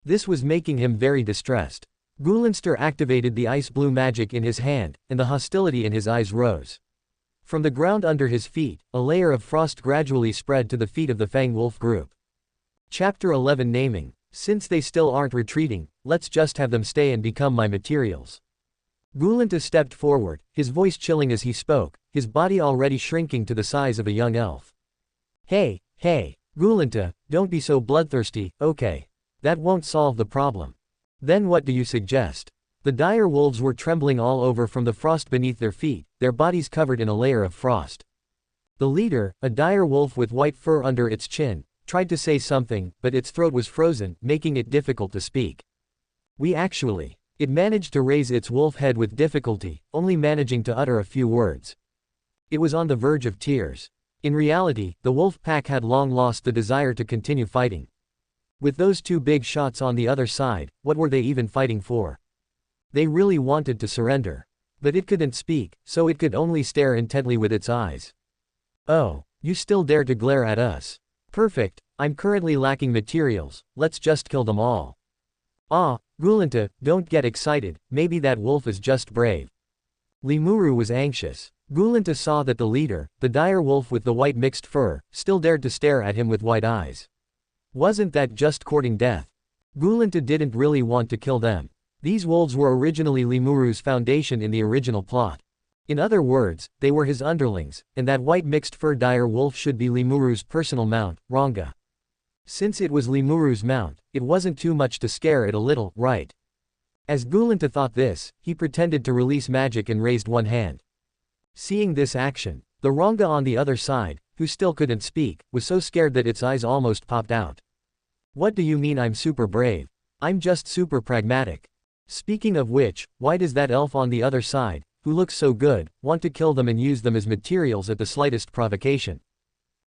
This was making him very distressed. Goulinster activated the ice blue magic in his hand, and the hostility in his eyes rose. From the ground under his feet, a layer of frost gradually spread to the feet of the Fang Wolf group. Chapter 11 Naming. Since they still aren't retreating, let's just have them stay and become my materials. Goulinster stepped forward, his voice chilling as he spoke, his body already shrinking to the size of a young elf. Hey, Goulinster, don't be so bloodthirsty, okay. That won't solve the problem. Then what do you suggest? The dire wolves were trembling all over from the frost beneath their feet, their bodies covered in a layer of frost. The leader, a dire wolf with white fur under its chin, tried to say something, but its throat was frozen, making it difficult to speak. It managed to raise its wolf head with difficulty, only managing to utter a few words. It was on the verge of tears. In reality, the wolf pack had long lost the desire to continue fighting. With those two big shots on the other side, what were they even fighting for? They really wanted to surrender. But it couldn't speak, so it could only stare intently with its eyes. Oh, you still dare to glare at us? Perfect, I'm currently lacking materials, let's just kill them all. Ah, Gulanta, don't get excited, maybe that wolf is just brave. Rimmeru was anxious. Gulanta saw that the leader, the dire wolf with the white mixed fur, still dared to stare at him with wide eyes. Wasn't that just courting death? Gulanta didn't really want to kill them. These wolves were originally Rimmeru's foundation in the original plot. In other words, they were his underlings, and that white mixed fur dire wolf should be Rimmeru's personal mount, Ranga. Since it was Rimmeru's mount, it wasn't too much to scare it a little, right? As Gulanta thought this, he pretended to release magic and raised one hand. Seeing this action, the Ranga on the other side, who still couldn't speak, was so scared that its eyes almost popped out. What do you mean I'm super brave? I'm just super pragmatic. Speaking of which, why does that elf on the other side, who looks so good, want to kill them and use them as materials at the slightest provocation?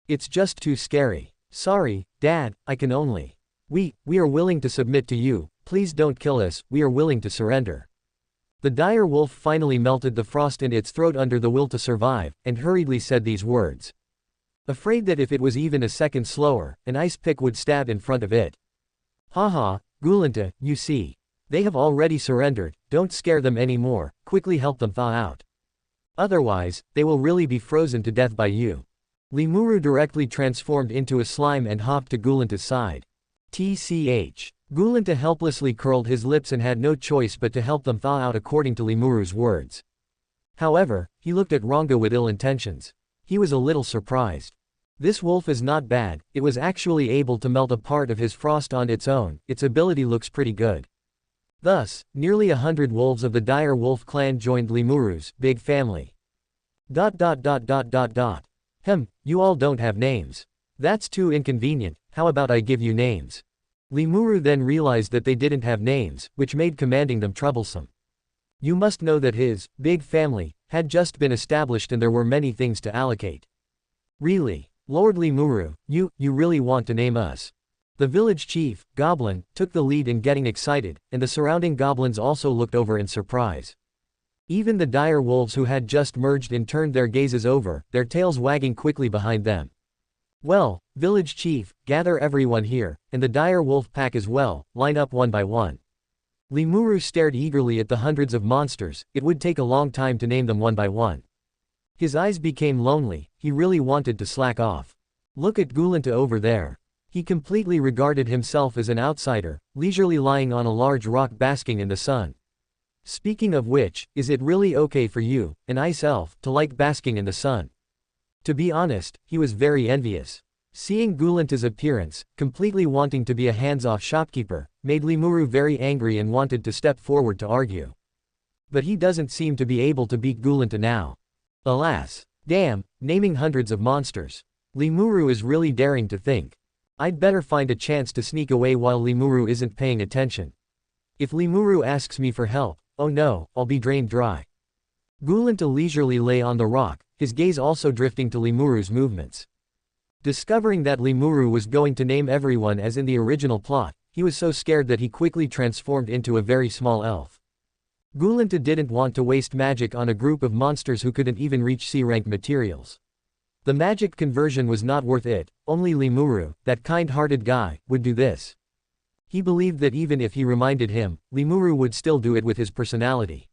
It's just too scary. Sorry, Dad, I can only. We are willing to submit to you, please don't kill us, we are willing to surrender. The dire wolf finally melted the frost in its throat under the will to survive, and hurriedly said these words. Afraid that if it was even a second slower, an ice pick would stab in front of it. Haha, Gulanta, you see. They have already surrendered, don't scare them anymore, quickly help them thaw out. Otherwise, they will really be frozen to death by you. Rimmeru directly transformed into a slime and hopped to Gulanta's side. TCH. Gulanta helplessly curled his lips and had no choice but to help them thaw out according to Rimmeru's words. However, he looked at Ranga with ill intentions. He was a little surprised. This wolf is not bad, it was actually able to melt a part of his frost on its own, its ability looks pretty good. Thus, nearly 100 wolves of the dire wolf clan joined Rimmeru's big family. You all don't have names. That's too inconvenient, how about I give you names? Rimmeru then realized that they didn't have names, which made commanding them troublesome. You must know that his big family had just been established and there were many things to allocate. Really? Lord Rimmeru, you really want to name us? The village chief, Goblin, took the lead in getting excited, and the surrounding goblins also looked over in surprise. Even the dire wolves who had just merged in turned their gazes over, their tails wagging quickly behind them. Well, village chief, gather everyone here, and the dire wolf pack as well, line up one by one. Rimmeru stared eagerly at the hundreds of monsters, it would take a long time to name them one by one. His eyes became lonely, he really wanted to slack off. Look at Gulanta over there. He completely regarded himself as an outsider, leisurely lying on a large rock basking in the sun. Speaking of which, is it really okay for you, an ice elf, to like basking in the sun? To be honest, he was very envious. Seeing Gulanta's appearance, completely wanting to be a hands-off shopkeeper, made Rimmeru very angry and wanted to step forward to argue. But he doesn't seem to be able to beat Gulanta now. Alas. Damn, naming hundreds of monsters. Rimmeru is really daring to think. I'd better find a chance to sneak away while Rimmeru isn't paying attention. If Rimmeru asks me for help, oh no, I'll be drained dry. Gulanta leisurely lay on the rock, his gaze also drifting to Rimmeru's movements. Discovering that Rimmeru was going to name everyone as in the original plot, he was so scared that he quickly transformed into a very small elf. Gulanta didn't want to waste magic on a group of monsters who couldn't even reach C-rank materials. The magic conversion was not worth it, only Rimmeru, that kind-hearted guy, would do this. He believed that even if he reminded him, Rimmeru would still do it with his personality.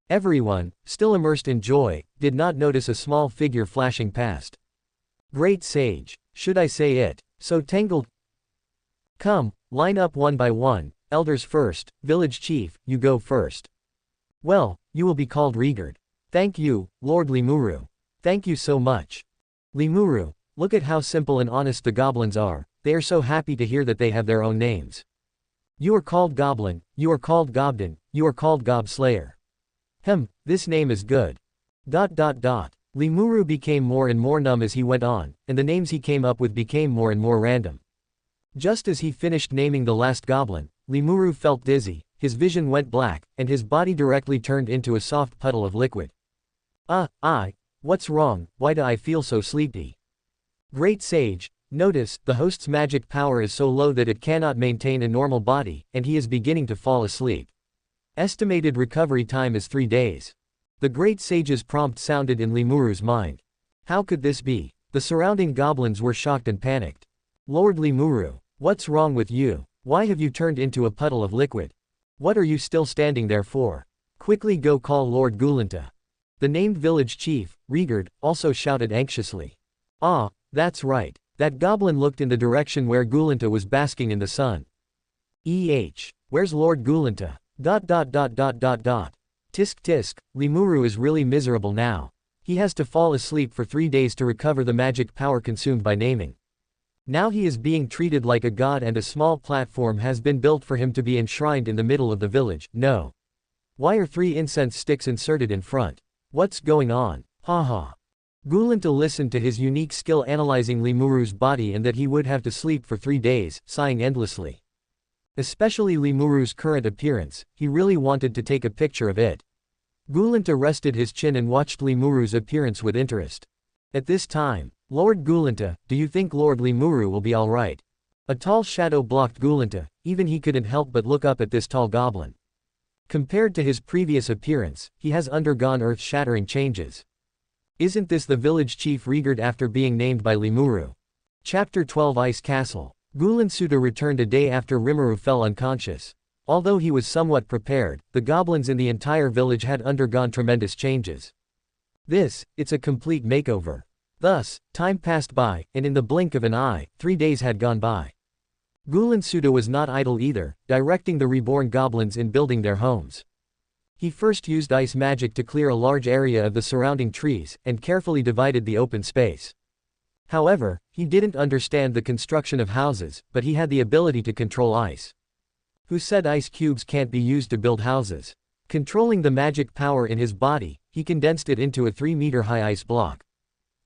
Everyone, still immersed in joy, did not notice a small figure flashing past. Great sage, should I say it, so tangled? Come, line up one by one, elders first, village chief, you go first. Well, you will be called Rigard. Thank you, Lord Rimmeru. Thank you so much. Rimmeru, look at how simple and honest the goblins are, they are so happy to hear that they have their own names. You are called Goblin, you are called Goblin, You are called Gob Slayer. This name is good. Rimmeru became more and more numb as he went on, and the names he came up with became more and more random. Just as he finished naming the last goblin, Rimmeru felt dizzy, his vision went black, and his body directly turned into a soft puddle of liquid. What's wrong, why do I feel so sleepy? Great Sage, notice, the host's magic power is so low that it cannot maintain a normal body, and he is beginning to fall asleep. Estimated recovery time is 3 days. The Great Sage's prompt sounded in Rimmeru's mind. How could this be? The surrounding goblins were shocked and panicked. Lord Rimmeru, what's wrong with you? Why have you turned into a puddle of liquid? What are you still standing there for? Quickly go call Lord Gulanta. The named village chief, Rigard, also shouted anxiously. That's right. That goblin looked in the direction where Gulanta was basking in the sun. Where's Lord Gulanta? Tisk tisk, Rimmeru is really miserable now. He has to fall asleep for 3 days to recover the magic power consumed by naming. Now he is being treated like a god and a small platform has been built for him to be enshrined in the middle of the village. No. Why are 3 incense sticks inserted in front? What's going on? Gulanta listened to his unique skill analyzing Rimmeru's body and that he would have to sleep for 3 days, sighing endlessly. Especially Rimmeru's current appearance, he really wanted to take a picture of it. Gulanta rested his chin and watched Rimmeru's appearance with interest. At this time, Lord Gulanta, do you think Lord Rimmeru will be alright? A tall shadow blocked Gulanta, even he couldn't help but look up at this tall goblin. Compared to his previous appearance, he has undergone earth-shattering changes. Isn't this the village chief Rigard after being named by Rimmeru? Chapter 12 Ice Castle. Gulanta returned a day after Rimmeru fell unconscious. Although he was somewhat prepared, the goblins in the entire village had undergone tremendous changes. It's a complete makeover. Thus, time passed by, and in the blink of an eye, 3 days had gone by. Gulanta was not idle either, directing the reborn goblins in building their homes. He first used ice magic to clear a large area of the surrounding trees, and carefully divided the open space. However, he didn't understand the construction of houses, but he had the ability to control ice. Who said ice cubes can't be used to build houses? Controlling the magic power in his body, he condensed it into a 3-meter-high ice block.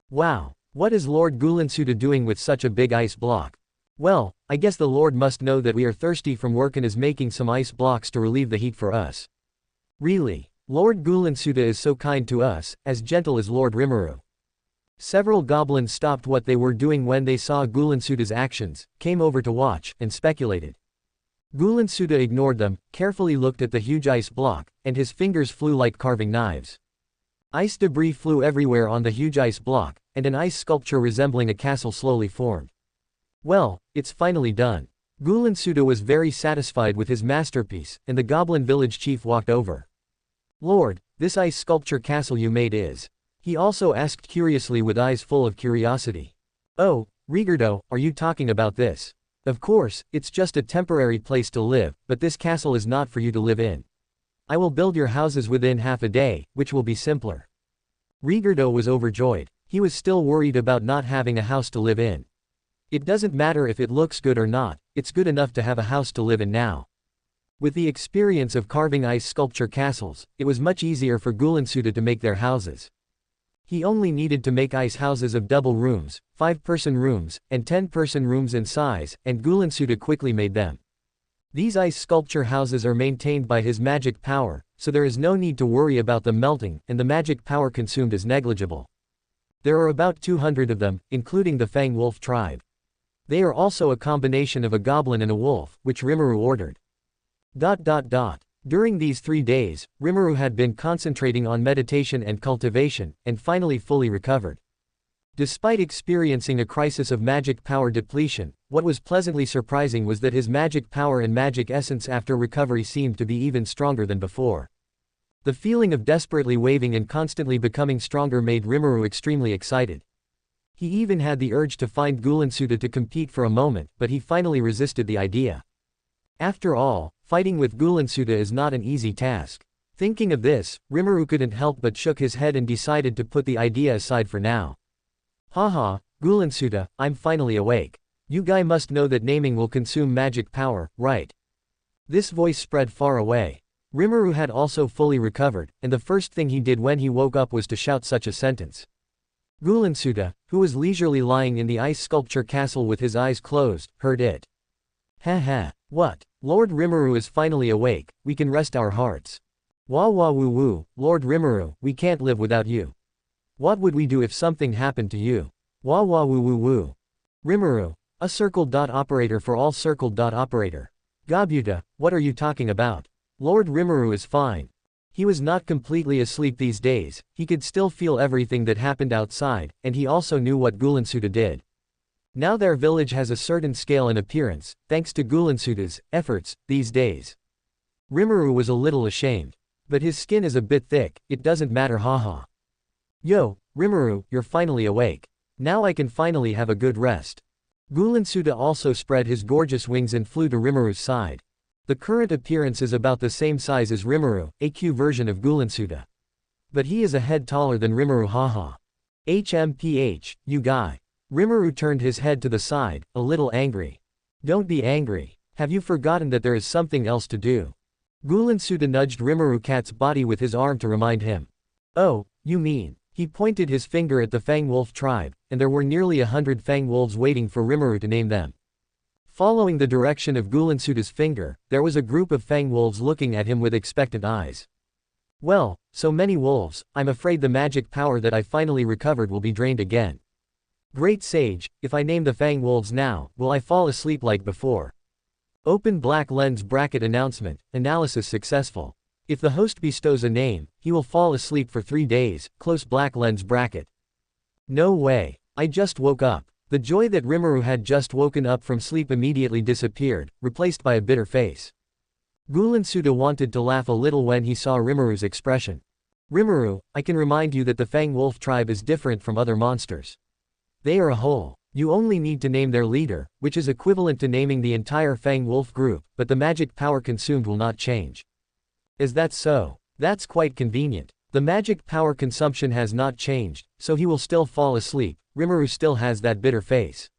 Wow, what is Lord Gulanta doing with such a big ice block? Well, I guess the Lord must know that we are thirsty from work and is making some ice blocks to relieve the heat for us. Really, Lord Gulanta is so kind to us, as gentle as Lord Rimmeru. Several goblins stopped what they were doing when they saw Gulanta's actions, came over to watch, and speculated. Gulanta ignored them, carefully looked at the huge ice block, and his fingers flew like carving knives. Ice debris flew everywhere on the huge ice block, and an ice sculpture resembling a castle slowly formed. Well, it's finally done. Gulanta was very satisfied with his masterpiece, and the goblin village chief walked over. Lord, this ice sculpture castle you made is? He also asked curiously with eyes full of curiosity. Oh, Rigardo, are you talking about this? Of course, it's just a temporary place to live, but this castle is not for you to live in. I will build your houses within half a day, which will be simpler. Rigardo was overjoyed. He was still worried about not having a house to live in. It doesn't matter if it looks good or not, it's good enough to have a house to live in now. With the experience of carving ice sculpture castles, it was much easier for Gulanta to make their houses. He only needed to make ice houses of double rooms, 5-person rooms, and 10-person rooms in size, and Gulanta quickly made them. These ice sculpture houses are maintained by his magic power, so there is no need to worry about them melting, and the magic power consumed is negligible. There are about 200 of them, including the Fang Wolf tribe. They are also a combination of a goblin and a wolf, which Rimmeru ordered. During these 3 days, Rimmeru had been concentrating on meditation and cultivation, and finally fully recovered. Despite experiencing a crisis of magic power depletion, what was pleasantly surprising was that his magic power and magic essence after recovery seemed to be even stronger than before. The feeling of desperately waving and constantly becoming stronger made Rimmeru extremely excited. He even had the urge to find Gulanta to compete for a moment, but he finally resisted the idea. After all, fighting with Gulanta is not an easy task. Thinking of this, Rimmeru couldn't help but shook his head and decided to put the idea aside for now. Haha, Gulanta, I'm finally awake. You guy must know that naming will consume magic power, right? This voice spread far away. Rimmeru had also fully recovered, and the first thing he did when he woke up was to shout such a sentence. Gulinsuda, who was leisurely lying in the ice sculpture castle with his eyes closed, heard it. Ha ha. What? Lord Rimmeru is finally awake, we can rest our hearts. Wah wah woo woo, Lord Rimmeru, we can't live without you. What would we do if something happened to you? Wah wah woo woo woo. Rimmeru, a circle dot operator for all circle dot operator. Gobuta, what are you talking about? Lord Rimmeru is fine. He was not completely asleep these days, he could still feel everything that happened outside, and he also knew what Gulinsuda did. Now their village has a certain scale and appearance, thanks to Gulinsuda's efforts these days. Rimmeru was a little ashamed. But his skin is a bit thick, it doesn't matter haha. Yo, Rimmeru, you're finally awake. Now I can finally have a good rest. Gulinsuda also spread his gorgeous wings and flew to Rimmeru's side. The current appearance is about the same size as Rimmeru, AQ version of Gulinsuda. But he is a head taller than Rimmeru haha. HMPH, you guy. Rimmeru turned his head to the side, a little angry. Don't be angry. Have you forgotten that there is something else to do? Gulinsuda nudged Rimmeru Cat's body with his arm to remind him. Oh, you mean. He pointed his finger at the Fang Wolf tribe, and there were nearly 100 Fang Wolves waiting for Rimmeru to name them. Following the direction of Gulinsuda's finger, there was a group of Fang Wolves looking at him with expectant eyes. Well, so many wolves, I'm afraid the magic power that I finally recovered will be drained again. Great Sage, if I name the Fang Wolves now, will I fall asleep like before? Open black lens bracket announcement, analysis successful. If the host bestows a name, he will fall asleep for 3 days, close black lens bracket. No way. I just woke up. The joy that Rimmeru had just woken up from sleep immediately disappeared, replaced by a bitter face. Gulinsuda wanted to laugh a little when he saw Rimmeru's expression. Rimmeru, I can remind you that the Fang Wolf tribe is different from other monsters. They are a whole. You only need to name their leader, which is equivalent to naming the entire Fang Wolf group, but the magic power consumed will not change. Is that so? That's quite convenient. The magic power consumption has not changed, so he will still fall asleep. Rimmeru still has that bitter face.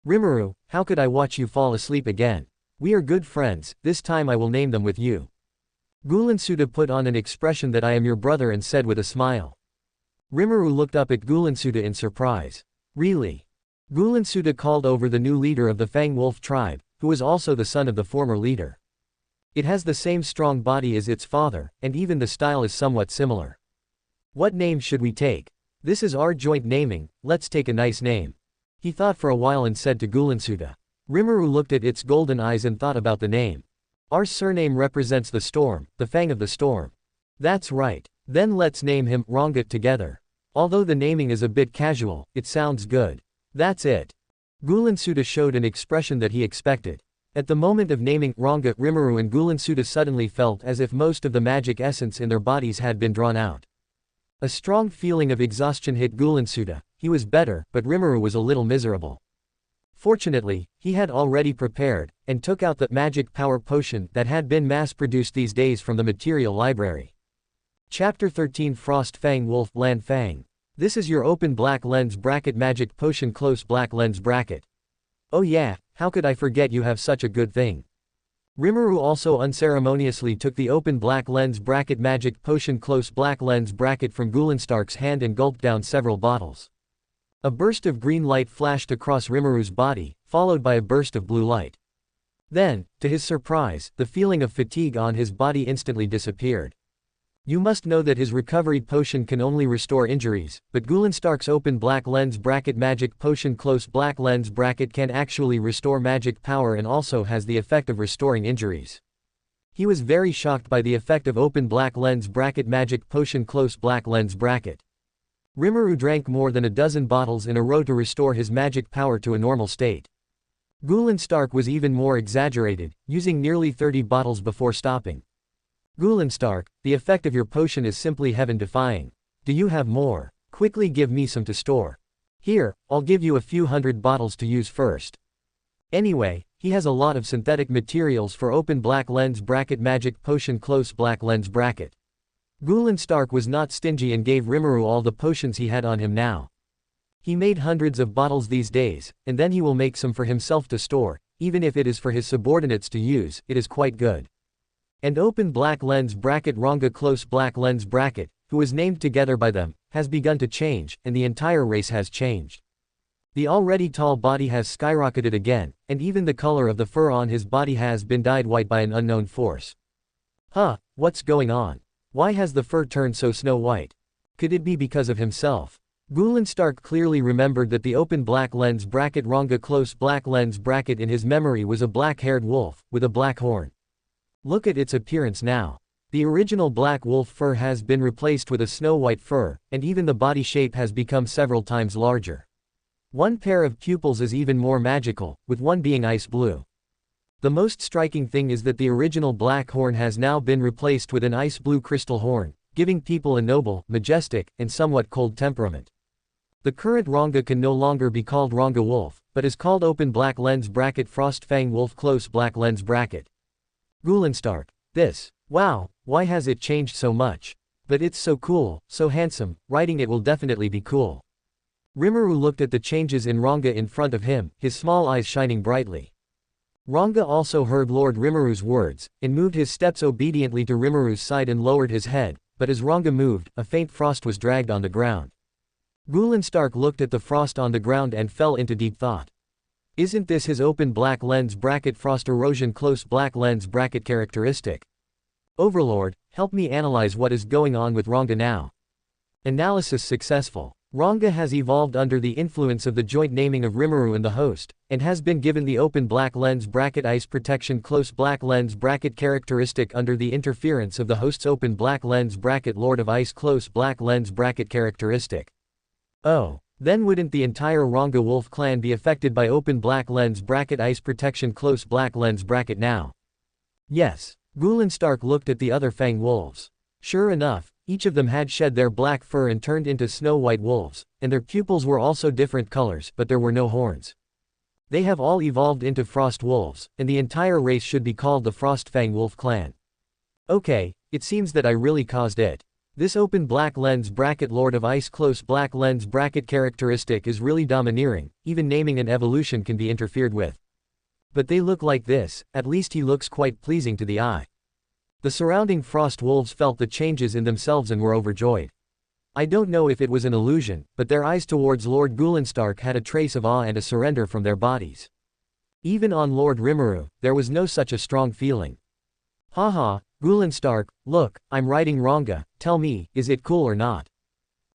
Rimmeru, how could I watch you fall asleep again? We are good friends, this time I will name them with you. Gulinsuda put on an expression that I am your brother and said with a smile. Rimmeru looked up at Gulinsuda in surprise. Really? Gulinsuda called over the new leader of the Fang Wolf tribe, who was also the son of the former leader. It has the same strong body as its father, and even the style is somewhat similar. What name should we take? This is our joint naming, let's take a nice name. He thought for a while and said to Gulinsuda. Rimmeru looked at its golden eyes and thought about the name. Our surname represents the storm, the Fang of the storm. That's right. Then let's name him Rongut together. Although the naming is a bit casual, it sounds good. That's it. Gulinsuda showed an expression that he expected. At the moment of naming Rongut, Rimmeru and Gulinsuda suddenly felt as if most of the magic essence in their bodies had been drawn out. A strong feeling of exhaustion hit Gulinsuda. He was better, but Rimmeru was a little miserable. Fortunately, he had already prepared, and took out the magic power potion that had been mass-produced these days from the material library. Chapter 13 Frost Fang Wolf Lan Fang. This is your open black lens bracket magic potion close black lens bracket. Oh yeah, how could I forget you have such a good thing. Rimmeru also unceremoniously took the open black lens bracket magic potion close black lens bracket from Gulinstark's hand and gulped down several bottles. A burst of green light flashed across Rimmeru's body, followed by a burst of blue light. Then, to his surprise, the feeling of fatigue on his body instantly disappeared. You must know that his recovery potion can only restore injuries, but Gulinstark's open black lens bracket magic potion close black lens bracket can actually restore magic power and also has the effect of restoring injuries. He was very shocked by the effect of open black lens bracket magic potion close black lens bracket. Rimmeru drank more than a dozen bottles in a row to restore his magic power to a normal state. Gulinstark was even more exaggerated, using nearly 30 bottles before stopping. Gulinstark, the effect of your potion is simply heaven-defying. Do you have more? Quickly give me some to store. Here, I'll give you a few hundred bottles to use first. Anyway, he has a lot of synthetic materials for open black lens bracket magic potion close black lens bracket. Gulinstark was not stingy and gave Rimmeru all the potions he had on him now. He made hundreds of bottles these days, and then he will make some for himself to store, even if it is for his subordinates to use, it is quite good. And open black lens bracket Ranga close black lens bracket, who was named together by them, has begun to change, and the entire race has changed. The already tall body has skyrocketed again, and even the color of the fur on his body has been dyed white by an unknown force. Huh, what's going on? Why has the fur turned so snow white? Could it be because of himself? Stark clearly remembered that the open black lens bracket Ranga close black lens bracket in his memory was a black-haired wolf, with a black horn. Look at its appearance now. The original black wolf fur has been replaced with a snow-white fur, and even the body shape has become several times larger. One pair of pupils is even more magical, with one being ice blue. The most striking thing is that the original black horn has now been replaced with an ice blue crystal horn, giving people a noble, majestic, and somewhat cold temperament. The current Ranga can no longer be called Ranga wolf, but is called open black lens bracket frost fang wolf close black lens bracket. Stark. This. Wow, why has it changed so much? But it's so cool, so handsome, writing it will definitely be cool. Rimmeru looked at the changes in Ranga in front of him, his small eyes shining brightly. Ranga also heard Lord Rimmeru's words, and moved his steps obediently to Rimmeru's side and lowered his head, but as Ranga moved, a faint frost was dragged on the ground. Stark looked at the frost on the ground and fell into deep thought. Isn't this his open black lens bracket frost erosion close black lens bracket characteristic? Overlord, help me analyze what is going on with Ranga now. Analysis successful. Ranga has evolved under the influence of the joint naming of Rimmeru and the host, and has been given the open black lens bracket ice protection close black lens bracket characteristic under the interference of the host's open black lens bracket Lord of Ice close black lens bracket characteristic. Oh, then wouldn't the entire Ranga wolf clan be affected by open black lens bracket ice protection close black lens bracket now? Yes. Stark looked at the other fang wolves. Sure enough, each of them had shed their black fur and turned into snow-white wolves, and their pupils were also different colors, but there were no horns. They have all evolved into frost wolves, and the entire race should be called the Frost Fang Wolf Clan. Okay, it seems that I really caused it. This open black lens bracket Lord of Ice close black lens bracket characteristic is really domineering, even naming an evolution can be interfered with. But they look like this, at least he looks quite pleasing to the eye. The surrounding frost wolves felt the changes in themselves and were overjoyed. I don't know if it was an illusion, but their eyes towards Lord Stark had a trace of awe and a surrender from their bodies. Even on Lord Rimmeru, there was no such a strong feeling. Haha, Stark, look, I'm riding Ranga, tell me, is it cool or not?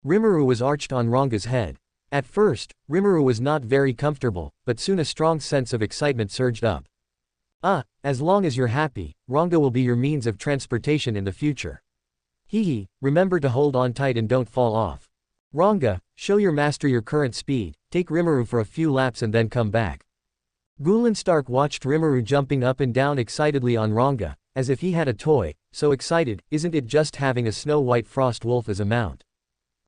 Rimmeru was arched on Ranga's head. At first, Rimmeru was not very comfortable, but soon a strong sense of excitement surged up. As long as you're happy, Ranga will be your means of transportation in the future. Hehe, remember to hold on tight and don't fall off. Ranga, show your master your current speed, take Rimmeru for a few laps and then come back. Stark watched Rimmeru jumping up and down excitedly on Ranga, as if he had a toy, so excited, isn't it just having a snow-white frost wolf as a mount?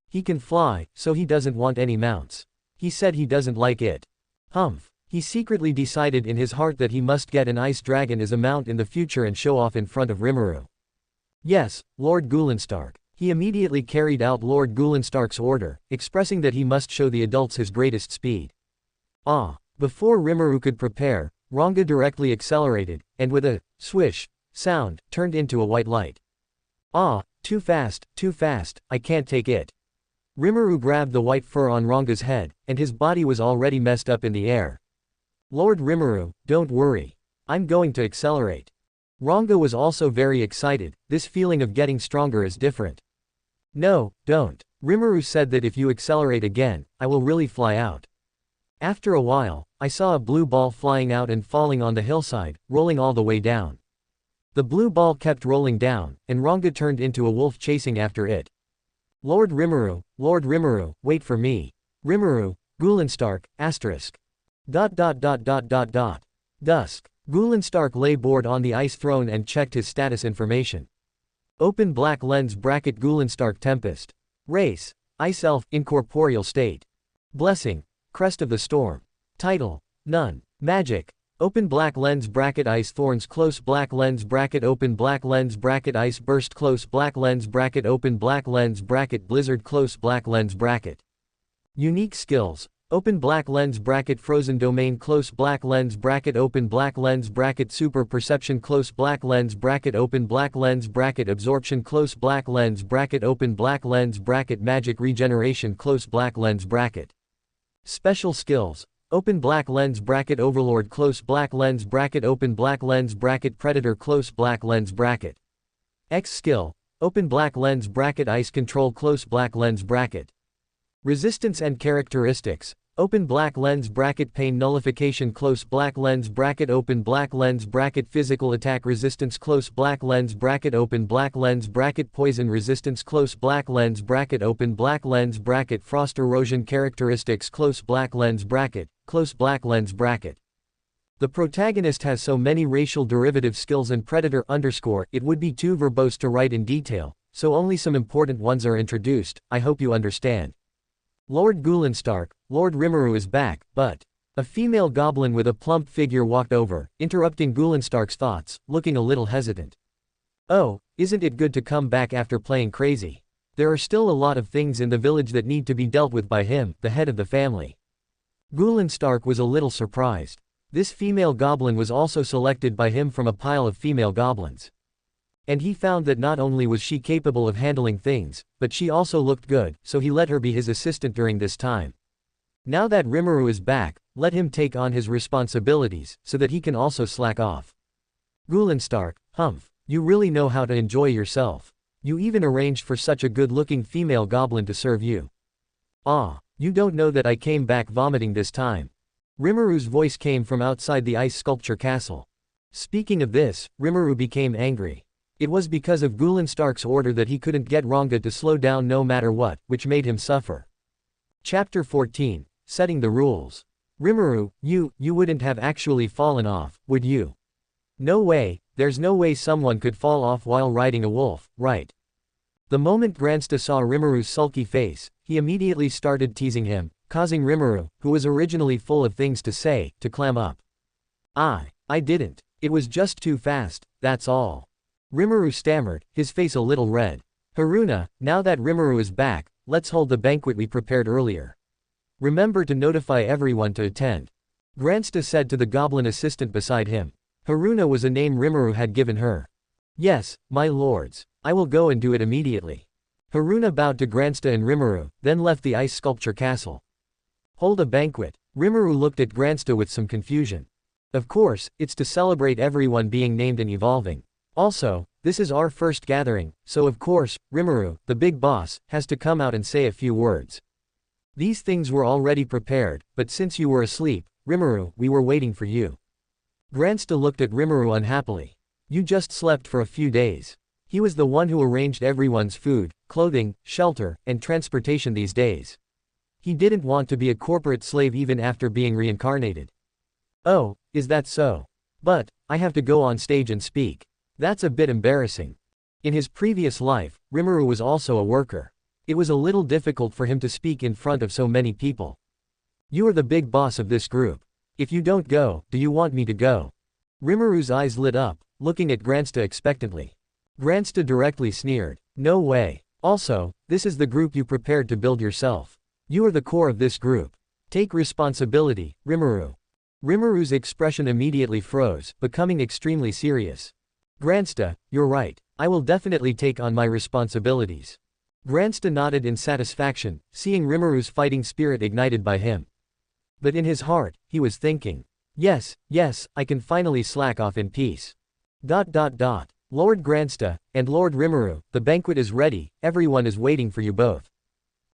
He can fly, so he doesn't want any mounts. He said he doesn't like it. Humph. He secretly decided in his heart that he must get an ice dragon as a mount in the future and show off in front of Rimmeru. Yes, Lord Stark. He immediately carried out Lord Stark's order, expressing that he must show the adults his greatest speed. Before Rimmeru could prepare, Ranga directly accelerated, and with a swish sound, turned into a white light. Too fast, I can't take it. Rimmeru grabbed the white fur on Ranga's head, and his body was already messed up in the air. Lord Rimmeru, don't worry. I'm going to accelerate. Ranga was also very excited, this feeling of getting stronger is different. No, don't. Rimmeru said that if you accelerate again, I will really fly out. After a while, I saw a blue ball flying out and falling on the hillside, rolling all the way down. The blue ball kept rolling down, and Ranga turned into a wolf chasing after it. Lord Rimmeru, wait for me. Rimmeru, Stark, asterisk. ... Dusk. Stark lay bored on the ice throne and checked his status information. Open black lens bracket Stark Tempest. Race, Ice Elf, incorporeal state. Blessing, Crest of the Storm. Title, None. Magic, open black lens bracket Ice Thorns close black lens bracket open black lens bracket Ice Burst close black lens bracket open black lens bracket Blizzard close black lens bracket. Unique skills, Open black lens bracket frozen domain close black lens bracket open black lens bracket super perception close black lens bracket open black lens bracket absorption close black lens bracket open black lens bracket magic regeneration close black lens bracket. Special skills. Open black lens bracket overlord close black lens bracket open black lens bracket predator close black lens bracket. X skill. Open black lens bracket ice control close black lens bracket. Resistance and characteristics. Open black lens bracket pain nullification close black lens bracket open black lens bracket physical attack resistance close black lens bracket open black lens bracket poison resistance close black lens bracket open black lens bracket frost erosion characteristics close black lens bracket close black lens bracket. The protagonist has so many racial derivative skills and predator _ it would be too verbose to write in detail, so only some important ones are introduced. I hope you understand. Lord Granstar, Lord Rimmeru is back, but a female goblin with a plump figure walked over, interrupting Granstar's thoughts, looking a little hesitant. Oh, isn't it good to come back after playing crazy? There are still a lot of things in the village that need to be dealt with by him, the head of the family. Granstar was a little surprised. This female goblin was also selected by him from a pile of female goblins. And he found that not only was she capable of handling things, but she also looked good, so he let her be his assistant during this time. Now that Rimmeru is back, let him take on his responsibilities, so that he can also slack off. Granstar, humph, you really know how to enjoy yourself. You even arranged for such a good-looking female goblin to serve you. Ah, you don't know that I came back vomiting this time. Rimmeru's voice came from outside the ice sculpture castle. Speaking of this, Rimmeru became angry. It was because of Granstar's order that he couldn't get Ranga to slow down no matter what, which made him suffer. Chapter 14. Setting the rules. Rimmeru, you wouldn't have actually fallen off, would you? No way, there's no way someone could fall off while riding a wolf, right? The moment Granstar saw Rimmeru's sulky face, he immediately started teasing him, causing Rimmeru, who was originally full of things to say, to clam up. I didn't. It was just too fast, that's all. Rimmeru stammered, his face a little red. Haruna, now that Rimmeru is back, let's hold the banquet we prepared earlier. Remember to notify everyone to attend. Granstar said to the goblin assistant beside him. Haruna was a name Rimmeru had given her. Yes, my lords. I will go and do it immediately. Haruna bowed to Granstar and Rimmeru, then left the ice sculpture castle. Hold a banquet. Rimmeru looked at Granstar with some confusion. Of course, it's to celebrate everyone being named and evolving. Also, this is our first gathering, so of course, Rimmeru, the big boss, has to come out and say a few words. These things were already prepared, but since you were asleep, Rimmeru, we were waiting for you. Granstar looked at Rimmeru unhappily. You just slept for a few days. He was the one who arranged everyone's food, clothing, shelter, and transportation these days. He didn't want to be a corporate slave even after being reincarnated. Oh, is that so? But I have to go on stage and speak. That's a bit embarrassing. In his previous life, Rimmeru was also a worker. It was a little difficult for him to speak in front of so many people. You are the big boss of this group. If you don't go, do you want me to go? Rimmeru's eyes lit up, looking at Granstar expectantly. Granstar directly sneered. No way. Also, this is the group you prepared to build yourself. You are the core of this group. Take responsibility, Rimmeru. Rimmeru's expression immediately froze, becoming extremely serious. Granstar, you're right. I will definitely take on my responsibilities. Granstar nodded in satisfaction, seeing Rimmeru's fighting spirit ignited by him. But in his heart, he was thinking, yes, I can finally slack off in peace. Lord Granstar, and Lord Rimmeru, the banquet is ready, everyone is waiting for you both.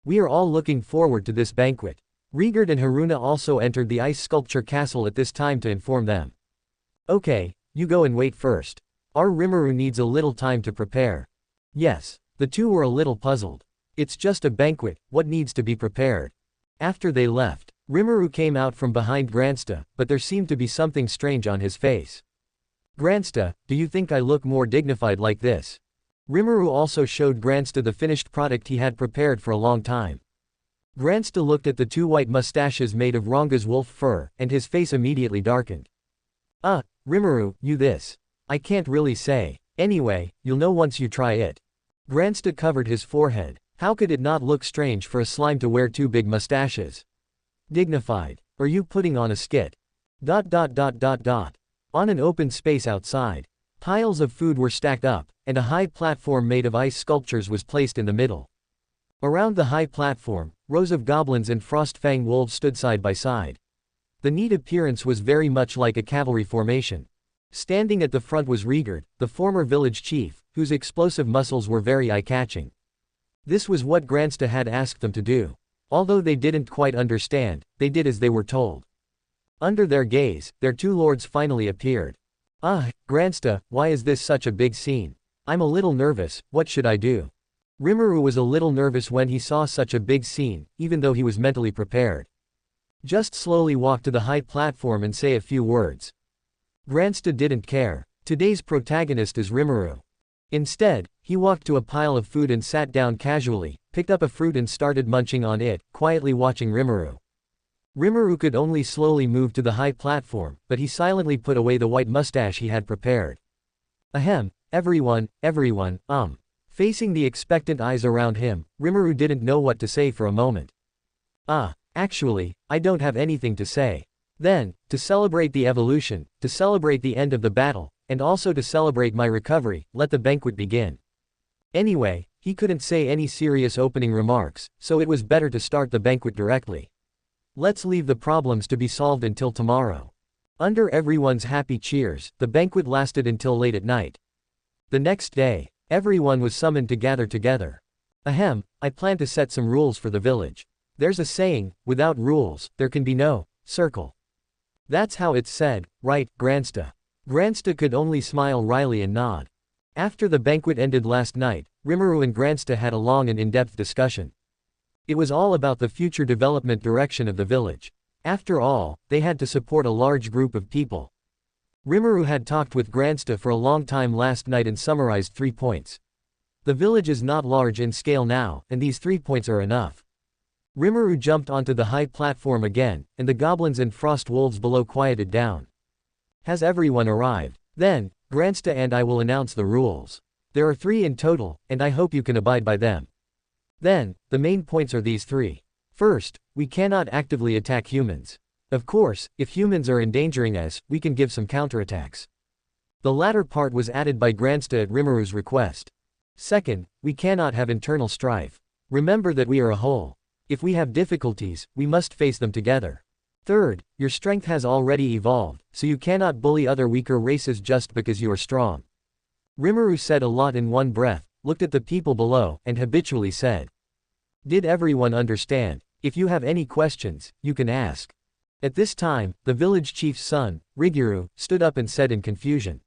We are all looking forward to this banquet. Rigard and Haruna also entered the ice sculpture castle at this time to inform them. Okay, you go and wait first. Our Rimmeru needs a little time to prepare. Yes, the two were a little puzzled. It's just a banquet, what needs to be prepared? After they left, Rimmeru came out from behind Granstar, but there seemed to be something strange on his face. Granstar, do you think I look more dignified like this? Rimmeru also showed Granstar the finished product he had prepared for a long time. Granstar looked at the two white mustaches made of Ranga's wolf fur, and his face immediately darkened. Rimmeru, you this. I can't really say. Anyway, you'll know once you try it. Granstar covered his forehead. How could it not look strange for a slime to wear two big mustaches? Dignified. Are you putting on a skit? On an open space outside. Piles of food were stacked up, and a high platform made of ice sculptures was placed in the middle. Around the high platform, rows of goblins and frost-fang wolves stood side by side. The neat appearance was very much like a cavalry formation. Standing at the front was Reincarnated, the former village chief, whose explosive muscles were very eye-catching. This was what Granstar had asked them to do. Although they didn't quite understand, they did as they were told. Under their gaze, their two lords finally appeared. Granstar, why is this such a big scene? I'm a little nervous, what should I do? Rimmeru was a little nervous when he saw such a big scene, even though he was mentally prepared. Just slowly walk to the high platform and say a few words. Granstar didn't care. Today's protagonist is Rimmeru. Instead, he walked to a pile of food and sat down casually, picked up a fruit and started munching on it, quietly watching Rimmeru. Rimmeru could only slowly move to the high platform, but he silently put away the white mustache he had prepared. Ahem, everyone. Facing the expectant eyes around him, Rimmeru didn't know what to say for a moment. Actually, I don't have anything to say. Then, to celebrate the evolution, to celebrate the end of the battle, and also to celebrate my recovery, let the banquet begin. Anyway, he couldn't say any serious opening remarks, so it was better to start the banquet directly. Let's leave the problems to be solved until tomorrow. Under everyone's happy cheers, the banquet lasted until late at night. The next day, everyone was summoned to gather together. I plan to set some rules for the village. There's a saying, without rules, there can be no circle. That's how it's said, right, Granstar? Granstar could only smile wryly and nod. After the banquet ended last night, Rimmeru and Granstar had a long and in-depth discussion. It was all about the future development direction of the village. After all, they had to support a large group of people. Rimmeru had talked with Granstar for a long time last night and summarized 3 points. The village is not large in scale now, and these 3 points are enough. Rimmeru jumped onto the high platform again, and the goblins and frost wolves below quieted down. Has everyone arrived? Then, Granstar and I will announce the rules. There are 3 in total, and I hope you can abide by them. Then, the main points are these 3. First, we cannot actively attack humans. Of course, if humans are endangering us, we can give some counterattacks. The latter part was added by Granstar at Rimmeru's request. Second, we cannot have internal strife. Remember that we are a whole. If we have difficulties, we must face them together. Third, your strength has already evolved, so you cannot bully other weaker races just because you are strong. Rimmeru said a lot in one breath, looked at the people below, and habitually said. Did everyone understand? If you have any questions, you can ask. At this time, the village chief's son, Reincarnated, stood up and said in confusion.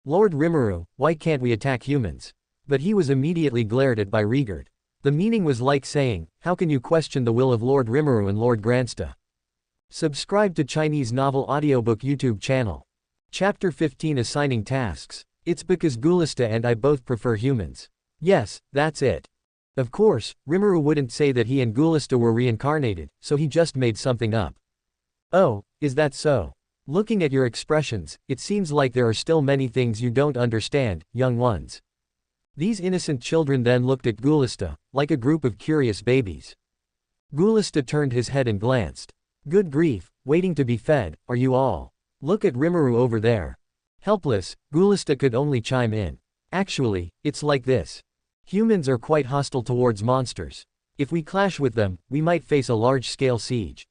Lord Rimmeru, why can't we attack humans? But he was immediately glared at by Reincarnated. The meaning was like saying, how can you question the will of Lord Rimmeru and Lord Granstar? Subscribe to Chinese Novel Audiobook YouTube channel. Chapter 15 Assigning Tasks. It's because Goblin and I both prefer humans. Yes, that's it. Of course, Rimmeru wouldn't say that he and Goblin were reincarnated, so he just made something up. Oh, is that so? Looking at your expressions, it seems like there are still many things you don't understand, young ones. These innocent children then looked at Goblin, like a group of curious babies. Goblin turned his head and glanced. Good grief, waiting to be fed, are you all? Look at Rimmeru over there. Helpless, Goblin could only chime in. Actually, it's like this. Humans are quite hostile towards monsters. If we clash with them, we might face a large-scale siege.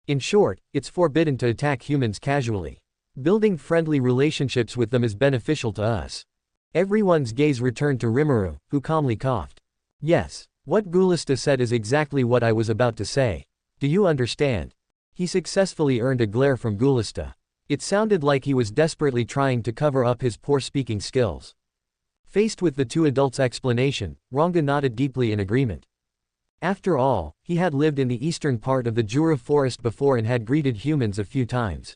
In short, it's forbidden to attack humans casually. Building friendly relationships with them is beneficial to us. Everyone's gaze returned to Rimmeru, who calmly coughed. Yes, what Goblin said is exactly what I was about to say. Do you understand? He successfully earned a glare from Goblin. It sounded like he was desperately trying to cover up his poor speaking skills. Faced with the two adults' explanation, Ranga nodded deeply in agreement. After all, he had lived in the eastern part of the Jura forest before and had greeted humans a few times.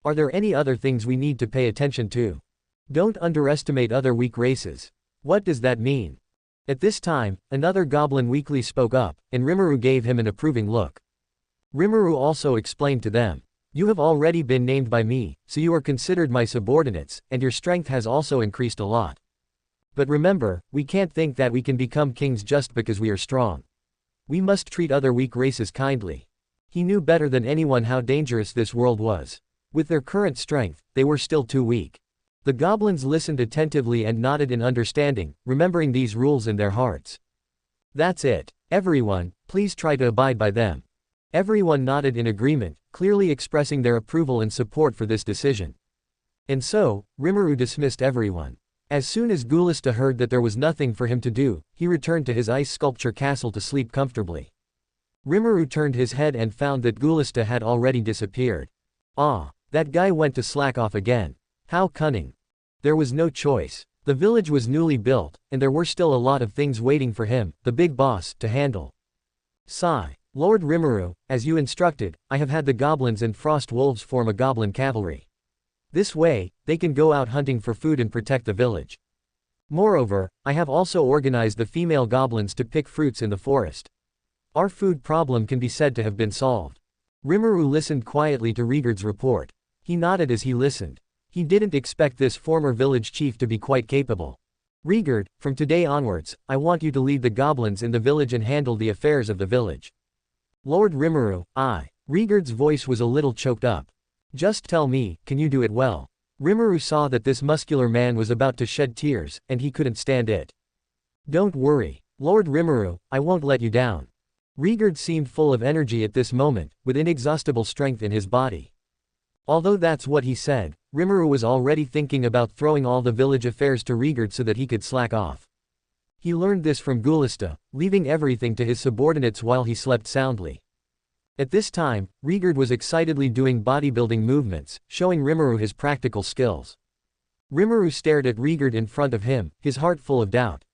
Are there any other things we need to pay attention to? Don't underestimate other weak races. What does that mean? At this time, another goblin weakly spoke up, and Rimmeru gave him an approving look. Rimmeru also explained to them. You have already been named by me, so you are considered my subordinates, and your strength has also increased a lot. But remember, we can't think that we can become kings just because we are strong. We must treat other weak races kindly. He knew better than anyone how dangerous this world was. With their current strength, they were still too weak. The goblins listened attentively and nodded in understanding, remembering these rules in their hearts. That's it. Everyone, please try to abide by them. Everyone nodded in agreement, clearly expressing their approval and support for this decision. And so, Rimmeru dismissed everyone. As soon as Gulista heard that there was nothing for him to do, he returned to his ice sculpture castle to sleep comfortably. Rimmeru turned his head and found that Gulista had already disappeared. Ah, that guy went to slack off again. How cunning. There was no choice. The village was newly built, and there were still a lot of things waiting for him, the big boss, to handle. Sigh. Lord Rimmeru, as you instructed, I have had the goblins and frost wolves form a goblin cavalry. This way, they can go out hunting for food and protect the village. Moreover, I have also organized the female goblins to pick fruits in the forest. Our food problem can be said to have been solved. Rimmeru listened quietly to Rigurd's report. He nodded as he listened. He didn't expect this former village chief to be quite capable. Rigurd, from today onwards, I want you to lead the goblins in the village and handle the affairs of the village. Lord Rimmeru, Rigurd's voice was a little choked up. Just tell me, can you do it well? Rimmeru saw that this muscular man was about to shed tears, and he couldn't stand it. Don't worry, Lord Rimmeru, I won't let you down. Rigurd seemed full of energy at this moment, with inexhaustible strength in his body. Although that's what he said, Rimmeru was already thinking about throwing all the village affairs to Rigurd so that he could slack off. He learned this from Gulista, leaving everything to his subordinates while he slept soundly. At this time, Rigurd was excitedly doing bodybuilding movements, showing Rimmeru his practical skills. Rimmeru stared at Rigurd in front of him, his heart full of doubt.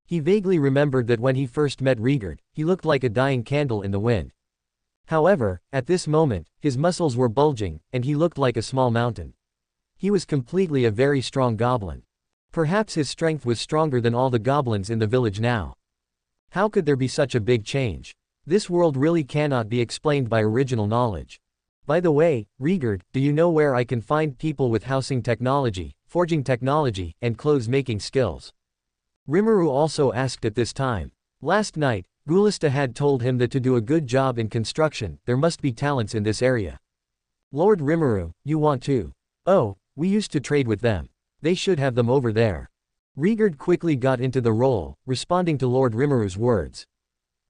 He vaguely remembered that when he first met Rigurd, he looked like a dying candle in the wind. However, at this moment, his muscles were bulging, and he looked like a small mountain. He was completely a very strong goblin. Perhaps his strength was stronger than all the goblins in the village now. How could there be such a big change? This world really cannot be explained by original knowledge. By the way, Rigurd, do you know where I can find people with housing technology, forging technology, and clothes-making skills? Rimmeru also asked at this time. Last night, Gulista had told him that to do a good job in construction, there must be talents in this area. Lord Rimmeru, you want to? Oh, we used to trade with them. They should have them over there. Rigurd quickly got into the role, responding to Lord Rimmeru's words.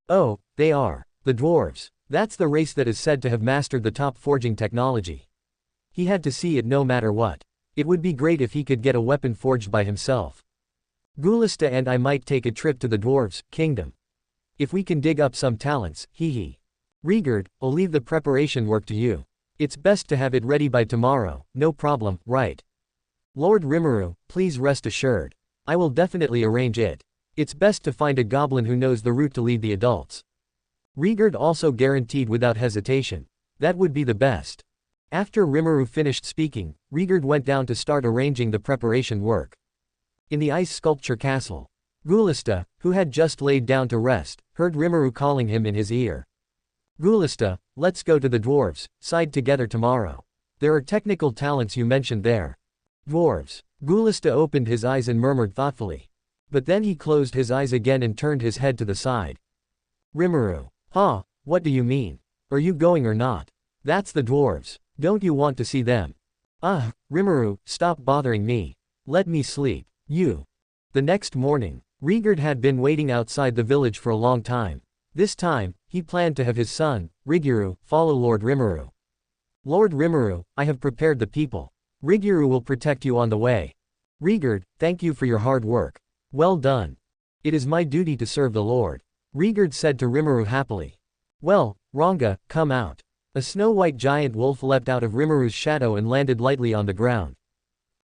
Oh, they are. The dwarves. That's the race that is said to have mastered the top forging technology. He had to see it no matter what. It would be great if he could get a weapon forged by himself. Gulista and I might take a trip to the dwarves' kingdom. If we can dig up some talents, hee. Rigurd, I'll leave the preparation work to you. It's best to have it ready by tomorrow, no problem, right? Lord Rimmeru, please rest assured. I will definitely arrange it. It's best to find a goblin who knows the route to lead the adults. Rigurd also guaranteed without hesitation. That would be the best. After Rimmeru finished speaking, Rigurd went down to start arranging the preparation work. In the ice sculpture castle, Gulista, who had just laid down to rest, heard Rimmeru calling him in his ear. Gulista, let's go to the dwarves' side together tomorrow. There are technical talents you mentioned there. Dwarves. Gulista opened his eyes and murmured thoughtfully. But then he closed his eyes again and turned his head to the side. Rimmeru. Huh, what do you mean? Are you going or not? That's the dwarves. Don't you want to see them? Rimmeru, stop bothering me. Let me sleep. You. The next morning, Rigurd had been waiting outside the village for a long time. This time, he planned to have his son, Rimmeru, follow Lord Rimmeru. Lord Rimmeru, I have prepared the people. Rimmeru will protect you on the way. Rigurd, thank you for your hard work. Well done. It is my duty to serve the Lord. Rigurd said to Rimmeru happily. Well, Ranga, come out. A snow-white giant wolf leapt out of Rimmeru's shadow and landed lightly on the ground.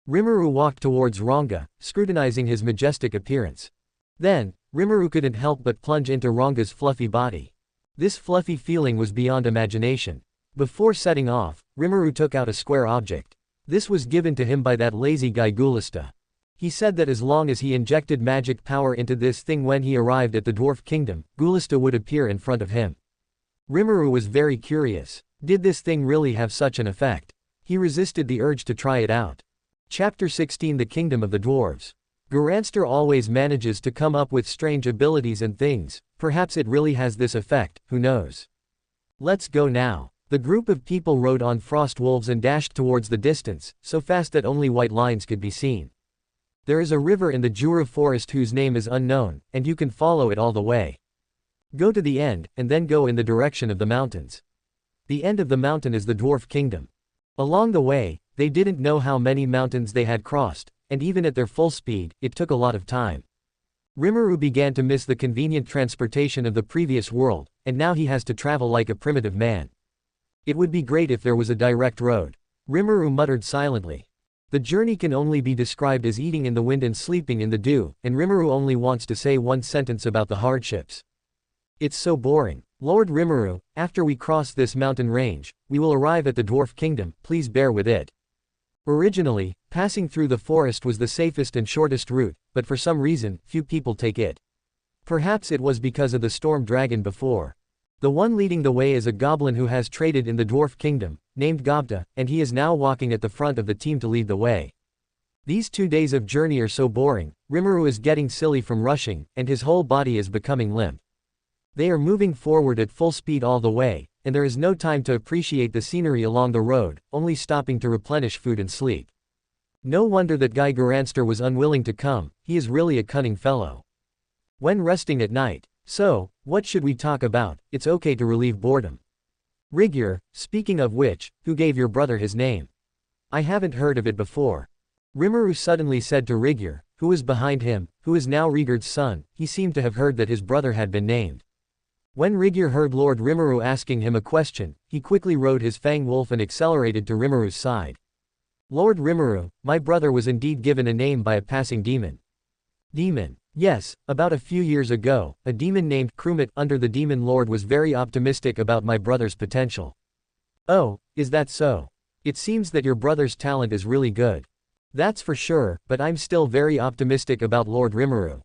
Rimmeru walked towards Ranga, scrutinizing his majestic appearance. Then, Rimmeru couldn't help but plunge into Ranga's fluffy body. This fluffy feeling was beyond imagination. Before setting off, Rimmeru took out a square object. This was given to him by that lazy guy Gulista. He said that as long as he injected magic power into this thing when he arrived at the dwarf kingdom, Gulista would appear in front of him. Rimmeru was very curious. Did this thing really have such an effect? He resisted the urge to try it out. Chapter 16 The Kingdom of the Dwarves. Granstar always manages to come up with strange abilities and things, perhaps it really has this effect, who knows. Let's go now. The group of people rode on frost wolves and dashed towards the distance, so fast that only white lines could be seen. There is a river in the Jura forest whose name is unknown, and you can follow it all the way. Go to the end, and then go in the direction of the mountains. The end of the mountain is the dwarf kingdom. Along the way, they didn't know how many mountains they had crossed, and even at their full speed, it took a lot of time. Rimmeru began to miss the convenient transportation of the previous world, and now he has to travel like a primitive man. It would be great if there was a direct road. Rimmeru muttered silently. The journey can only be described as eating in the wind and sleeping in the dew, and Rimmeru only wants to say one sentence about the hardships. It's so boring. Lord Rimmeru, after we cross this mountain range, we will arrive at the dwarf kingdom, please bear with it. Originally, passing through the forest was the safest and shortest route, but for some reason, few people take it. Perhaps it was because of the storm dragon before. The one leading the way is a goblin who has traded in the dwarf kingdom, named Gobta, and he is now walking at the front of the team to lead the way. These 2 days of journey are so boring, Rimmeru is getting silly from rushing, and his whole body is becoming limp. They are moving forward at full speed all the way, and there is no time to appreciate the scenery along the road, only stopping to replenish food and sleep. No wonder that guy Granstar was unwilling to come, he is really a cunning fellow. When resting at night. So, what should we talk about? It's okay to relieve boredom. Rigyur, speaking of which, who gave your brother his name? I haven't heard of it before. Rimmeru suddenly said to Rigyur, who was behind him, who is now Rigurd's son. He seemed to have heard that his brother had been named. When Rigyur heard Lord Rimmeru asking him a question, he quickly rode his fang wolf and accelerated to Rimmeru's side. Lord Rimmeru, my brother was indeed given a name by a passing demon. Demon. Yes, about a few years ago, a demon named Krumit under the Demon Lord was very optimistic about my brother's potential. Oh, is that so? It seems that your brother's talent is really good. That's for sure, but I'm still very optimistic about Lord Rimmeru.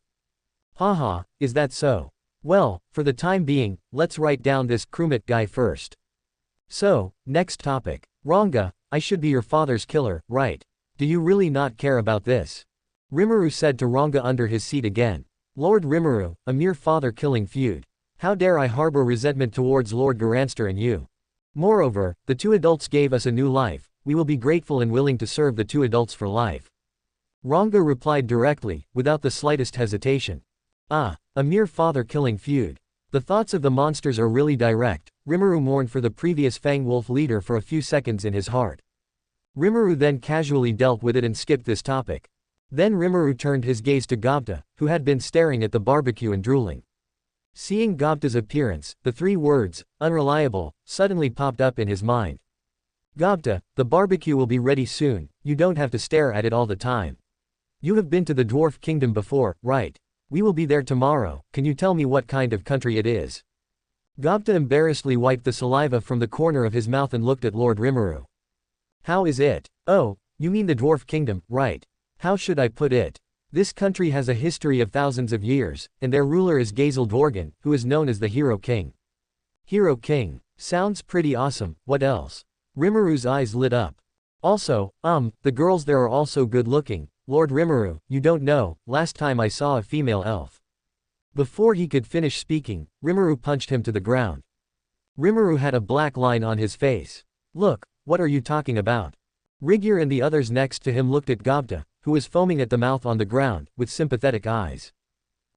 Haha, is that so? Well, for the time being, let's write down this Krumit guy first. So, next topic. Ranga, I should be your father's killer, right? Do you really not care about this? Rimmeru said to Ranga under his seat again. Lord Rimmeru, a mere father-killing feud. How dare I harbor resentment towards Lord Granstar and you? Moreover, the 2 adults gave us a new life, we will be grateful and willing to serve the 2 adults for life. Ranga replied directly, without the slightest hesitation. Ah, a mere father-killing feud. The thoughts of the monsters are really direct. Rimmeru mourned for the previous Fang Wolf leader for a few seconds in his heart. Rimmeru then casually dealt with it and skipped this topic. Then Rimmeru turned his gaze to Gobta, who had been staring at the barbecue and drooling. Seeing Gobta's appearance, the 3 words, unreliable, suddenly popped up in his mind. Gobta, the barbecue will be ready soon, you don't have to stare at it all the time. You have been to the dwarf kingdom before, right? We will be there tomorrow, can you tell me what kind of country it is? Gobta embarrassedly wiped the saliva from the corner of his mouth and looked at Lord Rimmeru. How is it? Oh, you mean the dwarf kingdom, right? How should I put it? This country has a history of thousands of years, and their ruler is Gazel Dorgan, who is known as the Hero King. Hero King. Sounds pretty awesome, what else? Rimmeru's eyes lit up. Also, the girls there are also good looking. Lord Rimmeru, you don't know, last time I saw a female elf. Before he could finish speaking, Rimmeru punched him to the ground. Rimmeru had a black line on his face. Look, what are you talking about? Rigyur and the others next to him looked at Gobta, who was foaming at the mouth on the ground, with sympathetic eyes.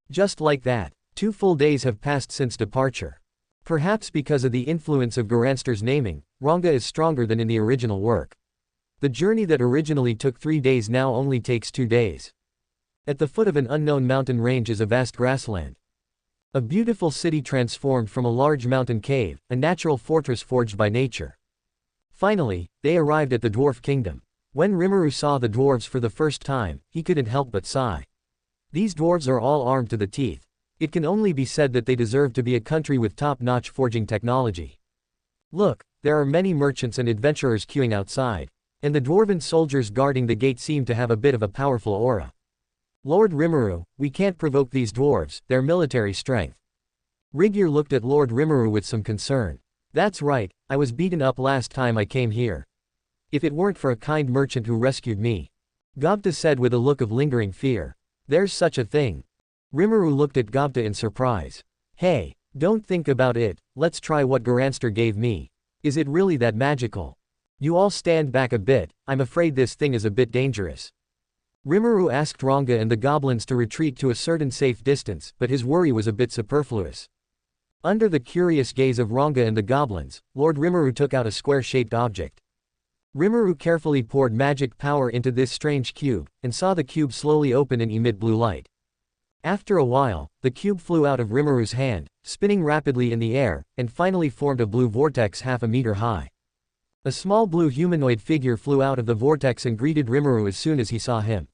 Just like that, 2 full days have passed since departure. Perhaps because of the influence of Granstar's naming, Ranga is stronger than in the original work. The journey that originally took 3 days now only takes 2 days. At the foot of an unknown mountain range is a vast grassland. A beautiful city transformed from a large mountain cave, a natural fortress forged by nature. Finally, they arrived at the dwarf kingdom. When Rimmeru saw the dwarves for the first time, he couldn't help but sigh. These dwarves are all armed to the teeth. It can only be said that they deserve to be a country with top-notch forging technology. Look, there are many merchants and adventurers queuing outside. And the dwarven soldiers guarding the gate seem to have a bit of a powerful aura. Lord Rimmeru, we can't provoke these dwarves, their military strength. Rigyur looked at Lord Rimmeru with some concern. That's right, I was beaten up last time I came here. If it weren't for a kind merchant who rescued me. Gobta said with a look of lingering fear. There's such a thing. Rimmeru looked at Gobta in surprise. Hey, Don't think about it, let's try what Granstar gave me. Is it really that magical? You all stand back a bit, I'm afraid this thing is a bit dangerous. Rimmeru asked Ranga and the goblins to retreat to a certain safe distance, but his worry was a bit superfluous. Under the curious gaze of Ranga and the goblins, Lord Rimmeru took out a square-shaped object. Rimmeru carefully poured magic power into this strange cube, and saw the cube slowly open and emit blue light. After a while, the cube flew out of Rimmeru's hand, spinning rapidly in the air, and finally formed a blue vortex half a meter high. A small blue humanoid figure flew out of the vortex and greeted Rimmeru as soon as he saw him.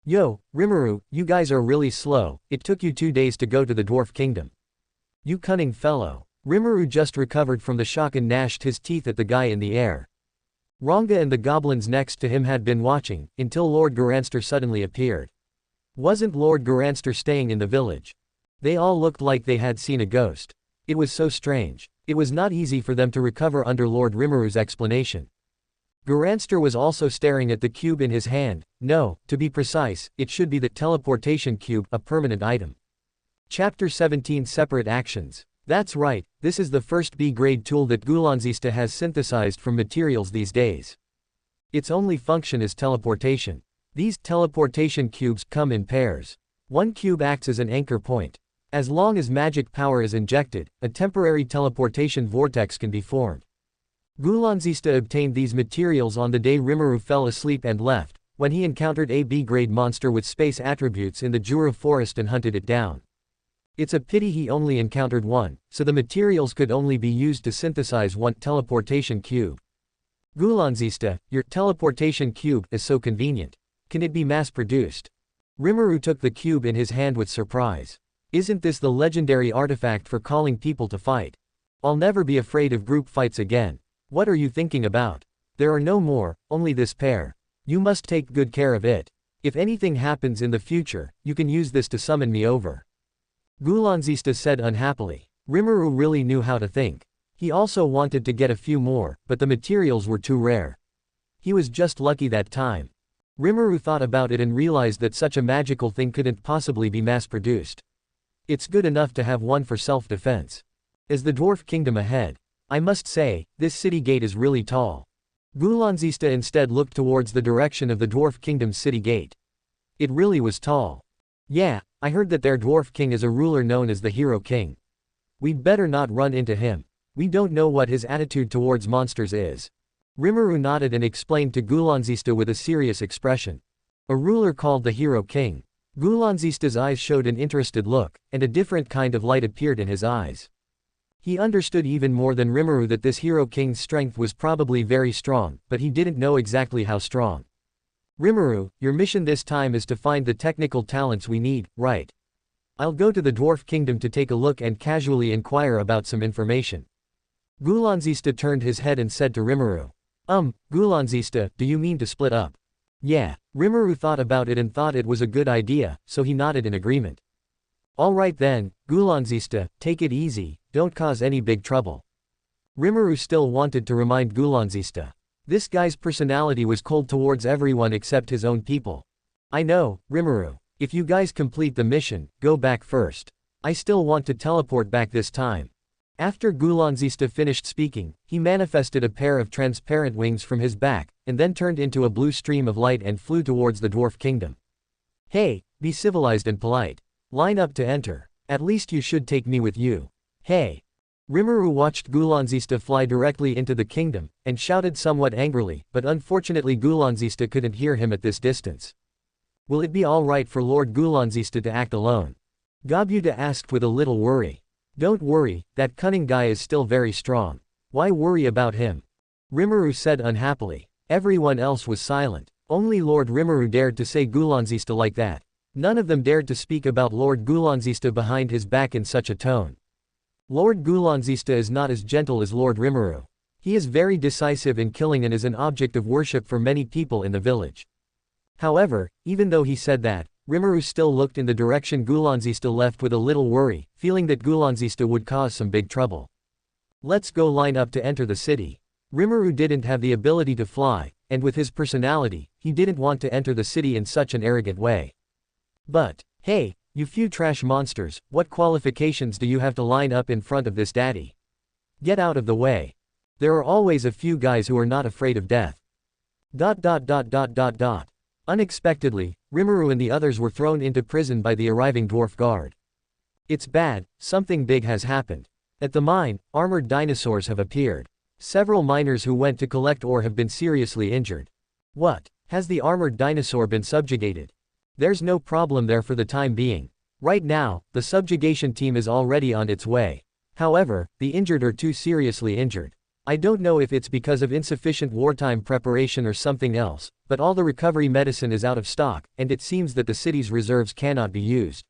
Yo, Rimmeru, you guys are really slow, it took you 2 days to go to the dwarf kingdom. You cunning fellow. Rimmeru just recovered from the shock and gnashed his teeth at the guy in the air. Ranga and the goblins next to him had been watching, until Lord Granstar suddenly appeared. Wasn't Lord Granstar staying in the village? They all looked like they had seen a ghost. It was so strange. It was not easy for them to recover under Lord Rimmeru's explanation. Granstar was also staring at the cube in his hand. No, to be precise, it should be the teleportation cube, a permanent item. Chapter 17 Separate Actions. That's right, this is the first B-grade tool that Gulanzista has synthesized from materials these days. Its only function is teleportation. These teleportation cubes come in pairs. One cube acts as an anchor point. As long as magic power is injected, a temporary teleportation vortex can be formed. Gulanzista obtained these materials on the day Rimmeru fell asleep and left, when he encountered a B-grade monster with space attributes in the Jura forest and hunted it down. It's a pity he only encountered one, so the materials could only be used to synthesize one teleportation cube. Gulanzista, your teleportation cube is so convenient. Can it be mass-produced? Rimmeru took the cube in his hand with surprise. Isn't this the legendary artifact for calling people to fight? I'll never be afraid of group fights again. What are you thinking about? There are no more, only this pair. You must take good care of it. If anything happens in the future, you can use this to summon me over. Gulanzista said unhappily. Rimmeru really knew how to think. He also wanted to get a few more, but the materials were too rare. He was just lucky that time. Rimmeru thought about it and realized that such a magical thing couldn't possibly be mass-produced. It's good enough to have one for self-defense. Is the dwarf kingdom ahead? I must say, this city gate is really tall. Gulanzista instead looked towards the direction of the dwarf kingdom's city gate. It really was tall. Yeah, I heard that their dwarf king is a ruler known as the Hero King. We'd better not run into him. We don't know what his attitude towards monsters is. Rimmeru nodded and explained to Gulanzista with a serious expression. A ruler called the Hero King. Gulanzista's eyes showed an interested look, and a different kind of light appeared in his eyes. He understood even more than Rimmeru that this Hero King's strength was probably very strong, but he didn't know exactly how strong. Rimmeru, your mission this time is to find the technical talents we need, right? I'll go to the dwarf kingdom to take a look and casually inquire about some information. Gulanzista turned his head and said to Rimmeru. Gulanzista, do you mean to split up? Yeah, Rimmeru thought about it and thought it was a good idea, so he nodded in agreement. Alright then, Gulanzista, take it easy, don't cause any big trouble. Rimmeru still wanted to remind Gulanzista. This guy's personality was cold towards everyone except his own people. I know, Rimmeru. If you guys complete the mission, go back first. I still want to teleport back this time. After Gulanzista finished speaking, he manifested a pair of transparent wings from his back, and then turned into a blue stream of light and flew towards the dwarf kingdom. Hey, be civilized and polite. Line up to enter. At least you should take me with you. Hey. Rimmeru watched Gulanzista fly directly into the kingdom, and shouted somewhat angrily, but unfortunately Gulanzista couldn't hear him at this distance. Will it be alright for Lord Gulanzista to act alone? Gobuta asked with a little worry. Don't worry, that cunning guy is still very strong. Why worry about him? Rimmeru said unhappily. Everyone else was silent. Only Lord Rimmeru dared to say Gulanzista like that. None of them dared to speak about Lord Gulanzista behind his back in such a tone. Lord Gulanzista is not as gentle as Lord Rimmeru. He is very decisive in killing and is an object of worship for many people in the village. However, even though he said that, Rimmeru still looked in the direction Gulanzista left with a little worry, feeling that Gulanzista would cause some big trouble. Let's go line up to enter the city. Rimmeru didn't have the ability to fly, and with his personality, he didn't want to enter the city in such an arrogant way. But, hey, You few trash monsters, what qualifications do you have to line up in front of this daddy? Get out of the way. There are always a few guys who are not afraid of death. Unexpectedly, Rimmeru and the others were thrown into prison by the arriving dwarf guard. It's bad, something big has happened. At the mine, armored dinosaurs have appeared. Several miners who went to collect ore have been seriously injured. What? Has the armored dinosaur been subjugated? There's no problem there for the time being. Right now, the subjugation team is already on its way. However, the injured are too seriously injured. I don't know if it's because of insufficient wartime preparation or something else, but all the recovery medicine is out of stock, and it seems that the city's reserves cannot be used.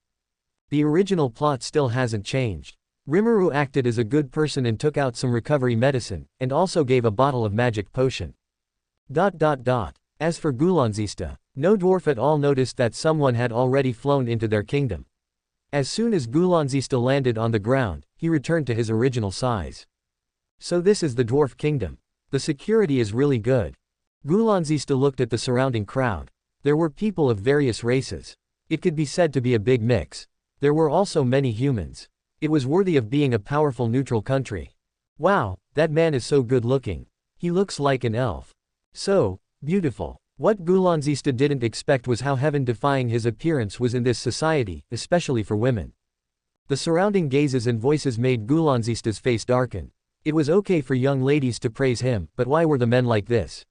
The original plot still hasn't changed. Rimmeru acted as a good person and took out some recovery medicine, and also gave a bottle of magic potion. As for Gulanzista, no dwarf at all noticed that someone had already flown into their kingdom. As soon as Gulanzista landed on the ground, he returned to his original size. So this is the dwarf kingdom. The security is really good. Gulanzista looked at the surrounding crowd. There were people of various races. It could be said to be a big mix. There were also many humans. It was worthy of being a powerful neutral country. Wow, that man is so good looking. He looks like an elf. So beautiful. What Gulanzista didn't expect was how heaven-defying his appearance was in this society, especially for women. The surrounding gazes and voices made Gulanzista's face darken. It was okay for young ladies to praise him, but why were the men like this?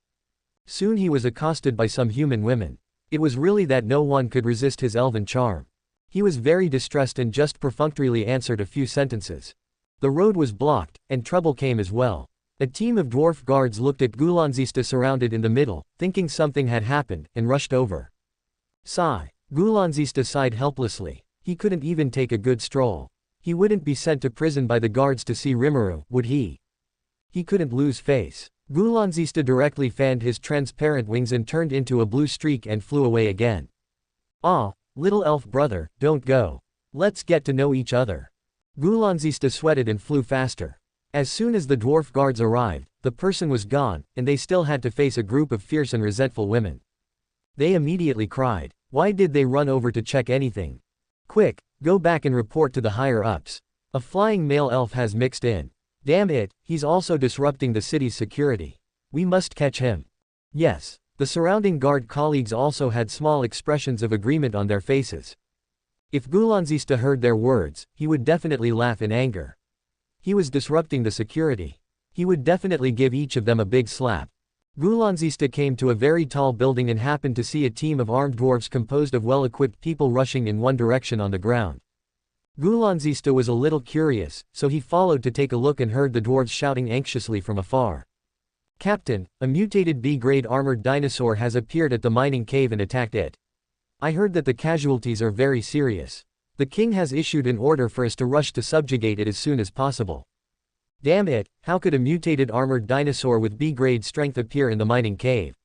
Soon he was accosted by some human women. It was really that no one could resist his elven charm. He was very distressed and just perfunctorily answered a few sentences. The road was blocked, and trouble came as well. A team of dwarf guards looked at Gulanzista surrounded in the middle, thinking something had happened, and rushed over. Sigh. Gulanzista sighed helplessly. He couldn't even take a good stroll. He wouldn't be sent to prison by the guards to see Rimmeru, would he? He couldn't lose face. Gulanzista directly fanned his transparent wings and turned into a blue streak and flew away again. Ah, little elf brother, don't go. Let's get to know each other. Gulanzista sweated and flew faster. As soon as the dwarf guards arrived, the person was gone, and they still had to face a group of fierce and resentful women. They immediately cried. Why did they run over to check anything? Quick, go back and report to the higher-ups. A flying male elf has mixed in. Damn it, he's also disrupting the city's security. We must catch him. Yes. The surrounding guard colleagues also had small expressions of agreement on their faces. If Gulanzista heard their words, he would definitely laugh in anger. He was disrupting the security. He would definitely give each of them a big slap. Gulanzista came to a very tall building and happened to see a team of armed dwarves composed of well-equipped people rushing in one direction on the ground. Gulanzista was a little curious, so he followed to take a look and heard the dwarves shouting anxiously from afar. Captain, a mutated B-grade armored dinosaur has appeared at the mining cave and attacked it. I heard that the casualties are very serious. The king has issued an order for us to rush to subjugate it as soon as possible. Damn it, how could a mutated armored dinosaur with B-grade strength appear in the mining cave?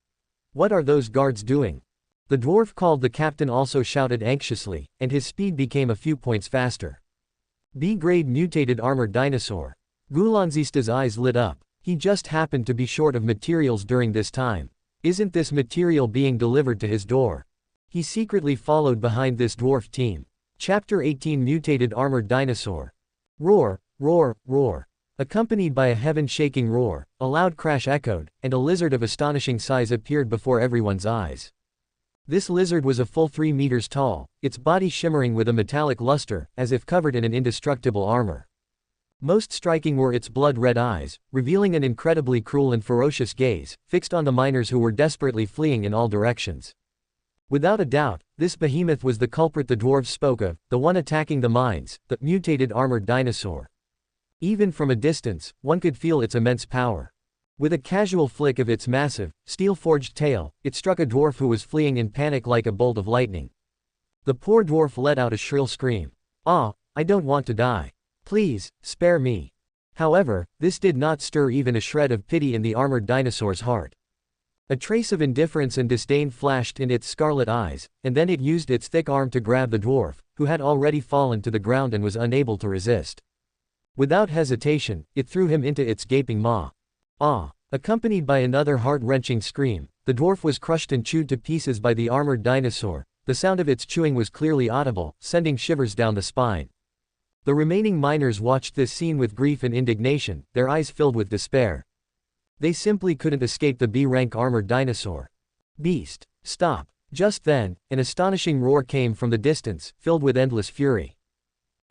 What are those guards doing? The dwarf called the captain also shouted anxiously, and his speed became a few points faster. B-grade mutated armored dinosaur. Gulanzista's eyes lit up. He just happened to be short of materials during this time. Isn't this material being delivered to his door? He secretly followed behind this dwarf team. Chapter 18 Mutated Armored Dinosaur. Roar, roar, roar. Accompanied by a heaven-shaking roar, a loud crash echoed, and a lizard of astonishing size appeared before everyone's eyes. This lizard was a full 3 meters tall, its body shimmering with a metallic luster, as if covered in an indestructible armor. Most striking were its blood-red eyes, revealing an incredibly cruel and ferocious gaze, fixed on the miners who were desperately fleeing in all directions. Without a doubt, this behemoth was the culprit the dwarves spoke of, the one attacking the mines, the mutated armored dinosaur. Even from a distance, one could feel its immense power. With a casual flick of its massive, steel-forged tail, it struck a dwarf who was fleeing in panic like a bolt of lightning. The poor dwarf let out a shrill scream. Ah, I don't want to die. Please, spare me. However, this did not stir even a shred of pity in the armored dinosaur's heart. A trace of indifference and disdain flashed in its scarlet eyes, and then it used its thick arm to grab the dwarf, who had already fallen to the ground and was unable to resist. Without hesitation, it threw him into its gaping maw. Ah! Accompanied by another heart-wrenching scream, the dwarf was crushed and chewed to pieces by the armored dinosaur, The sound of its chewing was clearly audible, sending shivers down the spine. The remaining miners watched this scene with grief and indignation, their eyes filled with despair. They simply couldn't escape the B-rank armored dinosaur. Beast, stop. Just then, an astonishing roar came from the distance, filled with endless fury.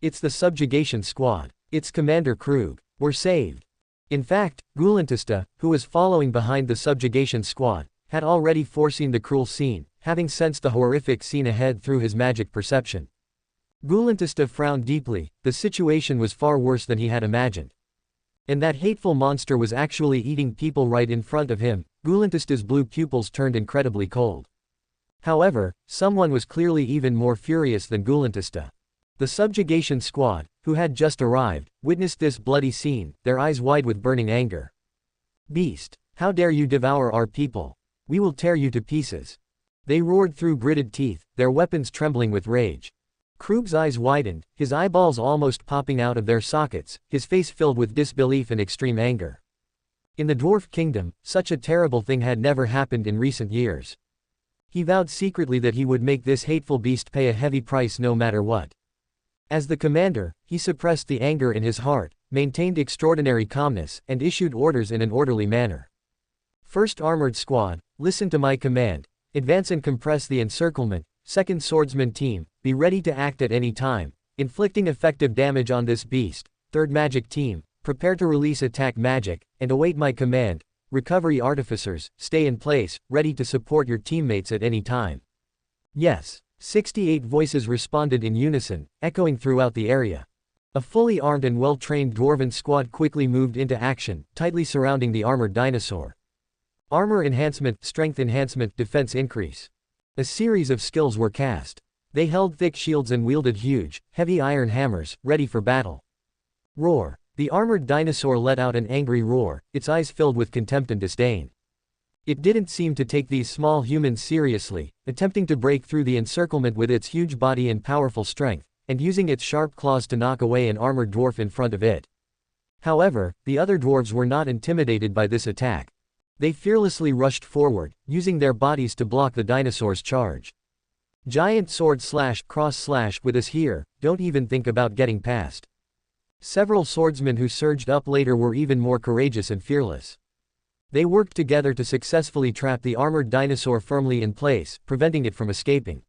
It's the subjugation squad. It's Commander Krug. We're saved. In fact, Gulantista, who was following behind the subjugation squad, had already foreseen the cruel scene, having sensed the horrific scene ahead through his magic perception. Gulantista frowned deeply. The situation was far worse than he had imagined. And that hateful monster was actually eating people right in front of him. Gulantista's blue pupils turned incredibly cold. However, someone was clearly even more furious than Gulantista. The subjugation squad, who had just arrived, witnessed this bloody scene, their eyes wide with burning anger. Beast, how dare you devour our people? We will tear you to pieces. They roared through gritted teeth, their weapons trembling with rage. Krug's eyes widened, his eyeballs almost popping out of their sockets, his face filled with disbelief and extreme anger. In the dwarf kingdom, such a terrible thing had never happened in recent years. He vowed secretly that he would make this hateful beast pay a heavy price no matter what. As the commander, he suppressed the anger in his heart, maintained extraordinary calmness, and issued orders in an orderly manner. First Armored Squad, listen to my command. Advance and compress the encirclement. Second Swordsman Team, be ready to act at any time, inflicting effective damage on this beast. Third Magic Team, prepare to release attack magic, and await my command. Recovery Artificers, stay in place, ready to support your teammates at any time. Yes. 68 voices responded in unison, echoing throughout the area. A fully armed and well-trained dwarven squad quickly moved into action, tightly surrounding the armored dinosaur. Armor enhancement, strength enhancement, defense increase. A series of skills were cast. They held thick shields and wielded huge, heavy iron hammers, ready for battle. Roar. The armored dinosaur let out an angry roar, its eyes filled with contempt and disdain. It didn't seem to take these small humans seriously, attempting to break through the encirclement with its huge body and powerful strength, and using its sharp claws to knock away an armored dwarf in front of it. However, the other dwarves were not intimidated by this attack. They fearlessly rushed forward, using their bodies to block the dinosaur's charge. Giant sword slash, cross slash with us here, don't even think about getting past. Several swordsmen who surged up later were even more courageous and fearless. They worked together to successfully trap the armored dinosaur firmly in place, preventing it from escaping.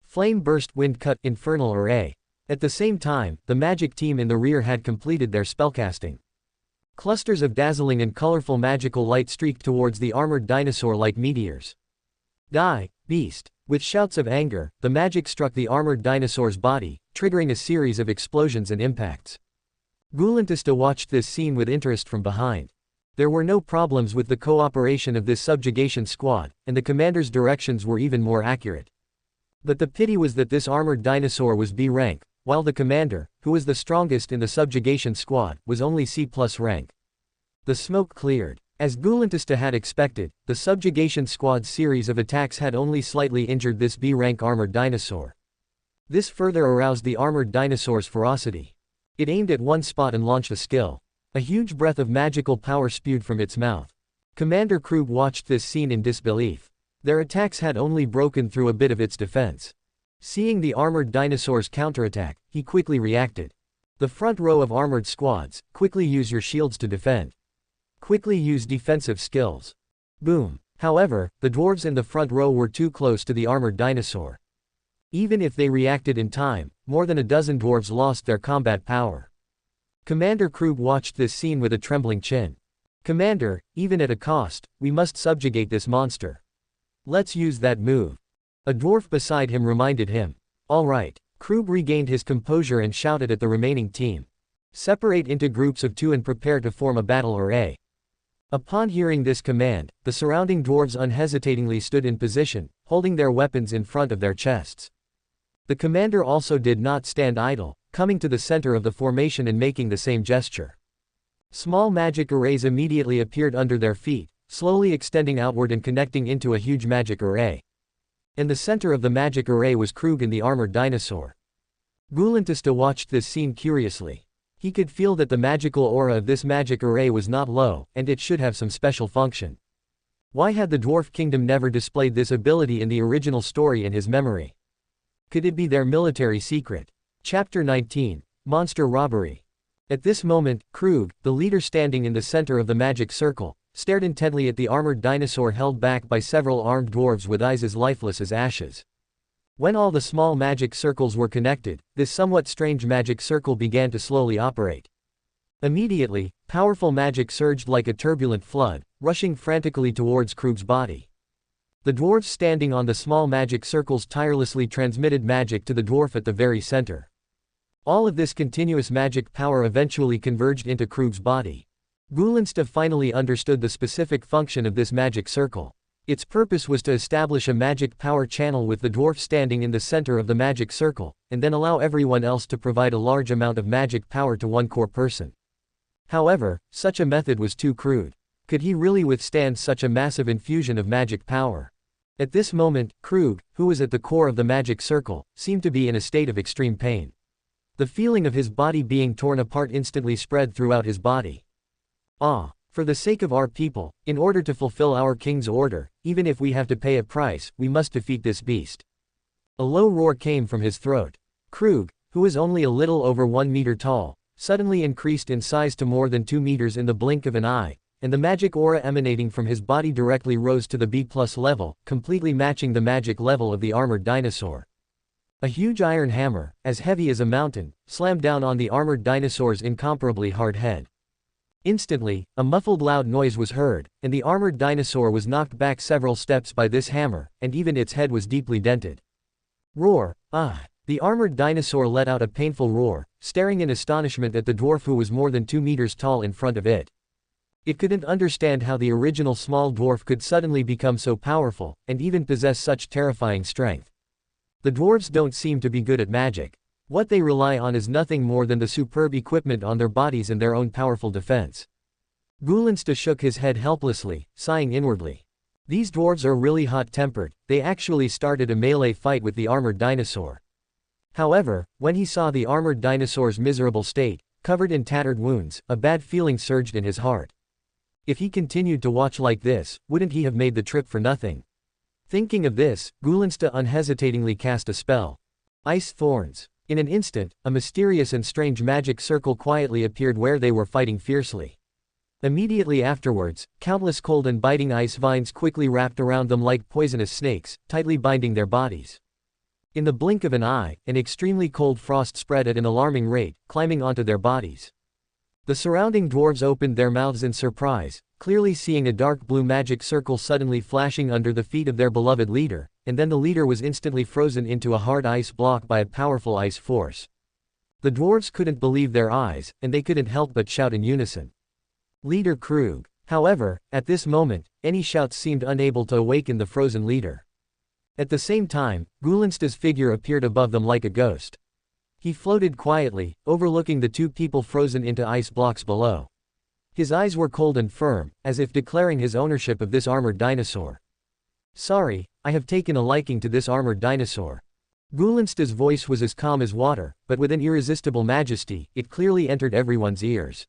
Flame burst, wind cut, infernal array. At the same time, the magic team in the rear had completed their spellcasting. Clusters of dazzling and colorful magical light streaked towards the armored dinosaur like meteors. Die, beast! With shouts of anger, the magic struck the armored dinosaur's body, triggering a series of explosions and impacts. Gulantista watched this scene with interest from behind. There were no problems with the cooperation of this subjugation squad, and the commander's directions were even more accurate. But the pity was that this armored dinosaur was B rank, while the commander, who was the strongest in the subjugation squad, was only C+ rank. The smoke cleared. As Gulantista had expected, the subjugation squad's series of attacks had only slightly injured this B rank armored dinosaur. This further aroused the armored dinosaur's ferocity. It aimed at one spot and launched a skill. A huge breath of magical power spewed from its mouth. Commander Krug watched this scene in disbelief. Their attacks had only broken through a bit of its defense. Seeing the armored dinosaur's counterattack, he quickly reacted. The front row of armored squads, quickly use your shields to defend. Quickly use defensive skills. Boom. However, the dwarves in the front row were too close to the armored dinosaur. Even if they reacted in time, more than a dozen dwarves lost their combat power. Commander Krug watched this scene with a trembling chin. Commander, even at a cost, we must subjugate this monster. Let's use that move. A dwarf beside him reminded him. All right. Krug regained his composure and shouted at the remaining team. Separate into groups of 2 and prepare to form a battle array. Upon hearing this command, the surrounding dwarves unhesitatingly stood in position, holding their weapons in front of their chests. The commander also did not stand idle, coming to the center of the formation and making the same gesture. Small magic arrays immediately appeared under their feet, slowly extending outward and connecting into a huge magic array. In the center of the magic array was Krug and the armored dinosaur. Gulantista watched this scene curiously. He could feel that the magical aura of this magic array was not low, and it should have some special function. Why had the Dwarf Kingdom never displayed this ability in the original story in his memory? Could it be their military secret? Chapter 19. Monster Robbery. At this moment, Krug, the leader standing in the center of the magic circle, stared intently at the armored dinosaur held back by several armed dwarves with eyes as lifeless as ashes. When all the small magic circles were connected, this somewhat strange magic circle began to slowly operate. Immediately, powerful magic surged like a turbulent flood, rushing frantically towards Krug's body. The dwarves standing on the small magic circles tirelessly transmitted magic to the dwarf at the very center. All of this continuous magic power eventually converged into Krug's body. Gulensta finally understood the specific function of this magic circle. Its purpose was to establish a magic power channel with the dwarf standing in the center of the magic circle, and then allow everyone else to provide a large amount of magic power to one core person. However, such a method was too crude. Could he really withstand such a massive infusion of magic power? At this moment, Krug, who was at the core of the magic circle, seemed to be in a state of extreme pain. The feeling of his body being torn apart instantly spread throughout his body. Ah, for the sake of our people, in order to fulfill our king's order, even if we have to pay a price, we must defeat this beast. A low roar came from his throat. Krug, who was only a little over 1 meter tall, suddenly increased in size to more than 2 meters in the blink of an eye, and the magic aura emanating from his body directly rose to the B+ level, completely matching the magic level of the armored dinosaur. A huge iron hammer, as heavy as a mountain, slammed down on the armored dinosaur's incomparably hard head. Instantly, a muffled loud noise was heard, and the armored dinosaur was knocked back several steps by this hammer, and even its head was deeply dented. Roar, ah! The armored dinosaur let out a painful roar, staring in astonishment at the dwarf who was more than 2 meters tall in front of it. It couldn't understand how the original small dwarf could suddenly become so powerful, and even possess such terrifying strength. The dwarves don't seem to be good at magic. What they rely on is nothing more than the superb equipment on their bodies and their own powerful defense. Gulensta shook his head helplessly, sighing inwardly. These dwarves are really hot-tempered. They actually started a melee fight with the armored dinosaur. However, when he saw the armored dinosaur's miserable state, covered in tattered wounds, a bad feeling surged in his heart. If he continued to watch like this, wouldn't he have made the trip for nothing? Thinking of this, Gulensta unhesitatingly cast a spell. Ice Thorns. In an instant, a mysterious and strange magic circle quietly appeared where they were fighting fiercely. Immediately afterwards, countless cold and biting ice vines quickly wrapped around them like poisonous snakes, tightly binding their bodies. In the blink of an eye, an extremely cold frost spread at an alarming rate, climbing onto their bodies. The surrounding dwarves opened their mouths in surprise, clearly seeing a dark blue magic circle suddenly flashing under the feet of their beloved leader, and then the leader was instantly frozen into a hard ice block by a powerful ice force. The dwarves couldn't believe their eyes, and they couldn't help but shout in unison. Leader Krug. However, at this moment, any shouts seemed unable to awaken the frozen leader. At the same time, Gulensta's figure appeared above them like a ghost. He floated quietly, overlooking the two people frozen into ice blocks below. His eyes were cold and firm, as if declaring his ownership of this armored dinosaur. Sorry, I have taken a liking to this armored dinosaur. Gulensta's voice was as calm as water, but with an irresistible majesty, it clearly entered everyone's ears.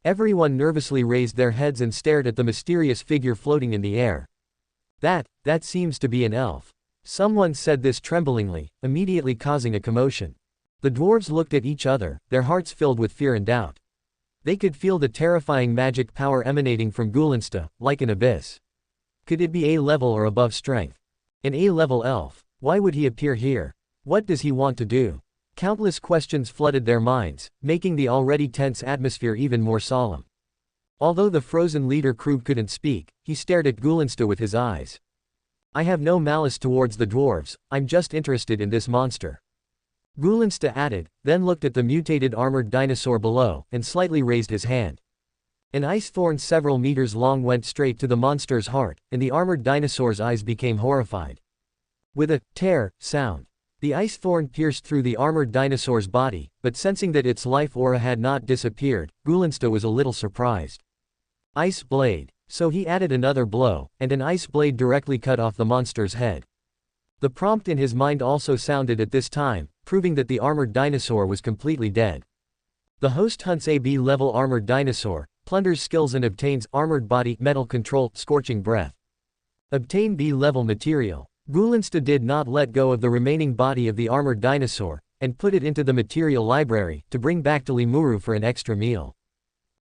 Everyone nervously raised their heads and stared at the mysterious figure floating in the air. That seems to be an elf. Someone said this tremblingly, immediately causing a commotion. The dwarves looked at each other, their hearts filled with fear and doubt. They could feel the terrifying magic power emanating from Gulensta, like an abyss. Could it be A-level or above strength? An A-level elf. Why would he appear here? What does he want to do? Countless questions flooded their minds, making the already tense atmosphere even more solemn. Although the frozen leader Krug couldn't speak, he stared at Gulensta with his eyes. I have no malice towards the dwarves, I'm just interested in this monster. Gulensta added, then looked at the mutated armored dinosaur below, and slightly raised his hand. An ice thorn several meters long went straight to the monster's heart, and the armored dinosaur's eyes became horrified. With a tear sound, the ice thorn pierced through the armored dinosaur's body, but sensing that its life aura had not disappeared, Gulensta was a little surprised. Ice blade. So he added another blow, and an ice blade directly cut off the monster's head. The prompt in his mind also sounded at this time, proving that the armored dinosaur was completely dead. The host hunts a B-level armored dinosaur, plunders skills and obtains armored body, metal control, scorching breath. Obtain B-level material. Gulensta did not let go of the remaining body of the armored dinosaur, and put it into the material library, to bring back to Rimmeru for an extra meal.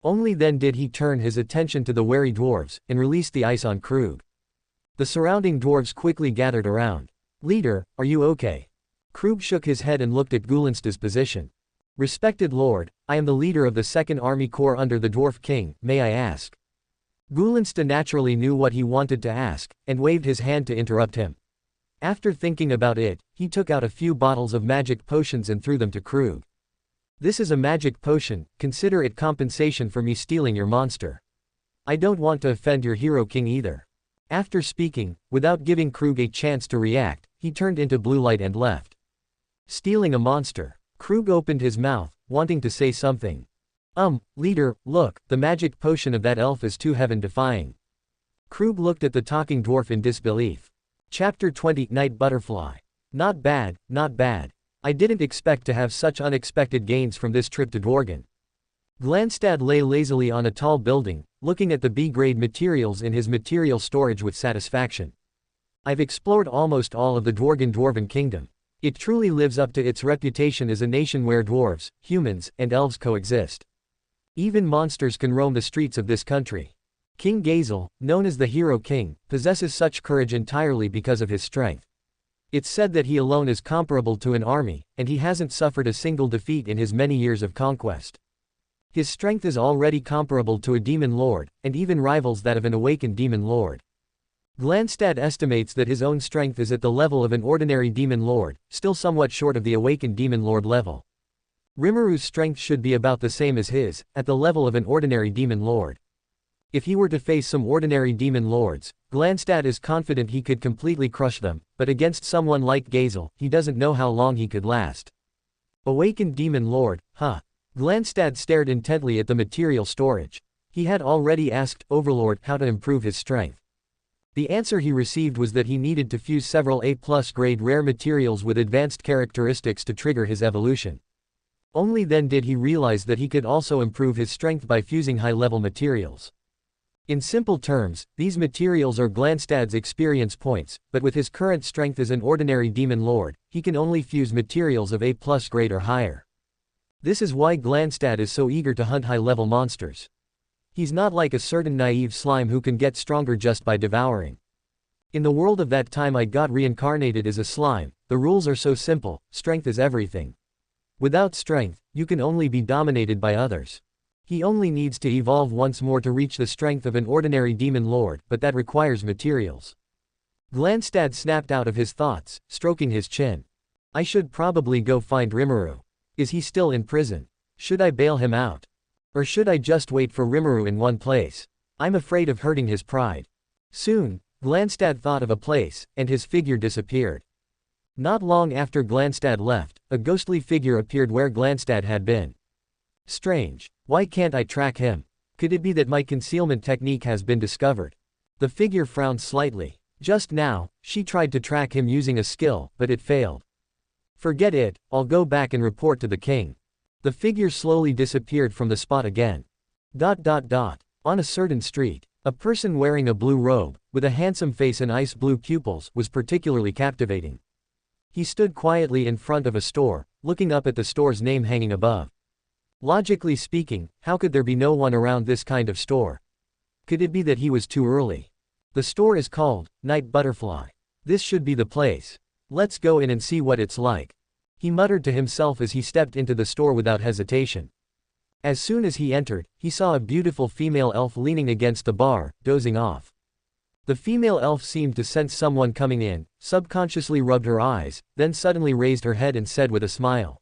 Only then did he turn his attention to the wary dwarves, and release the ice on Krug. The surrounding dwarves quickly gathered around. Leader, are you okay? Krug shook his head and looked at Gulensta's position. Respected lord, I am the leader of the 2nd Army Corps under the Dwarf King, may I ask? Gulensta naturally knew what he wanted to ask, and waved his hand to interrupt him. After thinking about it, he took out a few bottles of magic potions and threw them to Krug. This is a magic potion, consider it compensation for me stealing your monster. I don't want to offend your hero king either. After speaking, without giving Krug a chance to react, he turned into blue light and left. Stealing a monster. Krug opened his mouth, wanting to say something. Leader, look, the magic potion of that elf is too heaven-defying. Krug looked at the talking dwarf in disbelief. Chapter 20 Night Butterfly. Not bad, not bad. I didn't expect to have such unexpected gains from this trip to Dworgen. Glanstad lay lazily on a tall building, looking at the B-grade materials in his material storage with satisfaction. I've explored almost all of the Dworven kingdom. It truly lives up to its reputation as a nation where dwarves, humans, and elves coexist. Even monsters can roam the streets of this country. King Gazel, known as the Hero King, possesses such courage entirely because of his strength. It's said that he alone is comparable to an army, and he hasn't suffered a single defeat in his many years of conquest. His strength is already comparable to a demon lord, and even rivals that of an awakened demon lord. Glanstad estimates that his own strength is at the level of an ordinary demon lord, still somewhat short of the awakened demon lord level. Rimmeru's strength should be about the same as his, at the level of an ordinary demon lord. If he were to face some ordinary demon lords, Glanstad is confident he could completely crush them, but against someone like Gazel, he doesn't know how long he could last. Awakened demon lord, huh? Glanstad stared intently at the material storage. He had already asked Overlord how to improve his strength. The answer he received was that he needed to fuse several A+ grade rare materials with advanced characteristics to trigger his evolution. Only then did he realize that he could also improve his strength by fusing high-level materials. In simple terms, these materials are Glanstad's experience points, but with his current strength as an ordinary demon lord, he can only fuse materials of A+ grade or higher. This is why Glanstad is so eager to hunt high-level monsters. He's not like a certain naive slime who can get stronger just by devouring. In the world of that time I got reincarnated as a slime, the rules are so simple, strength is everything. Without strength, you can only be dominated by others. He only needs to evolve once more to reach the strength of an ordinary demon lord, but that requires materials. Glanstad snapped out of his thoughts, stroking his chin. I should probably go find Rimmeru. Is he still in prison? Should I bail him out? Or should I just wait for Rimmeru in one place? I'm afraid of hurting his pride. Soon, Glanstad thought of a place, and his figure disappeared. Not long after Glanstad left, a ghostly figure appeared where Glanstad had been. Strange. Why can't I track him? Could it be that my concealment technique has been discovered? The figure frowned slightly. Just now, she tried to track him using a skill, but it failed. Forget it, I'll go back and report to the king. The figure slowly disappeared from the spot again. On a certain street, a person wearing a blue robe, with a handsome face and ice blue pupils, was particularly captivating. He stood quietly in front of a store, looking up at the store's name hanging above. Logically speaking, how could there be no one around this kind of store? Could it be that he was too early? The store is called Night Butterfly. This should be the place. Let's go in and see what it's like. He muttered to himself as he stepped into the store without hesitation. As soon as he entered, he saw a beautiful female elf leaning against the bar, dozing off. The female elf seemed to sense someone coming in, subconsciously rubbed her eyes, then suddenly raised her head and said with a smile.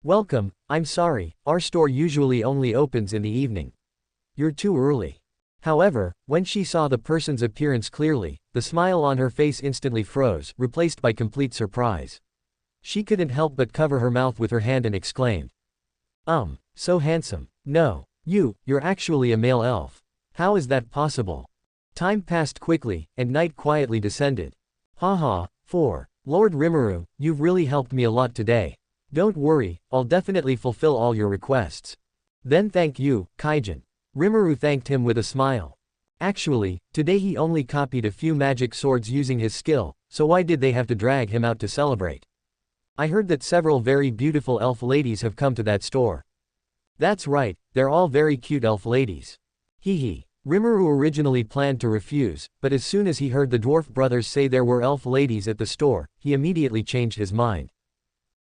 Welcome, I'm sorry, our store usually only opens in the evening. You're too early. However, when she saw the person's appearance clearly, the smile on her face instantly froze, replaced by complete surprise. She couldn't help but cover her mouth with her hand and exclaimed. So handsome. No, you're actually a male elf. How is that possible? Time passed quickly, and night quietly descended. Haha, Lord Rimmeru, you've really helped me a lot today. Don't worry, I'll definitely fulfill all your requests. Then thank you, Kaijin. Rimmeru thanked him with a smile. Actually, today he only copied a few magic swords using his skill, so why did they have to drag him out to celebrate? I heard that several very beautiful elf ladies have come to that store. That's right, they're all very cute elf ladies. Hee. Rimmeru originally planned to refuse, but as soon as he heard the dwarf brothers say there were elf ladies at the store, he immediately changed his mind.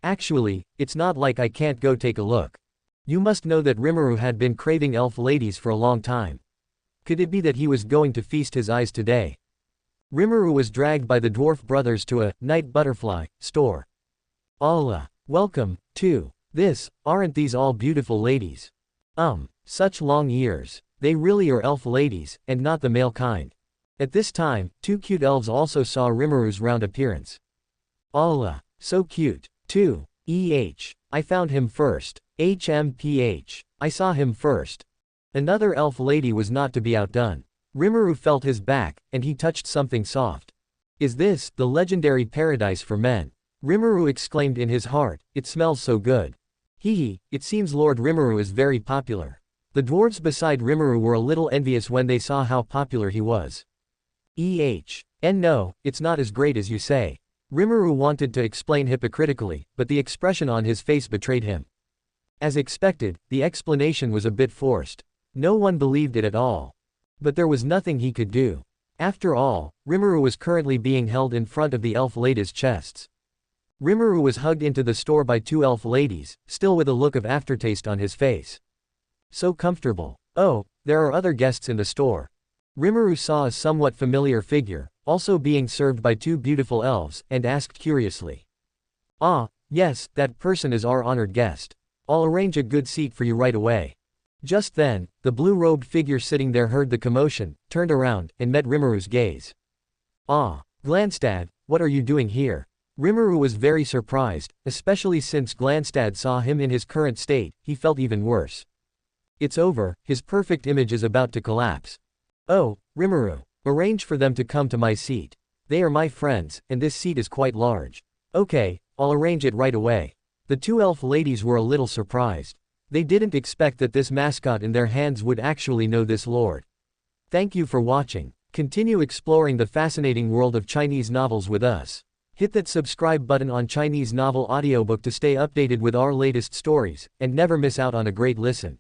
Actually, it's not like I can't go take a look. You must know that Rimmeru had been craving elf ladies for a long time. Could it be that he was going to feast his eyes today? Rimmeru was dragged by the dwarf brothers to a night butterfly store. Allah, welcome, to this, aren't these all beautiful ladies? Such long years. They really are elf ladies, and not the male kind. At this time, two cute elves also saw Rimmeru's round appearance. Allah, so cute, too. I found him first. I saw him first. Another elf lady was not to be outdone. Rimmeru felt his back, and he touched something soft. Is this the legendary paradise for men? Rimmeru exclaimed in his heart, it smells so good. It seems Lord Rimmeru is very popular. The dwarves beside Rimmeru were a little envious when they saw how popular he was. And no, it's not as great as you say. Rimmeru wanted to explain hypocritically, but the expression on his face betrayed him. As expected, the explanation was a bit forced. No one believed it at all. But there was nothing he could do. After all, Rimmeru was currently being held in front of the elf ladies' chests. Rimmeru was hugged into the store by two elf ladies, still with a look of aftertaste on his face. So comfortable. Oh, there are other guests in the store. Rimmeru saw a somewhat familiar figure, also being served by two beautiful elves, and asked curiously. Ah, yes, that person is our honored guest. I'll arrange a good seat for you right away. Just then, the blue-robed figure sitting there heard the commotion, turned around, and met Rimmeru's gaze. Ah, Glanstad, what are you doing here? Rimmeru was very surprised, especially since Glanstad saw him in his current state. He felt even worse. It's over, his perfect image is about to collapse. Oh, Rimmeru, arrange for them to come to my seat. They are my friends, and this seat is quite large. Okay, I'll arrange it right away. The two elf ladies were a little surprised. They didn't expect that this mascot in their hands would actually know this lord. Thank you for watching. Continue exploring the fascinating world of Chinese novels with us. Hit that subscribe button on Chinese Novel Audiobook to stay updated with our latest stories, and never miss out on a great listen.